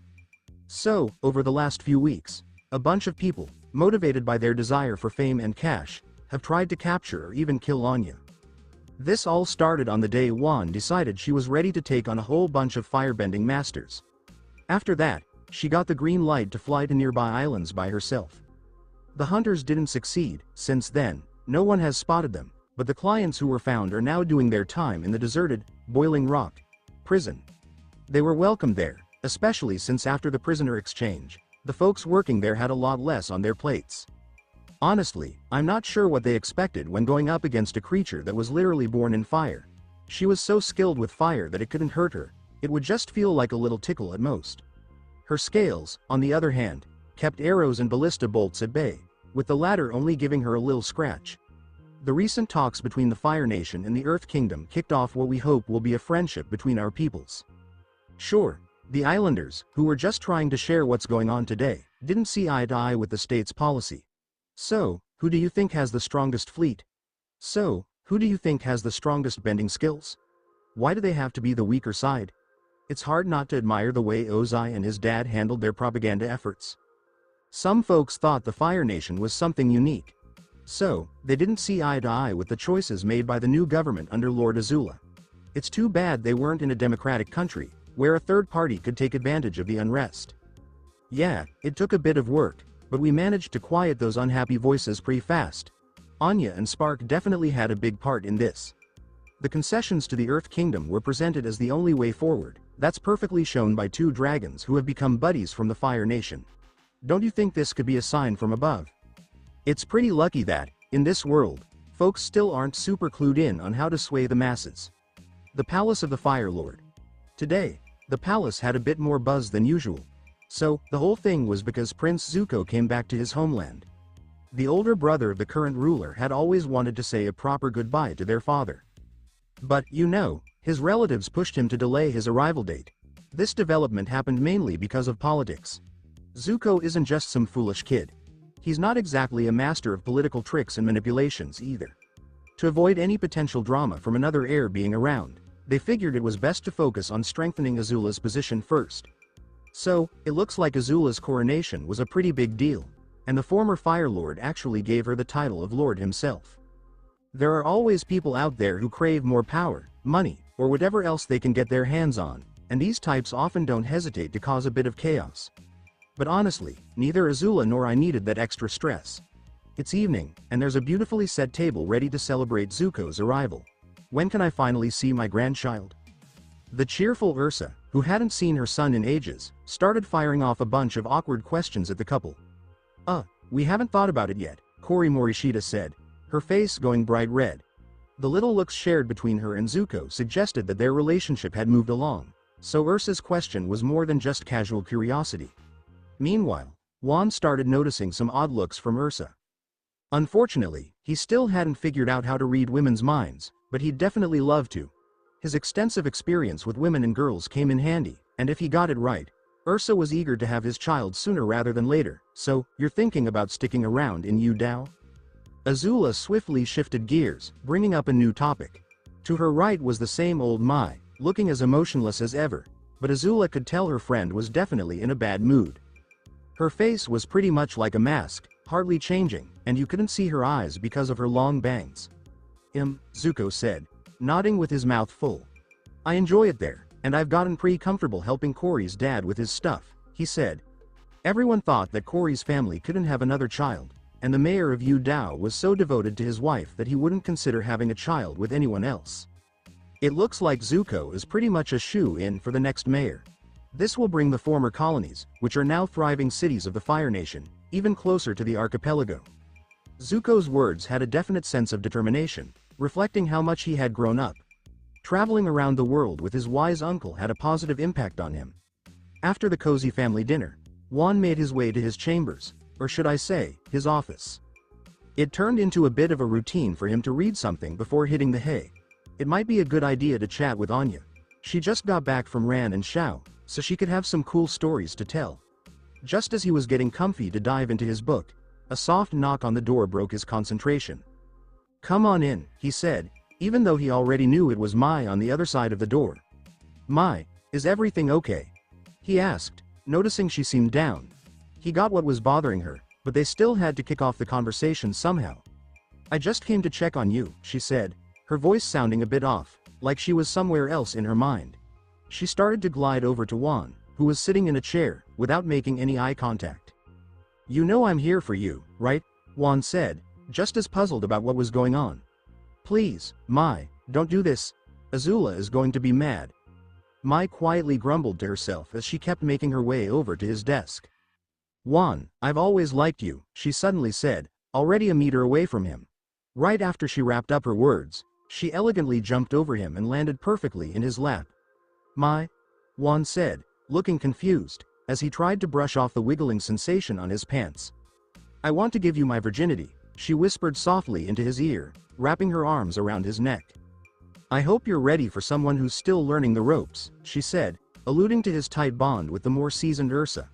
So, over the last few weeks, a bunch of people, motivated by their desire for fame and cash, have tried to capture or even kill Anya. This all started on the day Wan decided she was ready to take on a whole bunch of firebending masters. After that, she got the green light to fly to nearby islands by herself. The hunters didn't succeed. Since then, no one has spotted them, but the clients who were found are now doing their time in the deserted, Boiling Rock prison. They were welcomed there, especially since after the prisoner exchange, the folks working there had a lot less on their plates. Honestly, I'm not sure what they expected when going up against a creature that was literally born in fire. She was so skilled with fire that it couldn't hurt her, it would just feel like a little tickle at most. Her scales, on the other hand, kept arrows and ballista bolts at bay, with the latter only giving her a little scratch. The recent talks between the Fire Nation and the Earth Kingdom kicked off what we hope will be a friendship between our peoples. Sure, the islanders, who were just trying to share what's going on today, didn't see eye to eye with the state's policy. So, who do you think has the strongest fleet? So, who do you think has the strongest bending skills? Why do they have to be the weaker side? It's hard not to admire the way Ozai and his dad handled their propaganda efforts. Some folks thought the Fire Nation was something unique. So, they didn't see eye to eye with the choices made by the new government under Lord Azula. It's too bad they weren't in a democratic country, where a third party could take advantage of the unrest. Yeah, it took a bit of work, but we managed to quiet those unhappy voices pretty fast. Anya and Spark definitely had a big part in this. The concessions to the Earth Kingdom were presented as the only way forward. That's perfectly shown by two dragons who have become buddies from the Fire Nation. Don't you think this could be a sign from above? It's pretty lucky that, in this world, folks still aren't super clued in on how to sway the masses. The Palace of the Fire Lord. Today, the palace had a bit more buzz than usual. So, the whole thing was because Prince Zuko came back to his homeland. The older brother of the current ruler had always wanted to say a proper goodbye to their father. But, his relatives pushed him to delay his arrival date. This development happened mainly because of politics. Zuko isn't just some foolish kid. He's not exactly a master of political tricks and manipulations either. To avoid any potential drama from another heir being around, they figured it was best to focus on strengthening Azula's position first. So, it looks like Azula's coronation was a pretty big deal, and the former Fire Lord actually gave her the title of Lord himself. There are always people out there who crave more power, money, or whatever else they can get their hands on, and these types often don't hesitate to cause a bit of chaos. But honestly, neither Azula nor I needed that extra stress. It's evening, and there's a beautifully set table ready to celebrate Zuko's arrival. When can I finally see my grandchild? The cheerful Ursa, who hadn't seen her son in ages, started firing off a bunch of awkward questions at the couple. We haven't thought about it yet, Kori Morishita said, her face going bright red. The little looks shared between her and Zuko suggested that their relationship had moved along, so Ursa's question was more than just casual curiosity. Meanwhile, Juan started noticing some odd looks from Ursa. Unfortunately, he still hadn't figured out how to read women's minds, but he'd definitely love to. His extensive experience with women and girls came in handy, and if he got it right, Ursa was eager to have his child sooner rather than later. So, you're thinking about sticking around in Yu Dao? Azula swiftly shifted gears, bringing up a new topic. To her right was the same old Mai, looking as emotionless as ever, but Azula could tell her friend was definitely in a bad mood. Her face was pretty much like a mask, hardly changing, and you couldn't see her eyes because of her long bangs. Zuko said, nodding with his mouth full. I enjoy it there, and I've gotten pretty comfortable helping Kori's dad with his stuff, he said. Everyone thought that Kori's family couldn't have another child, and the mayor of Yu Dao was so devoted to his wife that he wouldn't consider having a child with anyone else. It looks like Zuko is pretty much a shoo-in for the next mayor. This will bring the former colonies, which are now thriving cities of the Fire Nation, even closer to the archipelago. Zuko's words had a definite sense of determination, reflecting how much he had grown up. Traveling around the world with his wise uncle had a positive impact on him. After the cozy family dinner, Juan made his way to his chambers, or should I say, his office. It turned into a bit of a routine for him to read something before hitting the hay. It might be a good idea to chat with Anya. She just got back from Ran and Shao, so she could have some cool stories to tell. Just as he was getting comfy to dive into his book, a soft knock on the door broke his concentration. Come on in, he said, even though he already knew it was Mai on the other side of the door. Mai, is everything okay? He asked, noticing she seemed down. He got what was bothering her, but they still had to kick off the conversation somehow. I just came to check on you, she said, her voice sounding a bit off, like she was somewhere else in her mind. She started to glide over to Juan, who was sitting in a chair, without making any eye contact. You know I'm here for you, right? Juan said, just as puzzled about what was going on. Please, Mai, don't do this. Azula is going to be mad. Mai quietly grumbled to herself as she kept making her way over to his desk. Juan, I've always liked you, she suddenly said, already a meter away from him. Right after she wrapped up her words, she elegantly jumped over him and landed perfectly in his lap. Mai? Juan said, looking confused, as he tried to brush off the wiggling sensation on his pants. "I want to give you my virginity," she whispered softly into his ear, wrapping her arms around his neck. "I hope you're ready for someone who's still learning the ropes," she said, alluding to his tight bond with the more seasoned Ursa.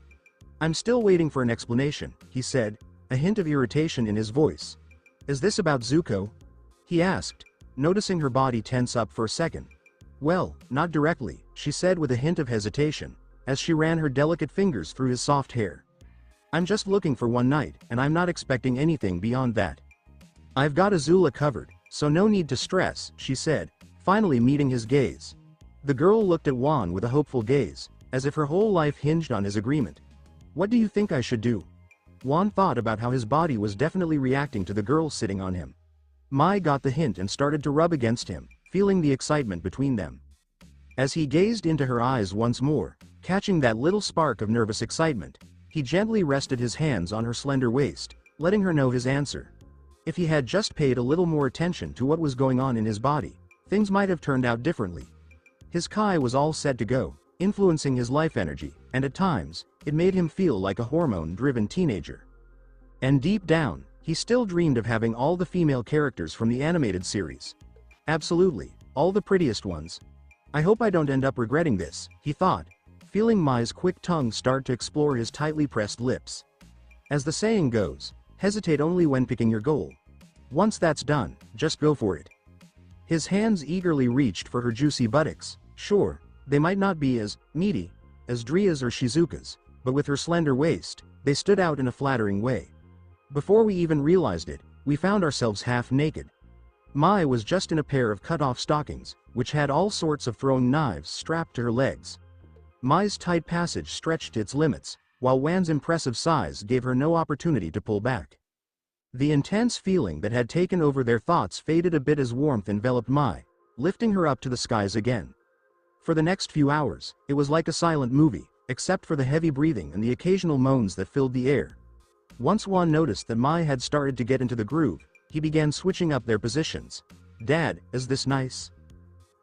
"I'm still waiting for an explanation," he said, a hint of irritation in his voice. "Is this about Zuko?" he asked, noticing her body tense up for a second. "Well, not directly," she said with a hint of hesitation, as she ran her delicate fingers through his soft hair. "I'm just looking for one night, and I'm not expecting anything beyond that. I've got Azula covered, so no need to stress," she said, finally meeting his gaze. The girl looked at Juan with a hopeful gaze, as if her whole life hinged on his agreement. "What do you think I should do?" Juan thought about how his body was definitely reacting to the girl sitting on him. Mai got the hint and started to rub against him, feeling the excitement between them. As he gazed into her eyes once more, catching that little spark of nervous excitement, he gently rested his hands on her slender waist, letting her know his answer. If he had just paid a little more attention to what was going on in his body, things might have turned out differently. His Kai was all set to go, influencing his life energy, and at times, it made him feel like a hormone-driven teenager. And deep down, he still dreamed of having all the female characters from the animated series. Absolutely, all the prettiest ones. "I hope I don't end up regretting this," he thought, feeling Mai's quick tongue start to explore his tightly pressed lips. As the saying goes, hesitate only when picking your goal. Once that's done, just go for it. His hands eagerly reached for her juicy buttocks. Sure, they might not be as meaty as Dria's or Shizuka's, but with her slender waist, they stood out in a flattering way. Before we even realized it, we found ourselves half naked. Mai was just in a pair of cut-off stockings, which had all sorts of throwing knives strapped to her legs. Mai's tight passage stretched to its limits, while Wan's impressive size gave her no opportunity to pull back. The intense feeling that had taken over their thoughts faded a bit as warmth enveloped Mai, lifting her up to the skies again. For the next few hours, it was like a silent movie, except for the heavy breathing and the occasional moans that filled the air. Once Wan noticed that Mai had started to get into the groove, he began switching up their positions. "Dad, is this nice?"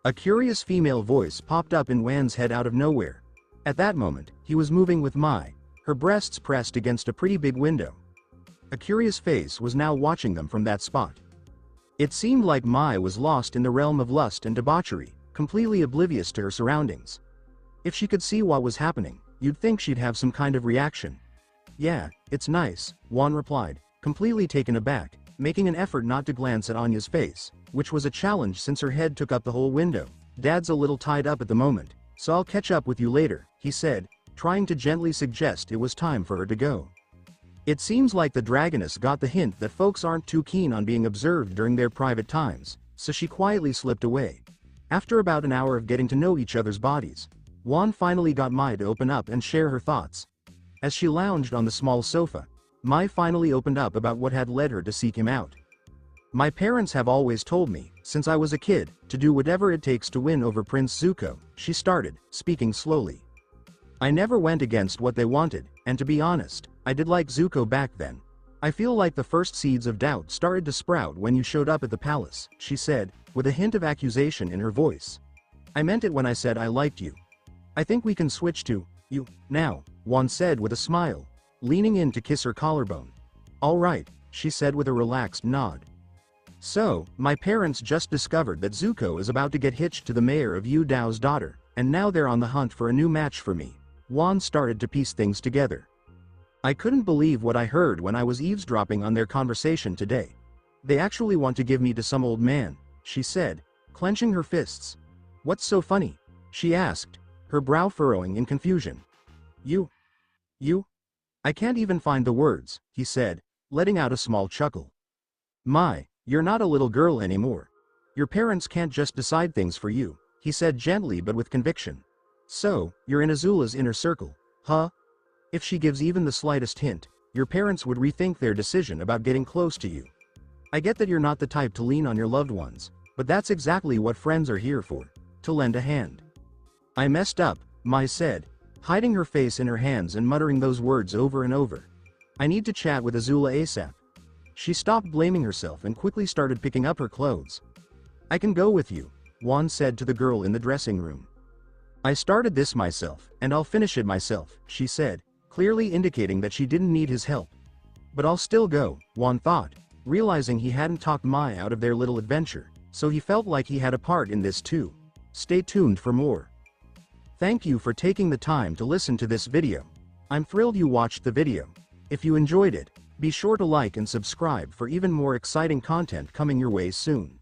A curious female voice popped up in Wan's head out of nowhere. At that moment, he was moving with Mai, her breasts pressed against a pretty big window. A curious face was now watching them from that spot. It seemed like Mai was lost in the realm of lust and debauchery, completely oblivious to her surroundings. If she could see what was happening, you'd think she'd have some kind of reaction. "Yeah, it's nice," Wan replied, completely taken aback, making an effort not to glance at Anya's face, which was a challenge since her head took up the whole window. "Dad's a little tied up at the moment, so I'll catch up with you later," he said, trying to gently suggest it was time for her to go. It seems like the dragoness got the hint that folks aren't too keen on being observed during their private times, so she quietly slipped away. After about an hour of getting to know each other's bodies, Wan finally got Mai to open up and share her thoughts. As she lounged on the small sofa, Mai finally opened up about what had led her to seek him out. "My parents have always told me, since I was a kid, to do whatever it takes to win over Prince Zuko," she started, speaking slowly. "I never went against what they wanted, and to be honest, I did like Zuko back then. I feel like the first seeds of doubt started to sprout when you showed up at the palace," she said, with a hint of accusation in her voice. "I meant it when I said I liked you. I think we can switch to you now," Wan said with a smile, leaning in to kiss her collarbone. "All right," she said with a relaxed nod. "So, my parents just discovered that Zuko is about to get hitched to the mayor of Yu Dao's daughter, and now they're on the hunt for a new match for me." Wan started to piece things together. "I couldn't believe what I heard when I was eavesdropping on their conversation today. They actually want to give me to some old man," she said, clenching her fists. "What's so funny?" she asked, her brow furrowing in confusion. You? I can't even find the words," he said, letting out a small chuckle. "Mai, you're not a little girl anymore. Your parents can't just decide things for you," he said gently but with conviction. "So, you're in Azula's inner circle, huh? If she gives even the slightest hint, your parents would rethink their decision about getting close to you. I get that you're not the type to lean on your loved ones, but that's exactly what friends are here for, to lend a hand." "I messed up," Mai said, hiding her face in her hands and muttering those words over and over. "I need to chat with Azula ASAP." She stopped blaming herself and quickly started picking up her clothes. "I can go with you," Wan said to the girl in the dressing room. I started this myself, and I'll finish it myself, she said, clearly indicating that she didn't need his help. But I'll still go, Juan thought, realizing he hadn't talked Mai out of their little adventure, so he felt like he had a part in this too. Stay tuned for more. Thank you for taking the time to listen to this video. I'm thrilled you watched the video. If you enjoyed it, be sure to like and subscribe for even more exciting content coming your way soon.